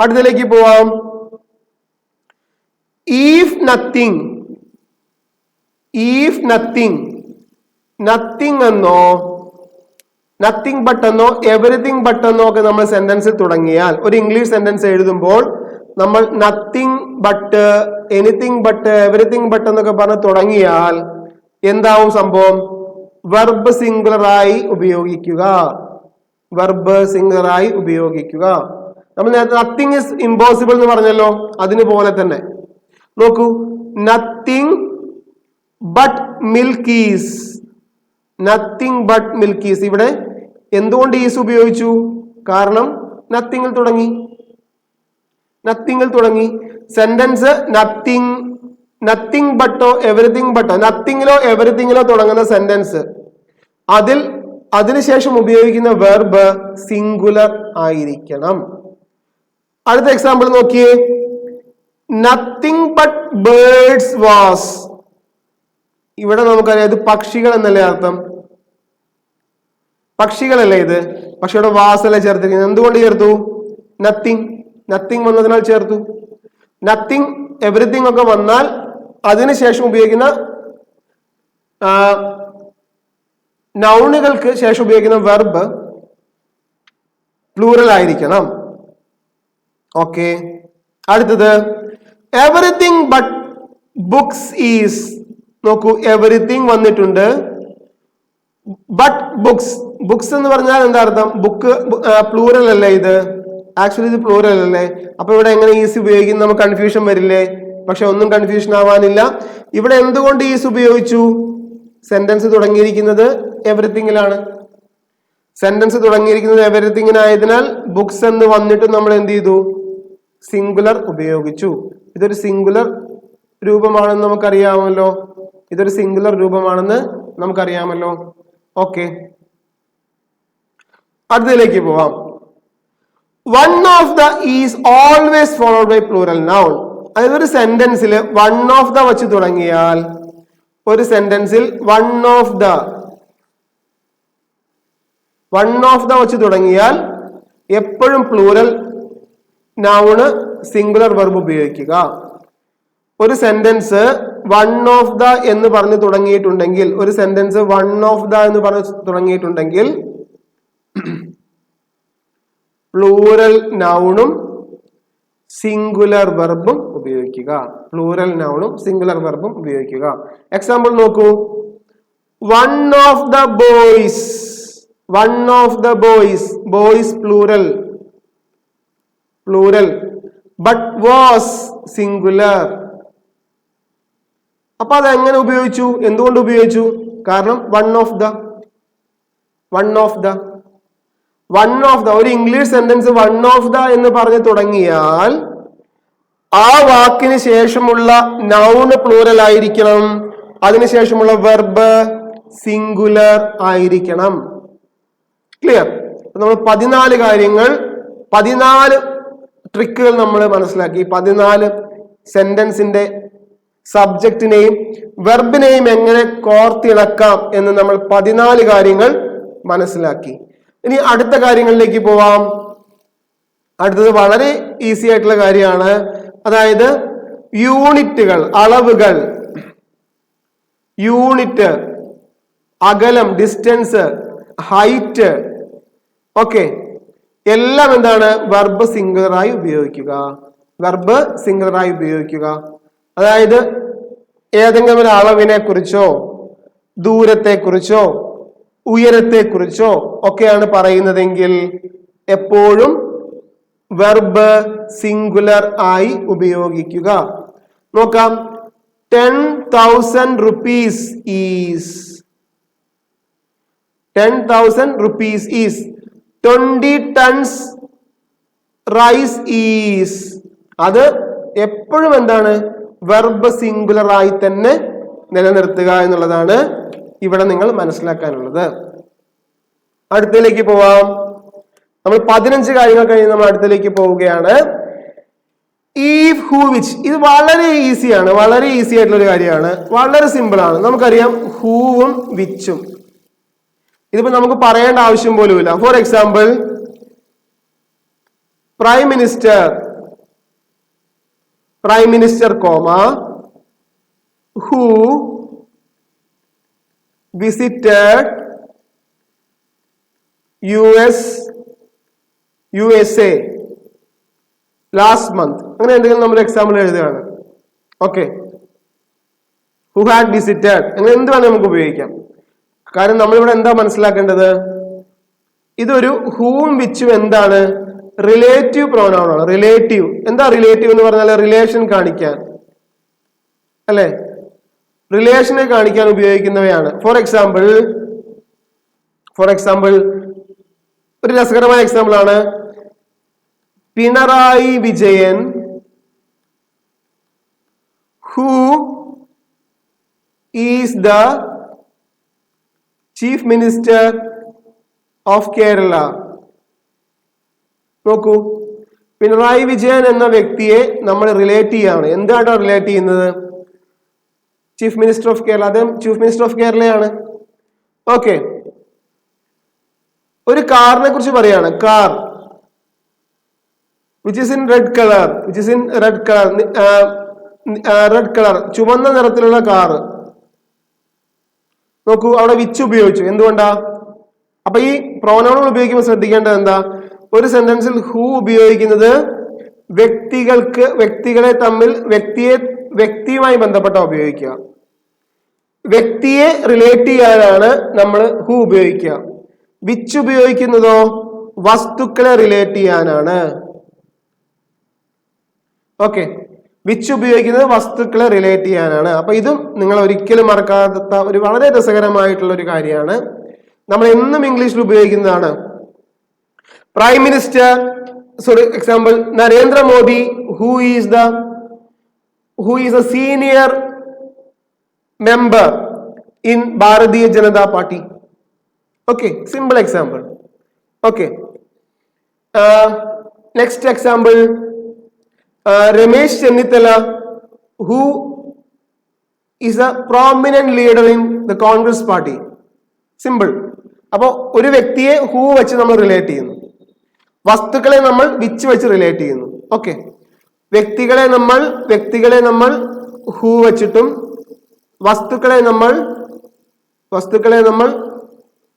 S1: അടുത്തതിലേക്ക് പോവാം. ഈഫ് നത്തിങ് എന്നോ, നത്തിങ് ബട്ട് എന്നോ, എവറിത്തിങ് ബട്ട് എന്നോ ഒക്കെ നമ്മൾ സെന്റൻസിൽ തുടങ്ങിയാൽ, ഒരു ഇംഗ്ലീഷ് സെന്റൻസ് എഴുതുമ്പോൾ നമ്മൾ nothing but, anything but, everything but എന്നൊക്കെ പറഞ്ഞ് തുടങ്ങിയാൽ എന്താവും സംഭവം? വെർബ് സിംഗുലറായി ഉപയോഗിക്കുക. നമ്മൾ നേരത്തെ നത്തിങ് ഇസ് ഇമ്പോസിബിൾ എന്ന് പറഞ്ഞല്ലോ, അതിന് പോലെ തന്നെ നോക്കൂ, നത്തിങ് ബട്ട് മിൽക്ക് ഈസ്. ഇവിടെ എന്തുകൊണ്ട് ഈസ് ഉപയോഗിച്ചു? കാരണം നത്തിങ്ങിൽ തുടങ്ങി. സെന്റൻസ് നത്തിങ് ബട്ടോ എവറിത്തിങ് ബട്ടോ, നത്തിങ്ങിലോ എവറിത്തിങ്ങിലോ തുടങ്ങുന്ന സെന്റൻസ്, അതിനുശേഷം ഉപയോഗിക്കുന്ന വെർബ് സിംഗുലർ ആയിരിക്കണം. അടുത്ത എക്സാമ്പിൾ നോക്കിയേ. Nothing but birds was. ഇവിടെ നമുക്കറിയാം ഇത് പക്ഷികൾ എന്നല്ലേ അർത്ഥം, പക്ഷികളല്ലേ ഇത്. പക്ഷെ ഇവിടെ വാസല്ലേ ചേർത്തിരിക്കുന്നത്. എന്തുകൊണ്ട് ചേർത്തു? നത്തിങ് വന്നതിനാൽ ചേർത്തു. നത്തിങ് എവറിത്തിങ് ഒക്കെ വന്നാൽ അതിനുശേഷം ഉപയോഗിക്കുന്ന നൗണുകൾക്ക് ശേഷം ഉപയോഗിക്കുന്ന വെർബ് പ്ലൂറൽ ആയിരിക്കണം. ഓക്കെ, അടുത്തത് എവറിത്തിങ് ബട്ട് ബുക്സ് ഈസ്. നോക്കൂ, എവറിത്തിങ് വന്നിട്ടുണ്ട്, ബട്ട് ബുക്സ്, ബുക്സ് എന്ന് പറഞ്ഞാൽ എന്താ അർത്ഥം? ബുക്ക് പ്ലൂറൽ അല്ലേ ഇത്? ആക്ച്വലി ഇത് പ്ലൂറൽ അല്ലേ? അപ്പൊ ഇവിടെ എങ്ങനെ ഈസ് ഉപയോഗിക്കും? നമുക്ക് കൺഫ്യൂഷൻ വരില്ലേ? പക്ഷെ ഒന്നും കൺഫ്യൂഷൻ ആവാനില്ല. ഇവിടെ എന്തുകൊണ്ട് ഈസ് ഉപയോഗിച്ചു? സെന്റൻസ് തുടങ്ങിയിരിക്കുന്നത് എവറിത്തിങ്ങിലാണ്. സെന്റൻസ് തുടങ്ങിയിരിക്കുന്നത് എവറിത്തിങ്ങിനായതിനാൽ ബുക്സ് എന്ന് വന്നിട്ട് നമ്മൾ എന്ത് ചെയ്തു? സിംഗുലർ ഉപയോഗിച്ചു. ഇതൊരു സിംഗുലർ രൂപമാണെന്ന് നമുക്കറിയാമല്ലോ. ഇതൊരു സിംഗുലർ രൂപമാണെന്ന് നമുക്കറിയാമല്ലോ. ഓക്കെ, അടുത്തതിലേക്ക് പോവാം. One of the is always followed by plural noun. അതായത് ഒരു സെന്റൻസിൽ വൺ ഓഫ് ദ വെച്ച് തുടങ്ങിയാൽ, ഒരു സെന്റൻസിൽ വൺ ഓഫ് ദ വെച്ച് തുടങ്ങിയാൽ എപ്പോഴും പ്ലൂറൽ നൗണ് സിംഗുലർ വെർബ് ഉപയോഗിക്കുക. ഒരു സെന്റൻസ് വൺ ഓഫ് ദ എന്ന് പറഞ്ഞു തുടങ്ങിയിട്ടുണ്ടെങ്കിൽ, ഒരു സെന്റൻസ് വൺ ഓഫ് ദ എന്ന് പറഞ്ഞു തുടങ്ങിയിട്ടുണ്ടെങ്കിൽ പ്ലൂറൽ നൗണും സിംഗുലർ വെർബും ഉപയോഗിക്കുക. പ്ലൂറൽ നൗണും സിംഗുലർ വെർബും ഉപയോഗിക്കുക. എക്സാമ്പിൾ നോക്കൂ. One of the boys. One of the boys. Boys plural. But was singular. അപ്പൊ അത് എങ്ങനെ ഉപയോഗിച്ചു? എന്തുകൊണ്ട് ഉപയോഗിച്ചു? കാരണം വൺ ഓഫ് ദ ഒരു English sentence one of the എന്ന് പറഞ്ഞ് തുടങ്ങിയാൽ ആ വാക്കിന് ശേഷമുള്ള നൗണ് പ്ലൂറൽ ആയിരിക്കണം, അതിനുശേഷമുള്ള വെർബ് സിംഗുലർ ആയിരിക്കണം. ക്ലിയർ? നമ്മൾ 14 കാര്യങ്ങൾ, 14 ട്രിക്കുകൾ നമ്മൾ മനസ്സിലാക്കി. 14 സെന്റൻസിന്റെ സബ്ജക്റ്റിനെയും വെർബിനെയും എങ്ങനെ കോർത്തിണക്കാം എന്ന് നമ്മൾ 14 കാര്യങ്ങൾ മനസ്സിലാക്കി. ഇനി അടുത്ത കാര്യങ്ങളിലേക്ക് പോവാം. അടുത്തത് വളരെ ഈസി ആയിട്ടുള്ള കാര്യമാണ്. അതായത് യൂണിറ്റുകൾ, അളവുകൾ. യൂണിറ്റ്, അകലം, ഡിസ്റ്റൻസ്, ഹൈറ്റ്, ഓക്കെ, എല്ലാം എന്താണ്? വെർബ് സിംഗുലറായി ഉപയോഗിക്കുക. അതായത് ഏതെങ്കിലും ഒരു അളവിനെ കുറിച്ചോ ദൂരത്തെ കുറിച്ചോ ഉയരത്തെ കുറിച്ചോ ഒക്കെയാണ് പറയുന്നതെങ്കിൽ എപ്പോഴും വെർബ് സിംഗുലർ ആയി ഉപയോഗിക്കുക. നോക്കാം. 10,000 rupees is 20 tons rice is. അത് എപ്പോഴും എന്താണ്? വെർബ് സിംഗുലർ ആയി തന്നെ നിലനിർത്തുക എന്നുള്ളതാണ് ഇവിടെ നിങ്ങൾ മനസ്സിലാക്കാനുള്ളത്. അടുത്തതിലേക്ക് പോവാം. നമ്മൾ 15 കാര്യങ്ങൾ കഴിഞ്ഞ് നമ്മൾ അടുത്തതിലേക്ക് പോവുകയാണ്. if, who, which. ഇത് വളരെ ഈസിയാണ്, വളരെ ഈസി ആയിട്ടുള്ള ഒരു കാര്യമാണ്, വളരെ സിമ്പിൾ ആണ്. നമുക്കറിയാം ഹൂവും വിച്ചും. ഇതിപ്പോ നമുക്ക് പറയേണ്ട ആവശ്യം പോലുമില്ല. For example, prime minister comma who visited USA last month. അങ്ങനെ എന്തെങ്കിലും നമ്മൾ എക്സാമ്പിൾ എഴുതുകയാണ്. ഓക്കെ, who had visited, അങ്ങനെ എന്ത് വേണം നമുക്ക് ഉപയോഗിക്കാം. കാരണം നമ്മളിവിടെ എന്താ മനസ്സിലാക്കേണ്ടത്? ഇതൊരു ഹൂവും വിച്ചും എന്താണ്? റിലേറ്റീവ് പ്രോനൗൺ ആണ്. റിലേറ്റീവ്, എന്താ റിലേറ്റീവ് എന്ന് പറഞ്ഞാൽ റിലേഷൻ കാണിക്കാൻ, അല്ലെ? റിലേഷനെ കാണിക്കാൻ ഉപയോഗിക്കുന്നവയാണ്. ഫോർ എക്സാമ്പിൾ ഒരു രസകരമായ എക്സാമ്പിൾ ആണ്. Pinarayi Vijayan who is the chief minister of Kerala. നോക്കൂ, പിണറായി വിജയൻ എന്ന വ്യക്തിയെ നമ്മൾ റിലേറ്റ് ചെയ്യാണ്. എന്താണ് റിലേറ്റ് ചെയ്യുന്നത്? Chief minister of Kerala. അദ്ദേഹം ചീഫ് മിനിസ്റ്റർ ഓഫ് കേരളയാണ്. ഓക്കെ, ഒരു കാറിനെ കുറിച്ച് പറയാണ്. Car which is in red color, ചുവന്ന നിറത്തിലുള്ള കാർ. നോക്കൂ, അവിടെ വിച്ച് ഉപയോഗിച്ചു. എന്തുകൊണ്ടാ? അപ്പൊ ഈ പ്രോനൗണുകൾ ഉപയോഗിക്കുമ്പോൾ ശ്രദ്ധിക്കേണ്ടത് എന്താ? ഒരു സെന്റൻസിൽ ഹൂ ഉപയോഗിക്കുന്നത് വ്യക്തികളെ തമ്മിൽ വ്യക്തിയുമായി ബന്ധപ്പെട്ട ഉപയോഗിക്കുക. വ്യക്തിയെ റിലേറ്റ് ചെയ്യാനാണ് നമ്മൾ ഹൂ ഉപയോഗിക്കുക. വിച്ച് ഉപയോഗിക്കുന്നതോ വസ്തുക്കളെ റിലേറ്റ് ചെയ്യാനാണ്. ഓക്കെ, വിച്ച് ഉപയോഗിക്കുന്നത് വസ്തുക്കളെ റിലേറ്റ് ചെയ്യാനാണ്. അപ്പൊ ഇതും നിങ്ങൾ ഒരിക്കലും മറക്കാത്ത ഒരു വളരെ രസകരമായിട്ടുള്ള ഒരു കാര്യമാണ്. നമ്മൾ എന്നും ഇംഗ്ലീഷിൽ ഉപയോഗിക്കുന്നതാണ്. Prime minister, sorry, example Narendra Modi who is a senior member in Bharatiya Janata party. Okay, simple example. Okay, next example Ramesh Chennithala who is a prominent leader in the Congress party. Simple. അപ്പോ ഒരു വ്യക്തിയെ ഹൂ വെച്ച് നമ്മൾ റിലേറ്റ് ചെയ്യുന്നു, വസ്തുക്കളെ നമ്മൾ വിച്ച് വെച്ച് റിലേറ്റ് ചെയ്യുന്നു. ഓക്കെ, വ്യക്തികളെ നമ്മൾ ഹൂ വെച്ചിട്ടും വസ്തുക്കളെ നമ്മൾ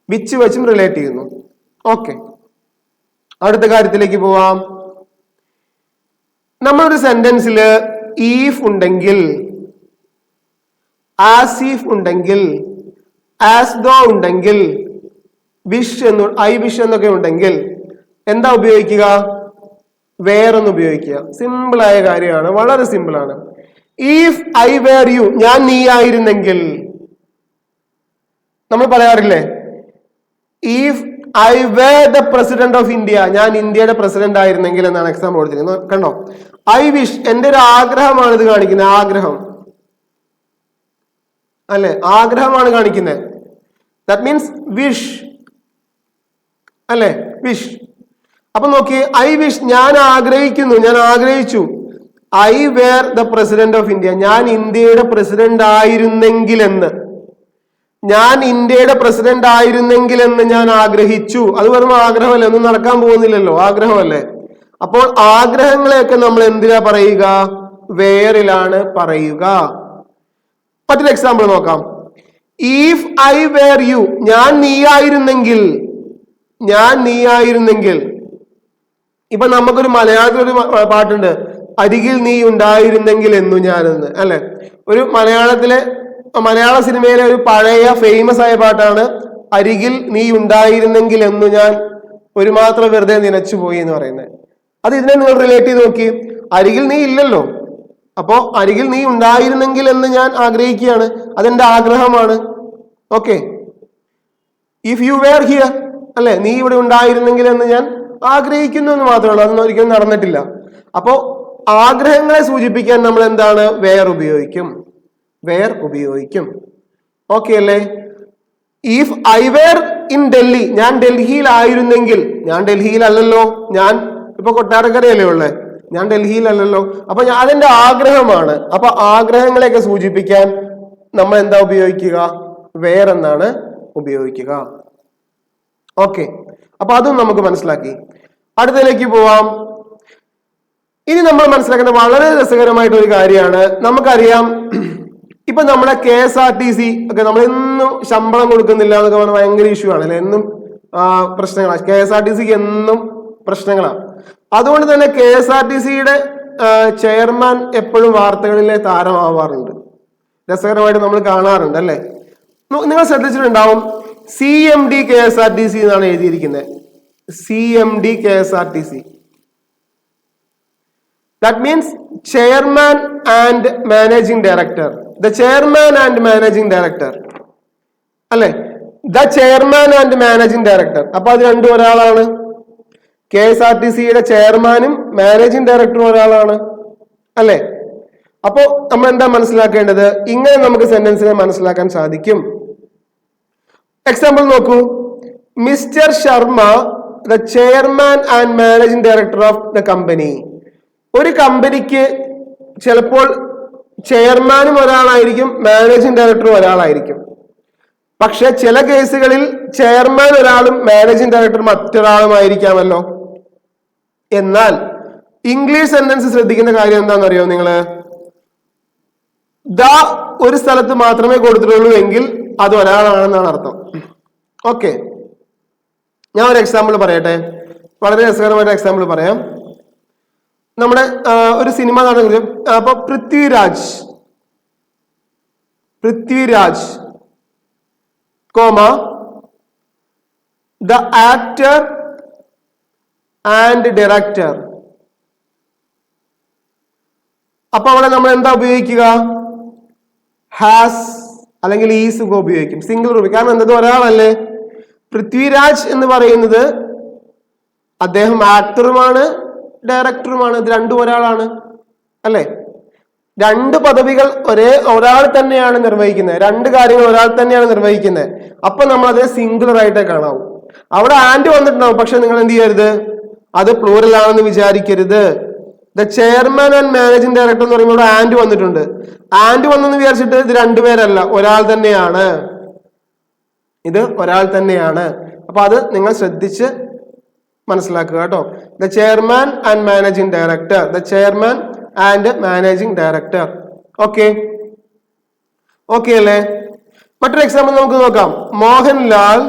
S1: വിച്ച് വെച്ചും റിലേറ്റ് ചെയ്യുന്നു. ഓക്കെ, അടുത്ത കാര്യത്തിലേക്ക് പോവാം. നമ്മളൊരു സെന്റൻസിൽ ഈഫ് ഉണ്ടെങ്കിൽ, ആസ് ഈഫ് ഉണ്ടെങ്കിൽ, ആസ് ദോ ഉണ്ടെങ്കിൽ, ഐ വിഷ് എന്നൊക്കെ ഉണ്ടെങ്കിൽ എന്താ ഉപയോഗിക്കുക? വേറൊന്ന് ഉപയോഗിക്കുക. സിമ്പിൾ ആയ കാര്യമാണ്, വളരെ സിമ്പിൾ ആണ്. ഇഫ് ഐ വേർ യു, ഞാൻ നീ ആയിരുന്നെങ്കിൽ. നമ്മൾ പറയാറില്ലേ if I were the president of India, ഞാൻ ഇന്ത്യയുടെ പ്രസിഡന്റ് ആയിരുന്നെങ്കിൽ എന്നാണ് എക്സാമ്പിൾ കൊടുത്തിരിക്കുന്നത്. കണ്ടോ, ഐ വിഷ് എന്റെ ഒരു ആഗ്രഹമാണ് ഇത് കാണിക്കുന്നത്. ആഗ്രഹം അല്ലെ, ആഗ്രഹമാണ് കാണിക്കുന്നത്. ദാറ്റ് മീൻസ് വിഷ് അല്ലെ, വിഷ്. അപ്പൊ നോക്കി, ഐ വിഷ് ഞാൻ ആഗ്രഹിക്കുന്നു, ഞാൻ ആഗ്രഹിച്ചു. I were the president of India, ഞാൻ ഇന്ത്യയുടെ പ്രസിഡന്റ് ആയിരുന്നെങ്കിൽ എന്ന്, ഞാൻ ഇന്ത്യയുടെ പ്രസിഡന്റ് ആയിരുന്നെങ്കിൽ എന്ന് ഞാൻ ആഗ്രഹിച്ചു. അത് വെറും ആഗ്രഹമല്ലേ, ഒന്നും നടക്കാൻ പോകുന്നില്ലല്ലോ, ആഗ്രഹമല്ലേ. അപ്പോൾ ആഗ്രഹങ്ങളെയൊക്കെ നമ്മൾ എന്തിനാ പറയുക? വേറിലാണ് പറയുക. മറ്റൊരു എക്സാമ്പിൾ നോക്കാം. ഇഫ് ഐ വേർ യു, ഞാൻ നീയായിരുന്നെങ്കിൽ, ഞാൻ നീയായിരുന്നെങ്കിൽ. ഇപ്പൊ നമുക്കൊരു മലയാളത്തിലൊരു പാട്ടുണ്ട്, അരികിൽ നീ ഉണ്ടായിരുന്നെങ്കിൽ എന്നു ഞാനെന്ന്, അല്ലെ. ഒരു മലയാള സിനിമയിലെ ഒരു പഴയ ഫേമസ് ആയ പാട്ടാണ് അരികിൽ നീ ഉണ്ടായിരുന്നെങ്കിൽ എന്നു ഞാൻ ഒരു മാത്രം വെറുതെ നനച്ചുപോയി എന്ന് പറയുന്നത്. അത് ഇതിനെ നിങ്ങൾ റിലേറ്റ് ചെയ്ത് നോക്കി. അരികിൽ നീ ഇല്ലല്ലോ, അപ്പോ അരികിൽ നീ ഉണ്ടായിരുന്നെങ്കിൽ എന്ന് ഞാൻ ആഗ്രഹിക്കുകയാണ്, അതെന്റെ ആഗ്രഹമാണ്. Okay, if you were here, അല്ലെ, നീ ഇവിടെ ഉണ്ടായിരുന്നെങ്കിൽ എന്ന് ഞാൻ ആഗ്രഹിക്കുന്നു എന്ന് മാത്രമേ ഉള്ളൂ, അതൊന്നും ഒരിക്കലും നടന്നിട്ടില്ല. അപ്പോ ആഗ്രഹങ്ങളെ സൂചിപ്പിക്കാൻ നമ്മൾ എന്താണ്? വേർ ഉപയോഗിക്കും. ഓക്കെ അല്ലേ? If I were in Delhi, ഞാൻ ഡൽഹിയിലായിരുന്നെങ്കിൽ, ഞാൻ ഡൽഹിയിലല്ലല്ലോ, ഞാൻ ഇപ്പൊ കൊട്ടാരക്കരയല്ലേ ഉള്ളേ, ഞാൻ ഡൽഹിയിലല്ലല്ലോ. അപ്പൊ അതെന്റെ ആഗ്രഹമാണ്. അപ്പൊ ആഗ്രഹങ്ങളെയൊക്കെ സൂചിപ്പിക്കാൻ നമ്മൾ എന്താ ഉപയോഗിക്കുക? വേർ എന്നാണ് ഉപയോഗിക്കുക. ഓക്കെ, അപ്പൊ അതും നമുക്ക് മനസ്സിലാക്കി. അടുത്തതിലേക്ക് പോവാം. ഇനി നമ്മൾ മനസ്സിലാക്കുന്ന വളരെ രസകരമായിട്ട് ഒരു കാര്യമാണ്. നമുക്കറിയാം, ഇപ്പൊ നമ്മുടെ KSRTC ഒക്കെ നമ്മൾ എന്നും ശമ്പളം കൊടുക്കുന്നില്ല എന്നൊക്കെ പറഞ്ഞാൽ ഭയങ്കര ഇഷ്യൂ ആണ് അല്ലെ, എന്നും പ്രശ്നങ്ങളാണ്. KSRTCക്ക് എന്നും പ്രശ്നങ്ങളാണ്. അതുകൊണ്ട് തന്നെ KSRTCയുടെ ചെയർമാൻ എപ്പോഴും വാർത്തകളിലെ താരമാവാറുണ്ട്. രസകരമായിട്ട് നമ്മൾ കാണാറുണ്ട് അല്ലെ. നിങ്ങൾ ശ്രദ്ധിച്ചിട്ടുണ്ടാവും, CMD KSRTC എന്നാണ് എഴുതിയിരിക്കുന്നത്. CMD KSRTC. That means chairman and managing director. The chairman and managing director. അല്ലെ, the chairman and managing director. അപ്പൊ അത് രണ്ടും ഒരാളാണ്. KSRTCയുടെ ചെയർമാനും മാനേജിംഗ് ഡയറക്ടറും ഒരാളാണ് അല്ലെ. അപ്പോ നമ്മൾ എന്താ മനസ്സിലാക്കേണ്ടത്? ഇങ്ങനെ നമുക്ക് സെന്റൻസിനെ മനസ്സിലാക്കാൻ സാധിക്കും. എക്സാമ്പിൾ നോക്കൂ. Mister Sharma the chairman and managing director of the company. ഒരു കമ്പനിക്ക് ചിലപ്പോൾ ചെയർമാനും ഒരാളായിരിക്കും, മാനേജിംഗ് ഡയറക്ടറും ഒരാളായിരിക്കും. പക്ഷെ ചില കേസുകളിൽ ചെയർമാൻ ഒരാളും മാനേജിംഗ് ഡയറക്ടർ മറ്റൊരാളുമായിരിക്കാമല്ലോ. എന്നാൽ ഇംഗ്ലീഷ് സെന്റൻസ് ശ്രദ്ധിക്കുന്ന കാര്യം എന്താണെന്ന് അറിയോ നിങ്ങള്? ദ ഒരു സ്ഥലത്ത് മാത്രമേ കൊടുത്തിട്ടുള്ളൂ എങ്കിൽ അത് ഒരാളാണെന്നാണ് അർത്ഥം. ഓക്കെ, ഞാൻ ഒരു എക്സാമ്പിൾ പറയട്ടെ, വളരെ രസകരമായ എക്സാമ്പിൾ പറയാം. നമ്മുടെ ഒരു സിനിമ നടന്ന, അപ്പൊ Prithviraj comma the actor and director. അപ്പൊ അവിടെ നമ്മൾ എന്താ ഉപയോഗിക്കുക? ഹാസ് അല്ലെങ്കിൽ ഈസ് ഉപയോഗിക്കും, സിംഗുലർ ഉപയോഗിക്കും. കാരണം എന്നത് ഒരാളല്ലേ. പൃഥ്വിരാജ് എന്ന് പറയുന്നത് അദ്ദേഹം ആക്ടറുമാണ് ഡയറക്ടറുമാണ്, ഇത് രണ്ടും ഒരാളാണ് അല്ലെ. രണ്ട് പദവികൾ ഒരാൾ തന്നെയാണ് നിർവഹിക്കുന്നത്, രണ്ട് കാര്യങ്ങൾ ഒരാൾ തന്നെയാണ് നിർവഹിക്കുന്നത്. അപ്പൊ നമ്മൾ അതിനെ സിംഗുലർ ആയിട്ടേ കാണാവൂ. അവിടെ ആൻഡ് വന്നിട്ടുണ്ടാവും, പക്ഷെ നിങ്ങൾ എന്ത് ചെയ്യരുത്, അത് പ്ലൂറൽ ആണെന്ന് വിചാരിക്കരുത്. The chairman and managing director എന്ന് പറയുമ്പോൾ ഇവിടെ ആൻഡ് വന്നിട്ടുണ്ട്. ആൻഡ് വന്നെന്ന് വിചാരിച്ചിട്ട് ഇത് രണ്ടുപേരല്ല, ഒരാൾ തന്നെയാണ്, ഇത് ഒരാൾ തന്നെയാണ്. അപ്പൊ അത് നിങ്ങൾ ശ്രദ്ധിച്ച് മനസ്സിലാക്കുക കേട്ടോ. The chairman and managing director, the chairman and managing director. Okay okay അല്ലേ? മറ്റൊരു എക്സാമ്പിൾ നമുക്ക് നോക്കാം. മോഹൻലാൽ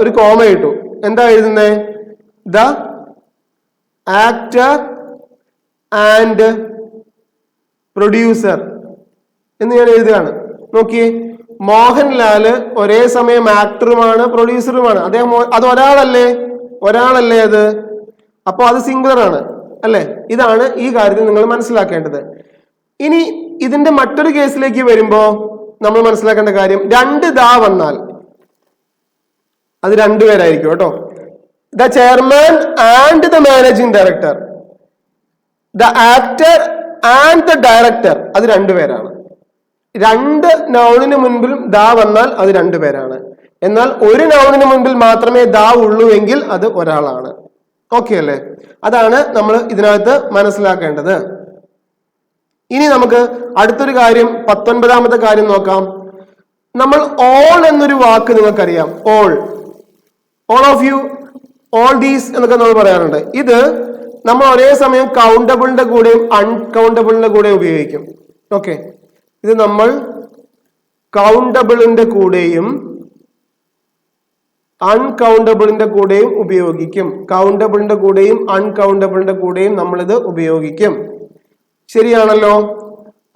S1: ഒരു കോമ ഇട്ടു. എന്താ എഴുതുന്നേ? ദ ആക്ടർ ആൻഡ് പ്രൊഡ്യൂസർ എന്ന് ഞാൻ എഴുതുകയാണ്. നോക്കിയേ, മോഹൻലാല് ഒരേ സമയം ആക്ടറുമാണ് പ്രൊഡ്യൂസറുമാണ്. അദ്ദേഹം അത് ഒരാളല്ലേ അത്. അപ്പൊ അത് സിംഗുലർ ആണ് അല്ലെ. ഇതാണ് ഈ കാര്യത്തിൽ നിങ്ങൾ മനസ്സിലാക്കേണ്ടത്. ഇനി ഇതിന്റെ മറ്റൊരു കേസിലേക്ക് വരുമ്പോ നമ്മൾ മനസ്സിലാക്കേണ്ട കാര്യം, രണ്ട് ദാ വന്നാൽ അത് രണ്ടുപേരായിരിക്കും കേട്ടോ. The chairman and the managing director, the actor and the director, അത് രണ്ടുപേരാണ്. രണ്ട് നൗണിന് മുൻപിൽ ദാ വന്നാൽ അത് രണ്ടുപേരാണ്. എന്നാൽ ഒരു നൗണിന് മുൻപിൽ മാത്രമേ ദാ ഉള്ളൂ എങ്കിൽ അത് ഒരാളാണ്. ഓക്കെ അല്ലേ? അതാണ് നമ്മൾ ഇതിനകത്ത് മനസ്സിലാക്കേണ്ടത്. ഇനി നമുക്ക് അടുത്തൊരു കാര്യം, 19ാമത്തെ കാര്യം നോക്കാം. നമ്മൾ ഓൾ എന്നൊരു വാക്ക് നിങ്ങൾക്കറിയാം. All of you, all these എന്നൊക്കെ നമ്മൾ പറയാറുണ്ട്. ഇത് നമ്മൾ ഒരേ സമയം കൗണ്ടബിളിന്റെ കൂടെയും അൺകൗണ്ടബിളിന്റെ കൂടെയും ഉപയോഗിക്കും. ഓക്കെ, ഇത് നമ്മൾ കൗണ്ടബിളിന്റെ കൂടെയും അൺകൗണ്ടബിളിന്റെ കൂടെയും ഉപയോഗിക്കും. കൗണ്ടബിളിന്റെ കൂടെയും അൺകൗണ്ടബിളിന്റെ കൂടെയും നമ്മൾ ഇത് ഉപയോഗിക്കും. ശരിയാണല്ലോ?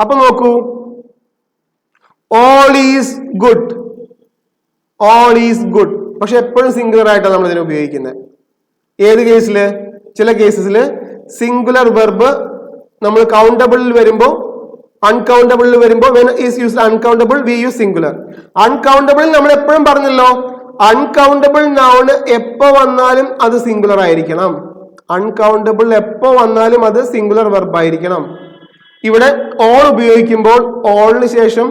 S1: അപ്പൊ നോക്കൂ, all is good, all is good. പക്ഷെ എപ്പോഴും സിംഗുലർ ആയിട്ടാണ് നമ്മൾ ഇതിനെ ഉപയോഗിക്കുന്നത്. ഏത് കേസില്? ചില കേസസിൽ സിംഗുലർ വെർബ് നമ്മൾ കൗണ്ടബിളിൽ വരുമ്പോൾ അൺകൗണ്ടബിളിൽ വരുമ്പോൾ when is used uncountable we use singular. അൺകൗണ്ടബിളിൽ നമ്മൾ എപ്പോഴും പറഞ്ഞല്ലോ, അൺകൗണ്ടബിൾ നൗൺ എപ്പോ വന്നാലും അത് സിംഗുലർ ആയിരിക്കണം. അൺകൗണ്ടബിൾ എപ്പോ വന്നാലും അത് സിംഗുലർ വെർബ് ആയിരിക്കണം. ഇവിടെ ഓൾ ഉപയോഗിക്കുമ്പോൾ ഓളിന് ശേഷം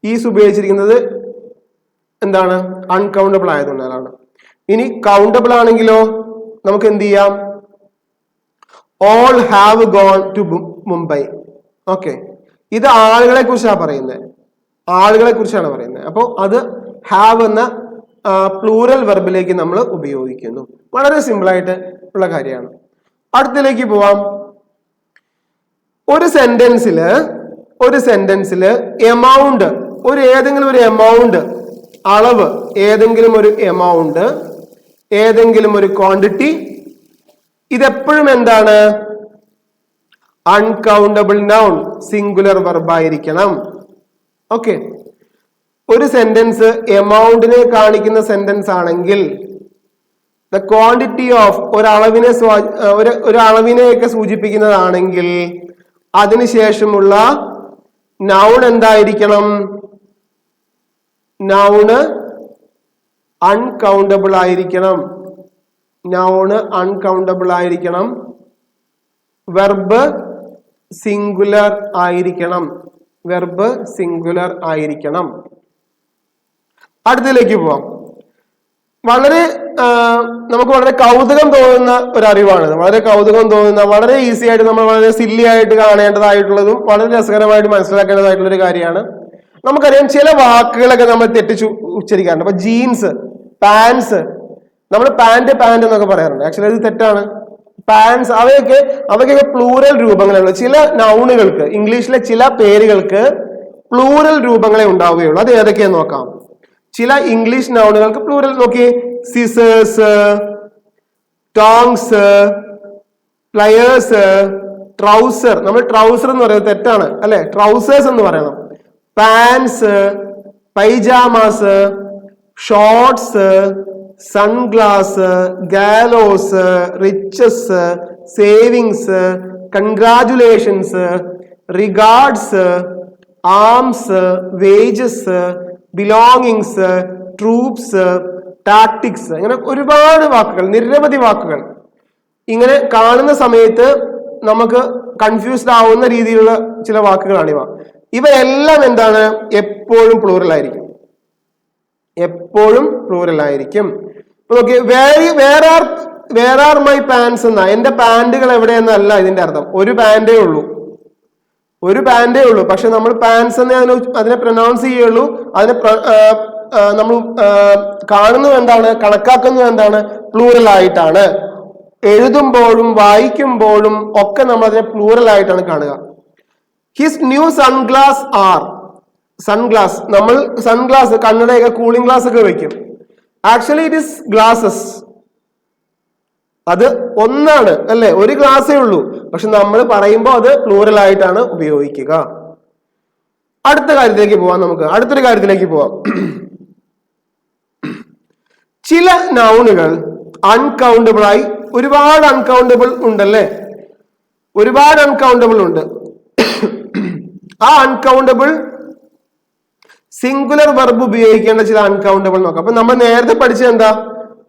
S1: ഈസ് ഉപയോഗിച്ചിരിക്കുന്നത് എന്താണ്? അൺകൗണ്ടബിൾ ആയതുകൊണ്ടാണ്. ഇനി കൗണ്ടബിൾ ആണെങ്കിലോ നമുക്ക് എന്ത് ചെയ്യാം? All have gone to Mumbai. Okay, ഇത് ആളുകളെ കുറിച്ചാണ് പറയുന്നത്, അപ്പോൾ അത് ഹാവ് എന്ന പ്ലൂറൽ വെർബിലേക്ക് നമ്മൾ ഉപയോഗിക്കുന്നു. വളരെ സിമ്പിൾ ആയിട്ട് ഉള്ള കാര്യമാണ്. അടുത്തിലേക്ക് പോവാം. ഒരു സെന്റൻസില് എമൗണ്ട്, ഏതെങ്കിലും ഒരു എമൗണ്ട്, അളവ്, ഏതെങ്കിലും ഒരു എമൗണ്ട്, ഏതെങ്കിലും ഒരു ക്വാണ്ടിറ്റി, ഇതെപ്പോഴും എന്താണ്? അൺകൗണ്ടബിൾ നൗൺ, സിംഗുലർ വെർബ് ആയിരിക്കണം. ഓക്കെ, ഒരു സെന്റൻസ് എമൗണ്ടിനെ കാണിക്കുന്ന സെന്റൻസ് ആണെങ്കിൽ ദ ക്വാണ്ടിറ്റി ഓഫ് ഒരു അളവിനെയൊക്കെ സൂചിപ്പിക്കുന്നതാണെങ്കിൽ അതിനുശേഷമുള്ള നൗൺ എന്തായിരിക്കണം? നൗണ് അൺകൗണ്ടബിൾ ആയിരിക്കണം. വെർബ് സിംഗുലർ ആയിരിക്കണം. അടുത്തതിലേക്ക് പോവാം. നമുക്ക് വളരെ കൗതുകം തോന്നുന്ന ഒരു അറിവാണിത്. വളരെ ഈസി ആയിട്ട് നമ്മൾ വളരെ സില്ലി ആയിട്ട് കാണേണ്ടതായിട്ടുള്ളതും വളരെ രസകരമായിട്ട് മനസ്സിലാക്കേണ്ടതായിട്ടുള്ള ഒരു കാര്യമാണ്. നമുക്കറിയാം ചില വാക്കുകളൊക്കെ നമ്മൾ തെറ്റിച്ച് ഉച്ചരിക്കാറുണ്ട്. അപ്പൊ ജീൻസ്, പാൻസ്, നമ്മൾ പാന്റ് എന്നൊക്കെ പറയാറുണ്ട്. ആക്ച്വലി അത് തെറ്റാണ്. പാൻസ്, അവയ്ക്കൊക്കെ പ്ലൂറൽ രൂപങ്ങളുള്ളൂ. ചില നൗണുകൾക്ക്, ഇംഗ്ലീഷിലെ ചില പേരുകൾക്ക് പ്ലൂറൽ രൂപങ്ങളെ ഉണ്ടാവുകയുള്ളൂ. അത് ഏതൊക്കെയെന്ന് നോക്കാം. ചില ഇംഗ്ലീഷ് നൗണുകൾക്ക് പ്ലൂറൽ നോക്കി, സിസേഴ്സ്, ടോങ്സ്, പ്ലയേഴ്സ്, ട്രൗസർ. നമ്മൾ ട്രൗസർ എന്ന് പറയുന്നത് തെറ്റാണ് അല്ലെ, ട്രൗസേഴ്സ് എന്ന് പറയണം. Pants, pyjamas, shorts, sunglass, gallows, riches, savings, congratulations, regards, arms, wages, belongings, troops, tactics, ഇങ്ങനെ ഒരുപാട് വാക്കുകൾ, നിരവധി വാക്കുകൾ ഇങ്ങനെ കാണുന്ന സമയത്ത് നമുക്ക് കൺഫ്യൂസ്ഡ് ആവുന്ന രീതിയിലുള്ള ചില വാക്കുകളാണ് ഇവയെല്ലാം എന്താണ്? എപ്പോഴും പ്ലൂറൽ ആയിരിക്കും, എപ്പോഴും പ്ലൂറൽ ആയിരിക്കും. Okay, where are my pants എന്നാ, എന്റെ പാൻറ്റുകൾ എവിടെയെന്നല്ല ഇതിന്റെ അർത്ഥം. ഒരു പാൻറ്റേ ഉള്ളൂ, ഒരു പാൻറ്റേ ഉള്ളൂ. പക്ഷെ നമ്മൾ പാൻസ് എന്നേ അതിനെ പ്രൊനൗൺസ് ചെയ്യുള്ളൂ. അതിനെ നമ്മൾ കാണുന്നത് എന്താണ്, കണക്കാക്കുന്നത് എന്താണ്? പ്ലൂറൽ ആയിട്ടാണ്. എഴുതുമ്പോഴും വായിക്കുമ്പോഴും ഒക്കെ നമ്മൾ അതിനെ പ്ലൂറൽ ആയിട്ടാണ് കാണുക. His new sunglass are, sunglass, നമ്മൾ സൺഗ്ലാസ്, കണ്ണടയൊക്കെ, കൂളിംഗ് ഗ്ലാസ് ഒക്കെ വെക്കും. Actually it is glasses. അത് ഒന്നാണ് അല്ലെ, ഒരു ഗ്ലാസ്സേ ഉള്ളൂ. പക്ഷെ നമ്മൾ പറയുമ്പോൾ അത് പ്ലൂറൽ ആയിട്ടാണ് ഉപയോഗിക്കുക. അടുത്ത കാര്യത്തിലേക്ക് പോവാം. നമുക്ക് അടുത്തൊരു കാര്യത്തിലേക്ക് പോവാം. ചില നൗണുകൾ അൺകൗണ്ടബിൾ ആയി, ഒരുപാട് അൺകൗണ്ടബിൾ ഉണ്ടല്ലേ, ഒരുപാട് അൺകൗണ്ടബിൾ ഉണ്ട്. ആ അൺകൗണ്ടബിൾ സിംഗുലർ വെർബ് ഉപയോഗിക്കേണ്ട ചില അൺകൗണ്ടബിൾ നോക്കാം. അപ്പൊ നമ്മൾ നേരത്തെ പഠിച്ചത് എന്താ?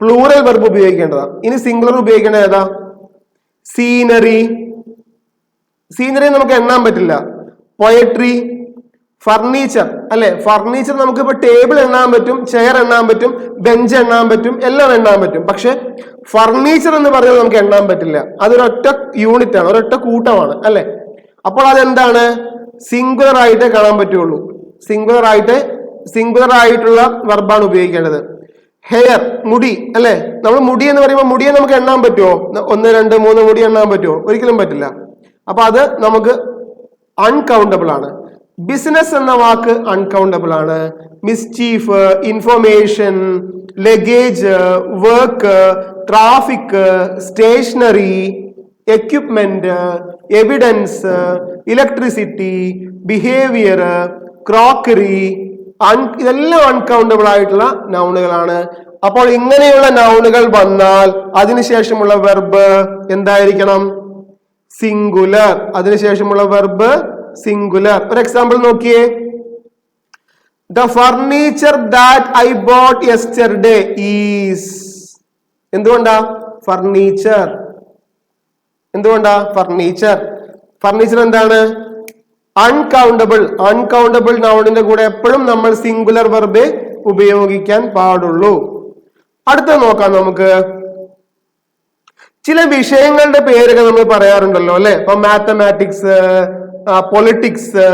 S1: പ്ലൂറൽ വെർബ് ഉപയോഗിക്കേണ്ടതാ. ഇനി സിംഗുലർ ഉപയോഗിക്കേണ്ടത് ഏതാ? സീനറി, സീനറി നമുക്ക് എണ്ണാൻ പറ്റില്ല. പൊയട്രി, ഫർണിച്ചർ അല്ലെ, ഫർണിച്ചർ നമുക്ക് ഇപ്പൊ ടേബിൾ എണ്ണാൻ പറ്റും, ചെയർ എണ്ണാൻ പറ്റും, ബെഞ്ച് എണ്ണാൻ പറ്റും, എല്ലാം എണ്ണാൻ പറ്റും. പക്ഷെ ഫർണിച്ചർ എന്ന് പറയുന്നത് നമുക്ക് എണ്ണാൻ പറ്റില്ല. അതൊരൊറ്റ യൂണിറ്റ് ആണ്, ഒരൊറ്റ കൂട്ടമാണ് അല്ലെ. അപ്പോൾ അതെന്താണ്? സിംഗുലർ ആയിട്ടേ കാണാൻ പറ്റുള്ളൂ. സിംഗുലർ ആയിട്ടുള്ള വെർബാണ് ഉപയോഗിക്കേണ്ടത്. ഹെയർ, മുടി അല്ലെ. നമ്മൾ മുടി എന്ന് പറയുമ്പോൾ മുടിയെ നമുക്ക് എണ്ണാൻ പറ്റുമോ? 1, 2, 3 മുടി എണ്ണാൻ പറ്റുമോ? ഒരിക്കലും പറ്റില്ല. അപ്പൊ അത് നമുക്ക് അൺകൗണ്ടബിൾ ആണ്. ബിസിനസ് എന്ന വാക്ക് അൺകൗണ്ടബിൾ ആണ്. Mischief, information, luggage, work, traffic, stationery, equipment, evidence, electricity, behaviour, crockery, ഇതെല്ലാം അൺകൗണ്ടബിൾ ആയിട്ടുള്ള നൗണുകളാണ്. അപ്പോൾ ഇങ്ങനെയുള്ള നൗണുകൾ വന്നാൽ അതിനുശേഷമുള്ള വെർബ് എന്തായിരിക്കണം? സിംഗുലർ. അതിനുശേഷമുള്ള വെർബ് സിംഗുലർ. ഒരു എക്സാമ്പിൾ നോക്കിയേ. The furniture that I boat yesterday is. എന്തുകൊണ്ടാ ഫർണിച്ചർ? എന്തുകൊണ്ടാ ഫർണിച്ചർ? ഫർണിച്ചർ എന്താണ്? അൺകൗണ്ടബിൾ നൗണിന്റെ കൂടെ എപ്പോഴും നമ്മൾ സിംഗുലർ വെർബ് ഉപയോഗിക്കാൻ പാടുള്ളൂ. അടുത്ത നോക്കാം നമുക്ക്. ചില വിഷയങ്ങളുടെ പേരുകൾ നമ്മൾ പറയാറുണ്ടല്ലോ അല്ലെ. ഇപ്പൊ മാത്തമാറ്റിക്സ്, പൊളിറ്റിക്സ്,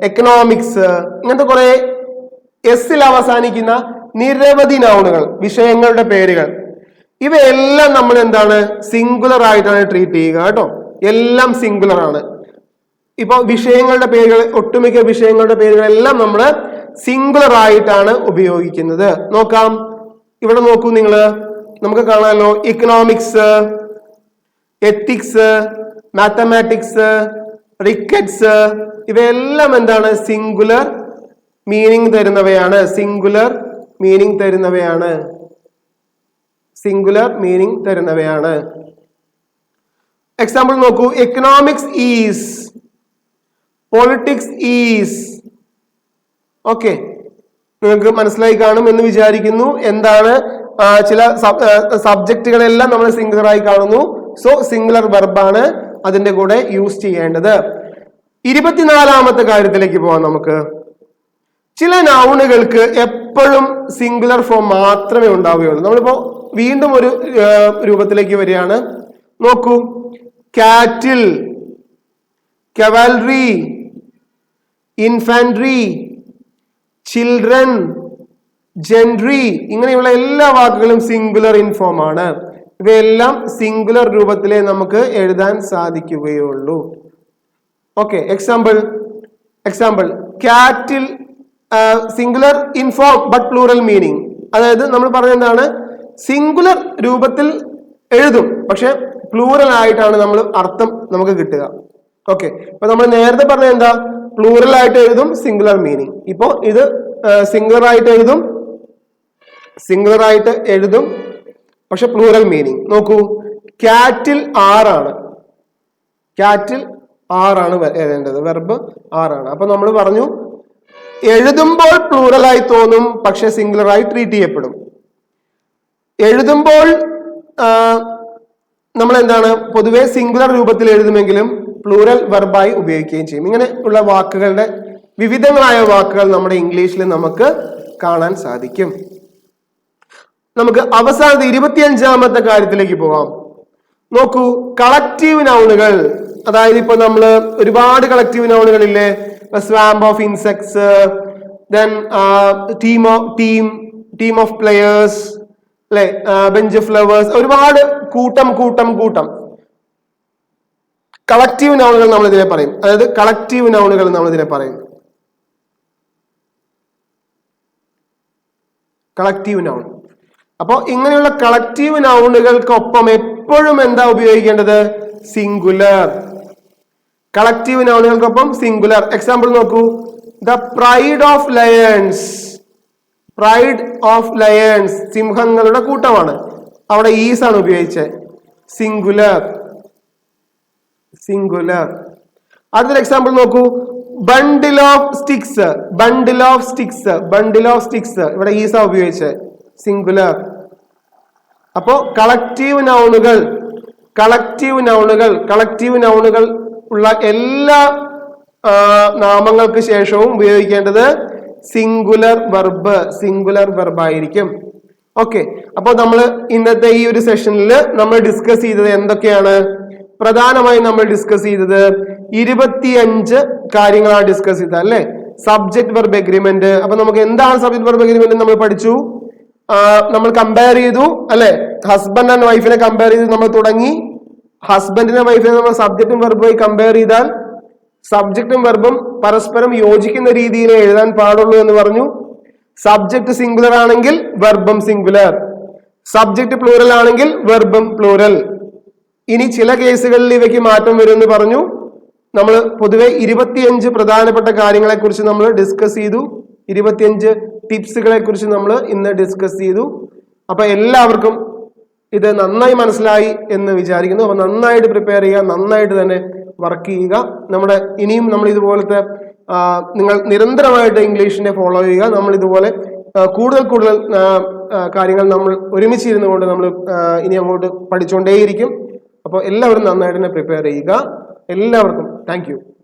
S1: എക്കണോമിക്സ്, ഇങ്ങനത്തെ കുറെ എസ്സിൽ അവസാനിക്കുന്ന നിരവധി നൗണുകൾ, വിഷയങ്ങളുടെ പേരുകൾ, ഇവയെല്ലാം നമ്മൾ എന്താണ്? സിംഗുലർ ആയിട്ടാണ് ട്രീറ്റ് ചെയ്യുക കേട്ടോ. എല്ലാം സിംഗുലർ ആണ്. ഇപ്പൊ വിഷയങ്ങളുടെ പേരുകൾ, ഒട്ടുമിക്ക വിഷയങ്ങളുടെ പേരുകളെല്ലാം നമ്മൾ സിംഗുലർ ആയിട്ടാണ് ഉപയോഗിക്കുന്നത്. നോക്കാം, ഇവിടെ നോക്കൂ നിങ്ങള്, നമുക്ക് കാണാമല്ലോ. ഇക്കണോമിക്സ്, എത്തിക്സ്, മാത്തമാറ്റിക്സ്, റിക്കറ്റ്സ്, ഇവയെല്ലാം എന്താണ്? സിംഗുലർ മീനിങ് തരുന്നവയാണ്. സിംഗുലർ മീനിങ് തരുന്നവയാണ്. സിംഗുലർ മീനിങ് തരുന്നവയാണ്. എക്സാമ്പിൾ നോക്കൂ. Economics is, politics is. Okay, നിങ്ങൾക്ക് മനസ്സിലായി കാണും എന്ന് വിചാരിക്കുന്നു. എന്താണ് ചില സബ്ജക്റ്റുകളെല്ലാം നമ്മൾ സിംഗുലർ ആയി കാണുന്നു. സോ സിംഗുലർ വെർബാണ് അതിന്റെ കൂടെ യൂസ് ചെയ്യേണ്ടത്. 24ാമത്തെ കാര്യത്തിലേക്ക് പോവാം നമുക്ക്. ചില നൗണുകൾക്ക് എപ്പോഴും സിംഗുലർ ഫോം മാത്രമേ ഉണ്ടാവുകയുള്ളൂ. നമ്മളിപ്പോ വീണ്ടും ഒരു രൂപത്തിലേക്ക് വരികയാണ്. നോക്കൂ. കാറ്റിൽ, കവാൽറി, ഇൻഫാൻട്രി, ചിൽഡ്രൻ, ജെൻട്രി, ഇങ്ങനെയുള്ള എല്ലാ വാക്കുകളും സിംഗുലർ ഇൻഫോം ആണ്. ഇവയെല്ലാം സിംഗുലർ രൂപത്തിലേ നമുക്ക് എഴുതാൻ സാധിക്കുകയുള്ളൂ. Okay, example cattle singular in form but plural meaning. അതായത് നമ്മൾ പറഞ്ഞ എന്താണ്? സിംഗുലർ രൂപത്തിൽ എഴുതും, പക്ഷെ പ്ലൂറൽ ആയിട്ടാണ് നമ്മൾ അർത്ഥം നമുക്ക് കിട്ടുക. ഓക്കെ, ഇപ്പൊ നമ്മൾ നേരത്തെ പറഞ്ഞ എന്താ? പ്ലൂറൽ ആയിട്ട് എഴുതും, സിംഗുലർ മീനിങ്. ഇപ്പോ ഇത് സിംഗുലർ ആയിട്ട് എഴുതും, പക്ഷെ പ്ലൂറൽ മീനിങ്. നോക്കൂ, ക്യാറ്റിൽ ആറാണ്, ക്യാറ്റിൽ ആറാണ് എഴുതേണ്ടത്, വെർബ് ആറാണ്. അപ്പൊ നമ്മൾ പറഞ്ഞു എഴുതുമ്പോൾ പ്ലൂറലായി തോന്നും, പക്ഷെ സിംഗുലറായി ട്രീറ്റ് ചെയ്യപ്പെടും. എഴുതുമ്പോൾ നമ്മൾ എന്താണ് പൊതുവെ സിംഗുലർ രൂപത്തിൽ എഴുതുമെങ്കിലും പ്ലൂറൽ വെർബായി ഉപയോഗിക്കുകയും ചെയ്യും. ഇങ്ങനെ ഉള്ള വാക്കുകളുടെ വിവിധങ്ങളായ വാക്കുകൾ നമ്മുടെ ഇംഗ്ലീഷിൽ നമുക്ക് കാണാൻ സാധിക്കും. നമുക്ക് അവസാനത്തെ 25ാമത്തെ കാര്യത്തിലേക്ക് പോകാം. നോക്കൂ, കളക്റ്റീവ് നൗണുകൾ. അതായത് ഇപ്പൊ നമ്മള് ഒരുപാട് കളക്റ്റീവ് നൗണുകളില്ലേ, swamp of insects, then team of players, അല്ലെ, ബെഞ്ച് ഓഫ് ഫ്ലവേഴ്സ്, ഒരുപാട് കൂട്ടം കളക്റ്റീവ് നൗണുകൾ നമ്മൾ ഇതിനെ പറയും. അതായത് കളക്റ്റീവ് നൗണുകൾ നമ്മൾ ഇതിനെ പറയും. Collective noun. അപ്പോ ഇങ്ങനെയുള്ള കളക്റ്റീവ് നൗണുകൾക്കൊപ്പം എപ്പോഴും എന്താ ഉപയോഗിക്കേണ്ടത്? സിംഗുലർ. കളക്റ്റീവ് നൗണുകൾക്കൊപ്പം സിംഗുലർ. എക്സാമ്പിൾ നോക്കൂ, the pride of lions. Pride of lions, സിംഹങ്ങളുടെ കൂട്ടമാണ്. അവിടെ ഈസ് ആണ് ഉപയോഗിച്ചത്, സിംഗുലർ. സിംഗുലർ. അടുത്തൊരു എക്സാമ്പിൾ നോക്കൂ, bundle of sticks. Bundle of sticks, bundle of sticks, ഇവിടെ ഈസ് ആണ് ഉപയോഗിച്ചത്, സിംഗുലർ. അപ്പോ കളക്റ്റീവ് നൗണുകൾ ഉള്ള എല്ലാ നാമങ്ങൾക്ക് ശേഷവും ഉപയോഗിക്കേണ്ടത് സിംഗുലർ വെർബ് ആയിരിക്കും. ഓക്കെ, അപ്പോൾ നമ്മൾ ഇന്നത്തെ ഈ ഒരു സെഷനിൽ നമ്മൾ ഡിസ്കസ് ചെയ്തത് എന്തൊക്കെയാണ്? പ്രധാനമായും നമ്മൾ ഡിസ്കസ് ചെയ്തത് 25 കാര്യങ്ങളാണ് ഡിസ്കസ് ചെയ്തത്, അല്ലെ? Subject verb agreement. അപ്പൊ നമുക്ക് എന്താണ് സബ്ജക്ട് വെർബ് എഗ്രിമെന്റ് നമ്മൾ പഠിച്ചു. നമ്മൾ കമ്പയർ ചെയ്തു, അല്ലെ? ഹസ്ബൻഡ് ആൻഡ് വൈഫിനെ കമ്പയർ ചെയ്ത് നമ്മൾ തുടങ്ങി. ഹസ്ബൻഡിനെ വൈഫിനെ നമ്മൾ സബ്ജക്റ്റും വെർബുമായി കമ്പയർ ചെയ്താൽ സബ്ജക്റ്റും വെർബും പരസ്പരം യോജിക്കുന്ന രീതിയിൽ എഴുതാൻ പാടുള്ളൂ എന്ന് പറഞ്ഞു. സബ്ജക്ട് സിംഗുലർ ആണെങ്കിൽ വെർബും സിംഗുലർ, സബ്ജക്ട് പ്ലൂറൽ ആണെങ്കിൽ വെർബും പ്ലൂറൽ. ഇനി ചില കേസുകളിൽ ഇവയ്ക്ക് മാറ്റം വരും എന്ന് പറഞ്ഞു. നമ്മൾ പൊതുവെ 25 പ്രധാനപ്പെട്ട കാര്യങ്ങളെ കുറിച്ച് നമ്മൾ ഡിസ്കസ് ചെയ്തു. 25 ടിപ്സുകളെ കുറിച്ച് നമ്മൾ ഇന്ന് ഡിസ്കസ് ചെയ്തു. അപ്പൊ എല്ലാവർക്കും ഇത് നന്നായി മനസ്സിലായി എന്ന് വിചാരിക്കുന്നു. അപ്പൊ നന്നായിട്ട് പ്രിപ്പയർ ചെയ്യുക, നന്നായിട്ട് തന്നെ വർക്ക് ചെയ്യുക. നമ്മുടെ ഇനിയും നമ്മൾ ഇതുപോലത്തെ നിങ്ങൾ നിരന്തരമായിട്ട് ഇംഗ്ലീഷിനെ ഫോളോ ചെയ്യുക. നമ്മൾ ഇതുപോലെ കൂടുതൽ കാര്യങ്ങൾ നമ്മൾ ഒരുമിച്ചിരുന്നു കൊണ്ട് നമ്മൾ ഇനി അങ്ങോട്ട് പഠിച്ചുകൊണ്ടേയിരിക്കും. അപ്പോൾ എല്ലാവരും നന്നായിട്ട് തന്നെ പ്രിപ്പയർ ചെയ്യുക. എല്ലാവർക്കും താങ്ക് യു.